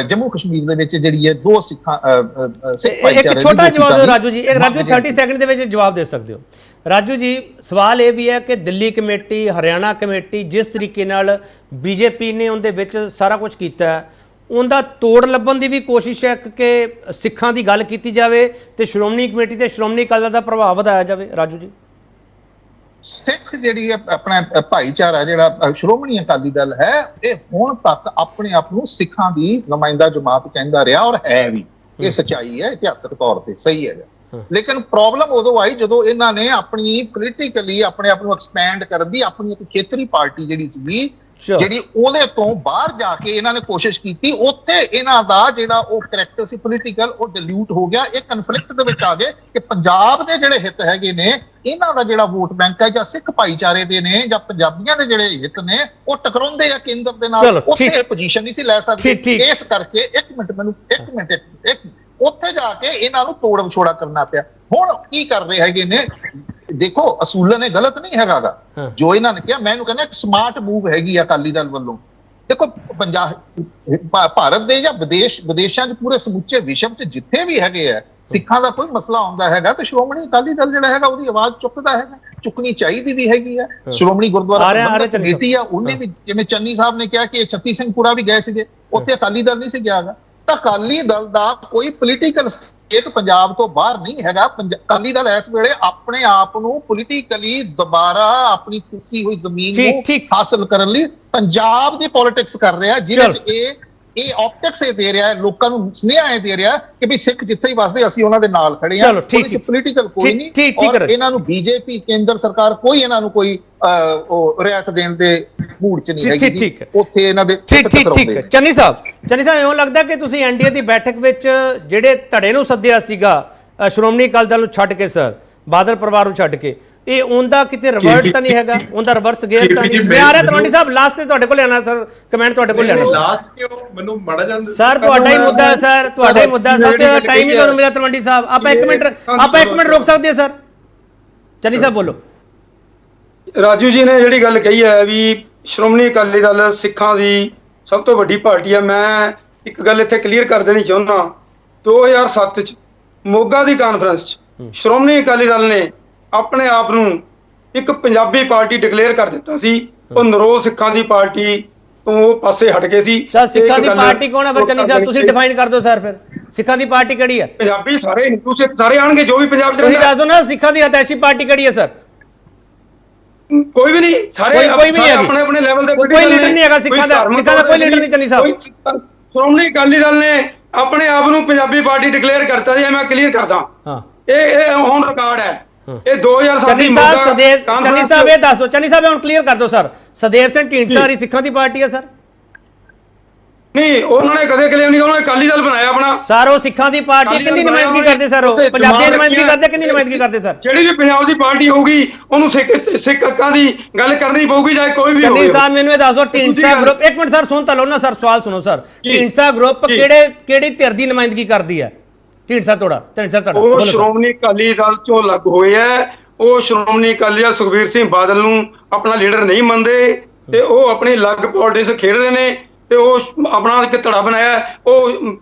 ਜੰਮੂ ਕਸ਼ਮੀਰ ਦੇ ਵਿੱਚ ਜਿਹੜੀ ਹੈ ਦੋ ਸਿੱਖ ਭਾਈਚਾਰੇ। ਇੱਕ ਛੋਟਾ ਜਵਾਬ ਦਿਓ ਰਾਜੂ ਜੀ, ਇੱਕ ਰਾਜੂ 30 ਸੈਕਿੰਡ ਦੇ ਵਿੱਚ ਜਵਾਬ ਦੇ ਸਕਦੇ ਹੋ। ਰਾਜੂ ਜੀ ਸਵਾਲ ਇਹ ਵੀ ਹੈ ਕਿ ਦਿੱਲੀ ਕਮੇਟੀ, ਹਰਿਆਣਾ ਕਮੇਟੀ ਜਿਸ ਤਰੀਕੇ ਨਾਲ ਬੀਜੇਪੀ ਨੇ ਉਹਦੇ ਵਿੱਚ ਸਾਰਾ ਕੁਝ ਕੀਤਾ ਹੈ, ਉਹਦਾ ਤੋੜ ਲੱਭਣ ਦੀ ਵੀ ਕੋਸ਼ਿਸ਼ ਹੈ ਕਿ ਸਿੱਖਾਂ ਦੀ ਗੱਲ ਕੀਤੀ ਜਾਵੇ ਤੇ ਸ਼੍ਰੋਮਣੀ ਕਮੇਟੀ ਤੇ ਸ਼੍ਰੋਮਣੀ ਅਕਾਲੀ ਦਲ ਦਾ ਪ੍ਰਭਾਵ ਵਧਾਇਆ ਜਾਵੇ। ਰਾਜੂ ਜੀ ਸਿੱਖ ਜਿਹੜੀ ਹੈ ਆਪਣਾ ਭਾਈਚਾਰਾ ਜਿਹੜਾ ਸ਼੍ਰੋਮਣੀ ਅਕਾਲੀ ਦਲ ਹੈ, ਇਹ ਹੁਣ ਤੱਕ ਆਪਣੇ ਆਪ ਨੂੰ ਸਿੱਖਾਂ ਦੀ ਨੁਮਾਇੰਦਾ ਜਮਾਤ ਕਹਿੰਦਾ ਰਿਹਾ ਔਰ ਹੈ ਵੀ, ਇਹ ਸੱਚਾਈ ਹੈ, ਇਤਿਹਾਸਕ ਤੌਰ ਤੇ ਸਹੀ ਹੈਗਾ। ਲੇਕਿਨ ਪ੍ਰੋਬਲਮ ਉਦੋਂ ਆਈ ਜਦੋਂ ਇਹਨਾਂ ਨੇ ਆਪਣੀ ਪੋਲੀਟੀਕਲੀ ਆਪਣੇ ਆਪ ਨੂੰ ਐਕਸਪੈਂਡ ਕਰਨ ਦੀ ਆਪਣੀ ਇੱਕ ਖੇਤਰੀ ਪਾਰਟੀ ਜਿਹੜੀ ਸੀਗੀ, ਜਿਹੜੀ ਉਹਦੇ ਤੋਂ ਬਾਹਰ ਜਾ ਕੇ ਇਹਨਾਂ ਨੇ ਕੋਸ਼ਿਸ਼ ਕੀਤੀ, ਉੱਥੇ ਇਹਨਾਂ ਦਾ ਜਿਹੜਾ ਉਹ ਕਰੈਕਟਰ ਸੀ ਪੋਲੀਟੀਕਲ, ਉਹ ਡਿਲੂਟ ਹੋ ਗਿਆ। ਇਹ ਕਨਫਲਿਕਟ ਦੇ ਵਿੱਚ ਆ ਗਏ ਕਿ ਪੰਜਾਬ ਦੇ ਜਿਹੜੇ ਹਿੱਤ ਹੈਗੇ ਨੇ, ਇਹਨਾਂ ਦਾ ਜਿਹੜਾ ਵੋਟ ਬੈਂਕ ਹੈ, ਜਾਂ ਸਿੱਖ ਭਾਈਚਾਰੇ ਦੇ ਨੇ ਜਾਂ ਪੰਜਾਬੀਆਂ ਦੇ ਜਿਹੜੇ ਹਿੱਤ ਨੇ, ਉਹ ਟਕਰਾਉਂਦੇ ਆ ਕੇਂਦਰ ਦੇ ਨਾਲ। ਉੱਥੇ ਪੋਜੀਸ਼ਨ ਨਹੀਂ ਸੀ ਲੈ ਸਕਦੇ, ਇਸ ਕਰਕੇ ਇੱਕ ਮਿੰਟ ਉੱਥੇ ਜਾ ਕੇ ਇਹਨਾਂ ਨੂੰ ਤੋੜ ਵਿਛੋੜਾ ਕਰਨਾ ਪਿਆ। ਹੁਣ ਕੀ ਕਰ ਰਹੇ ਹੈਗੇ ਨੇ, ਦੇਖੋ ਅਸੂਲਨ ਇਹ ਗਲਤ ਨਹੀਂ ਹੈਗਾ ਜੋ ਇਹਨਾਂ ਨੇ ਕਿਹਾ, ਮੈਂ ਇਹਨੂੰ ਕਹਿੰਦਾ ਇੱਕ ਸਮਾਰਟ ਮੂਵ ਹੈਗੀ ਆ ਅਕਾਲੀ ਦਲ ਵੱਲੋਂ। ਦੇਖੋ ਭਾਰਤ ਦੇ ਜਾਂ ਵਿਦੇਸ਼ਾਂ 'ਚ ਪੂਰੇ ਸਮੁੱਚੇ ਵਿਸ਼ਵ 'ਚ ਜਿੱਥੇ ਵੀ ਹੈਗੇ ਆ ਸਿੱਖਾਂ ਦਾ ਕੋਈ ਮਸਲਾ ਆਉਂਦਾ ਹੈਗਾ ਤੇ ਸ਼੍ਰੋਮਣੀ ਅਕਾਲੀ ਦਲ ਜਿਹੜਾ ਹੈਗਾ ਉਹਦੀ ਆਵਾਜ਼ ਚੁੱਕਦਾ ਹੈਗਾ, ਚੁੱਕਣੀ ਚਾਹੀਦੀ ਵੀ ਹੈਗੀ ਆ। ਸ਼੍ਰੋਮਣੀ ਗੁਰਦੁਆਰਾ ਕਮੇਟੀ ਆ, ਉਹਨੇ ਵੀ ਜਿਵੇਂ ਚੰਨੀ ਸਾਹਿਬ ਨੇ ਕਿਹਾ ਕਿ ਛੱਤੀ ਸਿੰਘਪੁਰਾ ਵੀ ਗਏ ਸੀਗੇ, ਉੱਥੇ ਅਕਾਲੀ ਦਲ ਨਹੀਂ ਸੀ ਗਿਆਗਾ। ਤਾਂ ਅਕਾਲੀ ਦਲ ਦਾ ਕੋਈ ਪੋਲੀਟੀਕਲ ਸਟੇਟ ਪੰਜਾਬ ਤੋਂ ਬਾਹਰ ਨਹੀਂ ਹੈਗਾ। ਅਕਾਲੀ ਦਲ ਇਸ ਵੇਲੇ ਆਪਣੇ ਆਪ ਨੂੰ ਪੋਲੀਟੀਕਲੀ ਦੁਬਾਰਾ ਆਪਣੀ ਕੁਰਸੀ ਹੋਈ ਜ਼ਮੀਨ ਨੂੰ ਹਾਸਲ ਕਰਨ ਲਈ ਪੰਜਾਬ ਦੀ ਪੋਲਿਟਿਕਸ ਕਰ ਰਿਹਾ, ਜਿਹਦੇ ਚ ਇਹ ਆਪਟਿਕਸ ਇਹ ਦੇ ਰਿਹਾ ਹੈ, ਲੋਕਾਂ ਨੂੰ ਸੁਨੇਹਾ ਇਹ ਦੇ ਰਿਹਾ ਕਿ ਵੀ ਸਿੱਖ ਜਿੱਥੇ ਹੀ ਵਸਦੇ ਅਸੀਂ ਉਹਨਾਂ ਦੇ ਨਾਲ ਖੜੇ ਹਾਂ। ਪੋਲੀਟੀਕਲ ਕੋਈ ਨਹੀਂ, ਔਰ ਇਹਨਾਂ ਨੂੰ ਬੀਜੇਪੀ ਕੇਂਦਰ ਸਰਕਾਰ ਕੋਈ ਇਹਨਾਂ ਨੂੰ ਕੋਈ ਰਿਆਇਤ ਦੇਣ ਦੇ ਮੂਡ ਚ ਨਹੀਂ ਹੈਗੀ। ਉੱਥੇ ਇਹਨਾਂ ਦੇ ਠੀਕ। ਚੰਨੀ ਸਾਹਿਬ ਇਉਂ ਲੱਗਦਾ ਕਿ ਤੁਸੀਂ ਐਨਡੀਏ ਦੀ ਬੈਠਕ ਵਿੱਚ ਜਿਹੜੇ ਧੜੇ ਨੂੰ ਸੱਦਿਆ ਸੀਗਾ ਸ਼੍ਰੋਮਣੀ ਅਕਾਲੀ ਦਲ ਨੂੰ ਛੱਡ ਕੇ, ਸਰ ਬਾਦਲ ਪਰਿਵਾਰ ਨੂੰ ਛੱਡ ਕੇ, ਇਹ ਉਹਦਾ ਕਿਤੇ ਰਿਵਰਟ ਤਾਂ ਨਹੀਂ ਹੈਗਾ, ਉਹਦਾ ਰਿਵਰਸ ਗੇਅਰ ਤਾਂ ਨਹੀਂ? ਮੈਂ ਆ ਰਿਹਾ ਤਲਵੰਡੀ ਸਾਹਿਬ, ਲਾਸਟ ਤੇ ਤੁਹਾਡੇ ਕੋਲ ਲੈਣਾ ਸਰ, ਕਮੈਂਟ ਤੁਹਾਡੇ ਕੋਲ ਲੈਣਾ। ਲਾਸਟ ਕਿਉਂ ਮੈਨੂੰ ਮਾੜਾ ਜਾਂ ਸਰ ਤੁਹਾਡਾ ਹੀ ਮੁੱਦਾ ਹੈ, ਸਰ ਤੁਹਾਡਾ ਹੀ ਮੁੱਦਾ, ਸਭ ਤੋਂ ਟਾਈਮ ਹੀ ਤੁਹਾਨੂੰ ਮਿਲਿਆ ਤਲਵੰਡੀ ਸਾਹਿਬ। ਆਪਾਂ ਇੱਕ ਮਿੰਟ ਰੋਕ ਸਕਦੇ ਹਾਂ ਸਰ? ਚੰਨੀ ਸਾਹਿਬ ਬੋਲੋ। ਰਾਜੂ ਜੀ ਨੇ ਜਿਹੜੀ ਗੱਲ ਕਹੀ ਹੈ ਵੀ ਸ਼੍ਰੋਮਣੀ ਅਕਾਲੀ ਦਲ ਸਿੱਖਾਂ ਦੀ ਸਭ ਤੋਂ ਵੱਡੀ ਪਾਰਟੀ ਹੈ, ਮੈਂ ਇੱਕ ਗੱਲ ਇੱਥੇ ਕਲੀਅਰ ਕਰ ਦੇਣੀ ਚਾਹੁੰਦਾ। 2007 ਚ ਮੋਗਾ ਦੀ ਕਾਨਫਰੰਸ ਚ ਸ਼੍ਰੋਮਣੀ ਅਕਾਲੀ ਦਲ ਨੇ ਆਪਣੇ ਆਪ ਨੂੰ ਇੱਕ ਪੰਜਾਬੀ ਪਾਰਟੀ ਡਿਕਲੇਅਰ ਕਰ ਦਿੱਤਾ ਸੀ। ਉਹ ਨਰੋਲ ਸਿੱਖਾਂ ਦੀ ਪਾਰਟੀ ਤੋਂ ਪਾਸੇ ਹਟ ਗਏ ਸੀ। ਸਰ ਸਿੱਖਾਂ ਦੀ ਪਾਰਟੀ ਕੌਣ ਹੈ ਫਿਰ ਚੰਨੀ ਸਾਹਿਬ, ਤੁਸੀਂ ਡਿਫਾਈਨ ਕਰ ਦਿਓ ਸਰ, ਫਿਰ ਸਿੱਖਾਂ ਦੀ ਪਾਰਟੀ ਕਿਹੜੀ ਹੈ? ਪੰਜਾਬੀ ਸਾਰੇ ਹਿੰਦੂ ਸਿੱਖ ਸਾਰੇ ਆਣਗੇ ਜੋ ਵੀ ਪੰਜਾਬ ਚ। ਤੁਸੀਂ ਦੱਸ ਦਿਓ ਨਾ ਸਿੱਖਾਂ ਦੀ ਹਤੈਸ਼ੀ ਪਾਰਟੀ ਕਿਹੜੀ ਹੈ ਸਰ? ਕੋਈ ਵੀ ਨਹੀਂ, ਸਾਰੇ ਕੋਈ ਵੀ ਨਹੀਂ ਹੈਗੀ, ਆਪਣੇ ਆਪਣੇ ਲੈਵਲ ਦੇ ਕੋਈ ਲੀਡਰ ਨਹੀਂ ਹੈਗਾ ਸਿੱਖਾਂ ਦਾ ਕੋਈ ਲੀਡਰ ਨਹੀਂ। ਚੰਨੀ ਸਾਹਿਬ ਸ਼੍ਰੋਮਣੀ ਅਕਾਲੀ ਦਲ ਨੇ ਆਪਣੇ ਆਪ ਨੂੰ ਪੰਜਾਬੀ ਪਾਰਟੀ ਡਿਕਲੇਅਰ ਕਰਤਾ ਜੀ, ਮੈਂ ਕਲੀਅਰ ਕਰਦਾ। ਇਹ ਔਨ ਰਿਕਾਰਡ ਹੈ। ਇਹ 2007 ਚੰਨੀ ਸਾਹਿਬ ਸਦੇਵ ਚੰਨੀ ਸਾਹਿਬ ਇਹ ਦੱਸ ਦਿਓ, ਚੰਨੀ ਸਾਹਿਬ ਹੁਣ ਕਲੀਅਰ ਕਰ ਦਿਓ ਸਰ, ਸਦੇਵ ਸਿੰਘ ਢੀਂਡਸਾ ਹਰੀ ਸਿੱਖਾਂ ਦੀ ਪਾਰਟੀ ਹੈ ਸਰ? ਨਹੀਂ, ਉਹਨਾਂ ਨੇ ਕਦੇ ਕਲੇਮ ਨਹੀਂ, ਉਹਨਾਂ ਨੇ ਅਕਾਲੀ ਦਲ ਬਣਾਇਆ ਆਪਣਾ ਸਰ। ਉਹ ਸਿੱਖਾਂ ਦੀ ਪਾਰਟੀ ਕਿੰਨੀ ਨੁਮਾਇੰਦਗੀ ਕਰਦੇ ਸਰ? ਉਹ ਪੰਜਾਬੀ ਦੀ ਨੁਮਾਇੰਦਗੀ ਕਰਦੇ, ਕਿੰਨੀ ਨੁਮਾਇੰਦਗੀ ਕਰਦੇ ਸਰ? ਜਿਹੜੀ ਵੀ ਪੰਜਾਬ ਦੀ ਪਾਰਟੀ ਹੋਊਗੀ ਉਹਨੂੰ ਸਿੱਖ ਹੱਕਾਂ ਦੀ ਗੱਲ ਕਰਨੀ ਪਊਗੀ, ਚਾਹੇ ਕੋਈ ਵੀ ਹੋਵੇ। ਚੰਨੀ ਸਾਹਿਬ ਮੈਨੂੰ ਇਹ ਦੱਸ ਦਿਓ, ਢੀਂਡਸਾ ਗਰੁੱਪ, ਇੱਕ ਮਿੰਟ ਸਰ ਸੁਣ ਤਾਂ ਲਓ ਨਾ ਸਰ, ਸਵਾਲ ਸੁਣੋ ਸਰ। ਢੀਂਡਸਾ ਗਰੁੱਪ ਕਿਹੜੀ ਧਿਰ ਦੀ ਨੁਮਾਇੰਦਗੀ ਕਰਦੀ ਹੈ? ਢੀਂਡਸਾ ਤੁਹਾਡਾ ਉਹ ਸ਼੍ਰੋਮਣੀ ਅਕਾਲੀ ਦਲ ਚੋਂ ਅਲੱਗ ਹੋਏ ਆ। ਉਹ ਸ਼੍ਰੋਮਣੀ ਅਕਾਲੀ ਦਲ ਸੁਖਬੀਰ ਸਿੰਘ ਬਾਦਲ ਨੂੰ ਆਪਣਾ ਲੀਡਰ ਨਹੀਂ ਮੰਨਦੇ ਤੇ ਉਹ ਆਪਣੀ ਅਲੱਗ ਪੋਲਿਟਿਕਸ ਖੇਡ ਰਹੇ ਨੇ ਤੇ ਉਹ ਆਪਣਾ ਇੱਕ ਧੜਾ ਬਣਾਇਆ। ਉਹ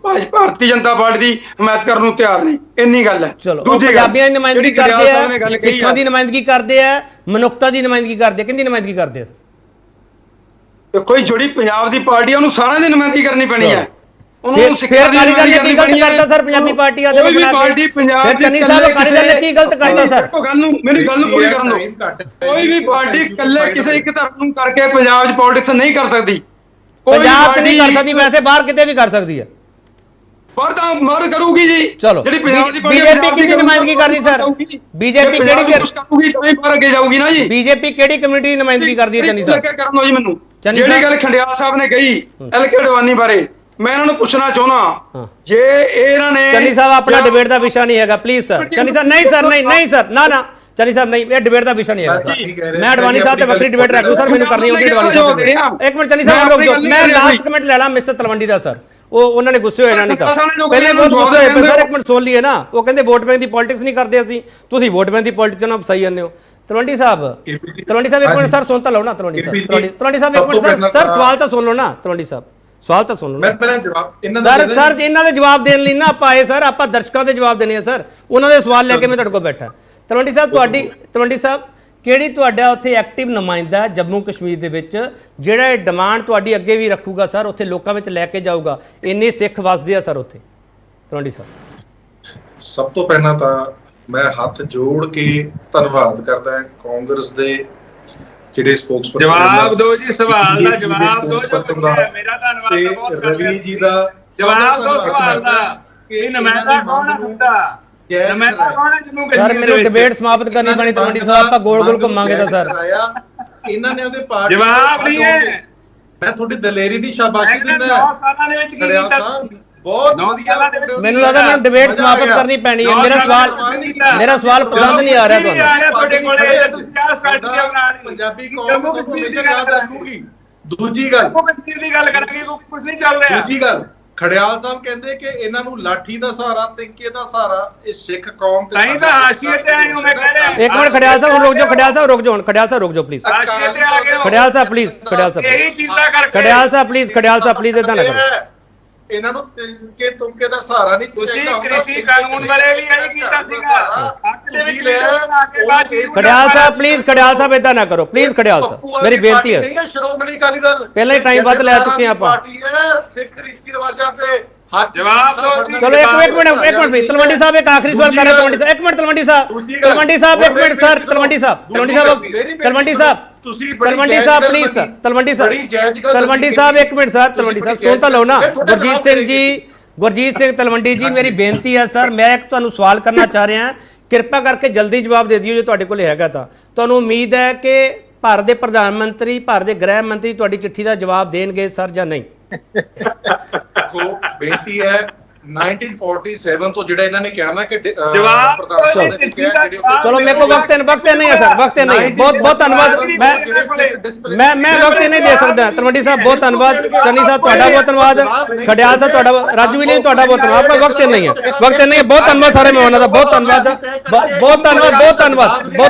ਭਾਰਤੀ ਜਨਤਾ ਪਾਰਟੀ ਦੀ ਹਮਾਇਤ ਕਰਨ ਨੂੰ ਤਿਆਰ ਨੇ, ਇੰਨੀ ਗੱਲ ਹੈ। ਚਲੋ, ਪੰਜਾਬੀਆਂ ਦੀ ਨੁਮਾਇੰਦਗੀ ਕਰਦੇ ਆ, ਸਿੱਖਾਂ ਦੀ ਨੁਮਾਇੰਦਗੀ ਕਰਦੇ ਆ, ਮਨੁੱਖਤਾ ਦੀ ਨੁਮਾਇੰਦਗੀ ਕਰਦੇ ਆ, ਕਿੰਨੀ ਨੁਮਾਇੰਦਗੀ ਕਰਦੇ ਆ? ਕੋਈ ਜਿਹੜੀ ਪੰਜਾਬ ਦੀ ਪਾਰਟੀ ਆ ਉਹਨੂੰ ਸਾਰਿਆਂ ਦੀ ਨੁਮਾਇੰਦਗੀ ਕਰਨੀ ਪੈਣੀ ਹੈ। ਉਹਨੂੰ ਸਿੱਖਾਂ ਦੀ ਨੁਮਾਇੰਦਗੀ ਕੀ ਗਲਤ ਕਰਤਾ ਸਰ ਪੰਜਾਬੀ ਪਾਰਟੀਆਂ ਦੇ ਬਣਾ ਕੇ? ਫਿਰ ਚੰਨੀ ਸਾਹਿਬ ਅਕਾਲੀ ਦਲ ਨੇ ਕੀ ਗਲਤ ਕਰਤਾ ਸਰ? ਮੇਰੀ ਗੱਲ ਨੂੰ ਪੂਰੀ ਕਰਨ ਦਿਓ। ਕੋਈ ਵੀ ਪਾਰਟੀ ਇਕੱਲੇ ਕਿਸੇ ਇੱਕ ਧਰਮ ਨੂੰ ਕਰਕੇ ਪੰਜਾਬ 'ਚ ਪੋਲਿਟਿਕਸ ਨਹੀਂ ਕਰ ਸਕਦੀ। ਪੰਜਾਬ 'ਚ ਨਹੀਂ ਕਰ ਸਕਦੀ, ਵੈਸੇ ਬਾਹਰ ਕਿਤੇ ਵੀ ਕਰ ਸਕਦੀ ਹੈ। ਪਰ ਤਾਂ ਮਰ ਕਰੂਗੀ ਜੀ। ਚਲੋ, ਜਿਹੜੀ ਪੰਜਾਬ ਦੀ ਬੀਜੇਪੀ ਕਿੰਨੀ ਨੁਮਾਇੰਦਗੀ ਕਰਦੀ ਸਰ? ਬੀਜੇਪੀ ਕਿਹੜੀ ਕਰੂਗੀ ਤਾਂ ਹੀ ਬਾਹਰ ਅੱਗੇ ਜਾਊਗੀ ਨਾ ਜੀ। ਬੀਜੇਪੀ ਕਿਹੜੀ ਕਮਿਊਨਿਟੀ ਦੀ ਨੁਮਾਇੰਦਗੀ ਕਰਦੀ ਹੈ ਚੰਨੀ ਸਾਹਿਬ? ਕਰਨ ਦਿਓ ਜੀ ਮੈਨੂੰ। ਜਿਹੜੀ ਗੱਲ ਖੰਡਿਆਲ ਸਾਹਿਬ ਨੇ ਕਹੀ ਐਲਕੇ ਅਡਵਾਨੀ ਬਾਰੇ, ਮੈਂ ਇਹਨਾਂ ਨੂੰ ਪੁੱਛਣਾ ਚਾਹੁੰਦਾ, ਜੇ ਇਹਨਾਂ ਨੇ ਚੰਨੀ ਸਾਹਿਬ ਆਪਣਾ ਡਿਬੇਟ ਦਾ ਵਿਸ਼ਾ ਨਹੀਂ ਹੈਗਾ, ਪਲੀਜ਼ ਸਰ। ਚੰਨੀ ਸਾਹਿਬ ਨਹੀਂ ਸਰ, ਨਹੀਂ ਸਰ, ਨਾ ਚੰਨੀ ਸਾਹਿਬ ਨਹੀਂ, ਇਹ ਡਿਬੇਟ ਦਾ ਵਿਸ਼ਾ ਨਹੀਂ ਹੈਗਾ ਸਰ। ਮੈਂ ਅਡਵਾਨੀ ਸਾਹਿਬ ਤੇ ਵੱਖਰੀ ਡਿਬੇਟ ਰੱਖੂ ਸਰ, ਮੈਨੂੰ ਕਰਨੀ ਹੋਊਗੀ ਅਡਵਾਨੀ ਸਾਹਿਬ। ਇੱਕ ਮਿੰਟ ਚੰਨੀ ਸਾਹਿਬ ਰੁਕ ਜਾਓ, ਮੈਂ ਲਾਸਟ ਕਮੈਂਟ ਲੈ ਲਾਂ ਮਿਸਟਰ ਤਲਵੰਡੀ ਦਾ ਸਰ। ਉਹਨਾਂ ਨੇ ਗੁੱਸੇ ਹੋਏ ਨਾ, ਨਹੀਂ ਤਾਂ ਪਹਿਲੇ ਬਹੁਤ ਗੁੱਸੇ ਹੋਏ ਪਏ ਸਰ। ਇੱਕ ਮਿੰਟ ਸੁਣ ਲਈਏ ਨਾ, ਉਹ ਕਹਿੰਦੇ ਵੋਟ ਬੈਂਕ ਦੀ ਪੋਲਿਟਿਕਸ ਨਹੀਂ ਕਰਦੇ ਅਸੀਂ, ਤੁਸੀਂ ਵੋਟ ਬੈਂਕ ਦੀ ਪੋਲਿਟਿਕਸ ਨਾਲ ਫਸਾਈ ਜਾਂਦੇ ਹੋ। ਤਲਵੰਡੀ ਸਾਹਿਬ ਇੱਕ ਮਿੰਟ ਸਰ ਸੁਣ ਤਾਂ ਲਓ ਨਾ। ਤਲਵੰਡੀ ਸਾਹਿਬ ਇੱਕ ਮਿੰਟ ਸਰ, ਸਵਾਲ ਤਾਂ ਸੁਣ ਲਓ ਨਾ। ਤਲਵੰਡੀ ਸਾਹਿਬ ਸਵਾਲ ਤਾਂ ਸੁਣ ਲਓ ਨਾ। ਸਰ ਇਹਨਾਂ ਦੇ ਜਵਾਬ ਦੇਣ ਲਈ ਨਾ ਆਪਾਂ ਆਏ ਸਰ, ਆਪਾਂ ਦਰਸ਼ਕਾਂ ਦੇ ਜਵਾਬ ਦੇਣੇ ਆ ਸਰ, ਉਹਨਾਂ ਦੇ ਸਵਾਲ ਲੈ ਕੇ ਮੈਂ ਤੁਹਾਡੇ ਕੋਲ ਬੈਠਾ। ਤਲਵੰਡੀ ਸਾਹਿਬ ਕਿਹੜੀ ਤੁਹਾਡਾ ਉੱਥੇ ਐਕਟਿਵ ਨੁਮਾਇੰਦਾ ਜੰਮੂ ਕਸ਼ਮੀਰ ਦੇ ਵਿੱਚ ਜਿਹੜਾ ਇਹ ਡਿਮਾਂਡ ਤੁਹਾਡੀ ਅੱਗੇ ਵੀ ਰੱਖੂਗਾ ਸਰ, ਉੱਥੇ ਲੋਕਾਂ ਵਿੱਚ ਲੈ ਕੇ ਜਾਊਗਾ? ਇੰਨੇ ਸਿੱਖ ਵਸਦੇ ਆ ਸਰ ਉੱਥੇ। ਤਲਵੰਡੀ ਸਾਹਿਬ ਸਭ ਤੋਂ ਪਹਿਲਾਂ ਤਾਂ ਮੈਂ ਹੱਥ ਜੋੜ ਕੇ ਧੰਨਵਾਦ ਕਰਦਾ ਕਾਂਗਰਸ ਦੇ ਜਿਹੜੇ ਸਪੋਕਸਪਰਸਨ। ਜਵਾਬ ਦਿਓ ਜੀ, ਸਵਾਲ ਦਾ ਜਵਾਬ ਦਿਓ ਜੋ ਪੁੱਛਿਆ। ਮੇਰਾ ਧੰਨਵਾਦ ਬਹੁਤ ਕਰ ਰਵੀ ਜੀ ਦਾ ਜਵਾਬ ਦਿਓ ਸਵਾਲ ਦਾ। ਇਹ ਨੁਮਾਇੰਦਾ ਕੌਣ ਹੈ ਤੁਹਾਡਾ? ਨੁਮਾਇੰਦਾ ਕੌਣ ਹੈ ਜੰਮੂ ਕਸ਼ਮੀਰ? ਸਰ ਮੈਨੂੰ ਡਿਬੇਟ ਸਮਾਪਤ ਕਰਨੀ ਪੈਣੀ ਤਲਵੰਡੀ ਸਾਹਿਬ, ਆਪਾਂ ਗੋਲ ਘੁੰਮਾਂਗੇ ਤਾਂ ਸਰ। ਇਹਨਾਂ ਨੇ ਉਹਦੇ ਪਾਰਟੀ ਜਵਾਬ ਨਹੀਂ ਹੈ। ਮੈਂ ਤੁਹਾਡੀ ਦਲੇਰੀ ਦੀ ਸ਼ਾਬਾਸ਼ੀ ਦਿੰਦਾ। 9 ਸਾਲਾਂ ਦੇ ਵਿੱਚ ਕੀ ਕੀਤਾ? ਬਹੁਤ ਵਧੀਆ। ਮੈਨੂੰ ਲੱਗਦਾ ਮੈਨੂੰ ਡਿਬੇਟ ਸਮਾਪਤ ਕਰਨੀ ਪੈਣੀ ਹੈ। ਮੇਰਾ ਸਵਾਲ ਪਸੰਦ ਨਹੀਂ ਆ ਰਿਹਾ ਤੁਹਾਨੂੰ। ਤੁਹਾਡੇ ਕੋਲੇ ਤੁਸੀਂ ਆ ਸਟ੍ਰੈਟਜੀ ਬਣਾ ਲਈ। ਪੰਜਾਬੀ ਕੌਮ ਨੂੰ ਹਮੇਸ਼ਾ ਯਾਦ ਰੱਖੂਗੀ। ਦੂਜੀ ਗੱਲ ਕਸ਼ਮੀਰ ਦੀ ਗੱਲ ਕਰਾਂਗੇ, ਕੁਝ ਨਹੀਂ ਚੱਲ ਰਿਹਾ। ਦੂਜੀ ਗੱਲ, ਖੜਿਆਲ ਸਾਹਿਬ ਕਹਿੰਦੇ ਕਿ ਇਹਨਾਂ ਨੂੰ ਲਾਠੀ ਦਾ ਸਹਾਰਾ, ਤਿੰਕੇ ਦਾ ਸਹਾਰਾ, ਇਹ ਸਿੱਖ ਕੌਮ ਤੇ ਤਾਂ ਹਾਸ਼ੀਏ ਤੇ ਆਏ ਹੋ। ਮੈਂ ਕਹਿ ਰਿਹਾ ਇੱਕ ਮਿੰਟ ਖੜਿਆਲ ਸਾਹਿਬ ਰੁਕ ਜਾਓ, ਖੜਿਆਲ ਸਾਹਿਬ ਰੁਕ ਜਾਓ ਪਲੀਜ਼। ਹਾਸ਼ੀਏ ਤੇ ਆ ਗਏ ਹੋ ਖੜਿਆਲ ਸਾਹਿਬ ਪਲੀਜ਼, ਇਹੀ ਚੀਜ਼ਾਂ ਕਰਕੇ। ਖੜਿਆਲ ਸਾਹਿਬ ਪਲੀਜ਼ ਇਦਾਂ ਨਾ ਕਰੋ। ਇਹਨਾਂ ਨੂੰ ਤਿੰਕੇ ਤੁੰਕੇ ਦਾ ਸਹਾਰਾ ਨਹੀਂ। ਤੁਸੀਂ ਕ੍ਰਿਸ਼ੀ ਕਾਨੂੰਨ ਵਾਲੇ ਵੀ ਇਹੀ ਕੀਤਾ ਸੀਗਾ। ਹੱਕ ਦੇ ਵਿੱਚ ਆ ਕੇ ਬਾਅਦ ਚੀਜ਼। ਖੜਿਆਲ ਸਾਹਿਬ ਇਦਾਂ ਨਾ ਕਰੋ ਪਲੀਜ਼। ਖੜਿਆਲ ਸਾਹਿਬ ਮੇਰੀ ਬੇਨਤੀ ਹੈ, ਸ਼੍ਰੋਮਣੀ ਅਕਾਲੀ ਦਲ ਪਹਿਲਾਂ ਹੀ ਟਾਈਮ ਵੱਧ ਲੈ ਚੁੱਕੇ ਆਪਾਂ। ਸਿੱਖ ਰੀਤੀ ਰਿਵਾਜਾਂ ਤੇ ਜਵਾਬ ਦਿਓ। ਚਲੋ ਇੱਕ ਮਿੰਟ ਤਲਵੰਡੀ ਸਾਹਿਬ ਇੱਕ ਆਖਰੀ ਸਵਾਲ ਕਰ ਰਿਹਾ। ਤਲਵੰਡੀ ਸਾਹਿਬ ਇੱਕ ਮਿੰਟ, ਤਲਵੰਡੀ ਸਾਹਿਬ ਇੱਕ minute sir. Talwandi Sahib please sir. Talwandi ਸਾਹਿਬ ਇੱਕ ਮਿੰਟ ਸਰ। ਤਲਵੰਡੀ ਸਾਹਿਬ ਸੁਣ ਤਾਂ ਲਓ ਨਾ। ਗੁਰਜੀਤ ਸਿੰਘ ਤਲਵੰਡੀ ਜੀ, ਮੇਰੀ ਬੇਨਤੀ ਹੈ ਸਰ, ਮੈਂ ਇੱਕ ਤੁਹਾਨੂੰ ਸਵਾਲ ਕਰਨਾ ਚਾਹ ਰਿਹਾ, ਕਿਰਪਾ ਕਰਕੇ ਜਲਦੀ ਜਵਾਬ ਦੇ ਦਿਓ ਜੇ ਤੁਹਾਡੇ ਕੋਲ ਹੈਗਾ ਤਾਂ। ਤੁਹਾਨੂੰ ਉਮੀਦ ਹੈ ਕਿ ਭਾਰਤ ਦੇ ਪ੍ਰਧਾਨ ਮੰਤਰੀ, ਭਾਰਤ ਦੇ ਗ੍ਰਹਿ ਮੰਤਰੀ ਤੁਹਾਡੀ ਚਿੱਠੀ ਦਾ ਜਵਾਬ ਦੇਣਗੇ ਸਰ ਜਾਂ ਨਹੀਂ? ਬੇਨਤੀ ਹੈ 1947 ਤੋਂ ਜਿਹੜਾ ਇਹਨਾਂ ਨੇ ਕਿਹਾ ਨਾ ਕਿ ਜਵਾਬ ਚਲੋ ਮੇਰੇ ਕੋਲ ਵਕਤ ਨਹੀਂ ਹੈ ਸਰ, ਵਕਤ ਨਹੀਂ। ਬਹੁਤ ਧੰਨਵਾਦ। ਮੈਂ ਵਕਤ ਨਹੀਂ ਦੇ ਸਕਦਾ। ਤਲਵੰਡੀ ਸਾਹਿਬ ਬਹੁਤ ਧੰਨਵਾਦ। ਚੰਨੀ ਸਾਹਿਬ ਤੁਹਾਡਾ ਬਹੁਤ ਧੰਨਵਾਦ। ਖੜਿਆਲ ਸਾਹਿਬ ਤੁਹਾਡਾ, ਰਾਜੂ ਵੀ ਤੁਹਾਡਾ ਬਹੁਤ ਧੰਨਵਾਦ। ਆਪਣਾ ਵਕਤ ਨਹੀਂ ਹੈ। ਬਹੁਤ ਧੰਨਵਾਦ ਸਾਰੇ ਮਹਿਮਾਨਾਂ ਦਾ। ਬਹੁਤ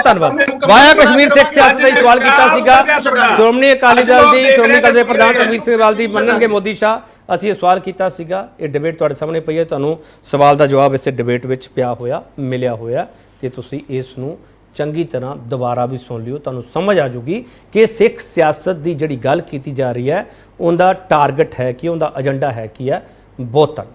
ਧੰਨਵਾਦ। ਵਾਇਆ ਕਸ਼ਮੀਰ ਸਿੱਖ ਸਿਆਸਤ ਦਾ ਸਵਾਲ ਕੀਤਾ ਸੀਗਾ। ਸ਼੍ਰੋਮਣੀ ਅਕਾਲੀ ਦਲ ਦੇ ਪ੍ਰਧਾਨ ਸੁਖਬੀਰ ਸਿੰਘ ਬਾਦਲ ਦੀ ਮੰਨਣਗੇ ਮੋਦੀ ਸ਼ਾਹ, ਅਸੀਂ ਇਹ ਸਵਾਲ ਕੀਤਾ ਸੀਗਾ। ਇਹ ਡਿਬੇਟ ਤੁਹਾਡੇ ਸਾਹਮਣੇ ਪਈ ਹੈ, ਤੁਹਾਨੂੰ ਸਵਾਲ ਦਾ ਜਵਾਬ ਇਸੇ ਡਿਬੇਟ ਵਿੱਚ ਮਿਲਿਆ ਹੋਇਆ ਤੇ ਤੁਸੀਂ ਇਸ ਨੂੰ ਚੰਗੀ ਤਰ੍ਹਾਂ ਦੁਬਾਰਾ ਵੀ ਸੁਣ ਲਿਓ, ਤੁਹਾਨੂੰ ਸਮਝ ਆ ਜੂਗੀ ਕਿ ਸਿੱਖ ਸਿਆਸਤ ਦੀ ਜਿਹੜੀ ਗੱਲ ਕੀਤੀ ਜਾ ਰਹੀ ਹੈ ਉਹਦਾ ਟਾਰਗੇਟ ਹੈ ਕਿ ਉਹਦਾ ਏਜੰਡਾ ਹੈ ਕੀ ਹੈ। ਬਹੁਤ ਧੰਨਵਾਦ।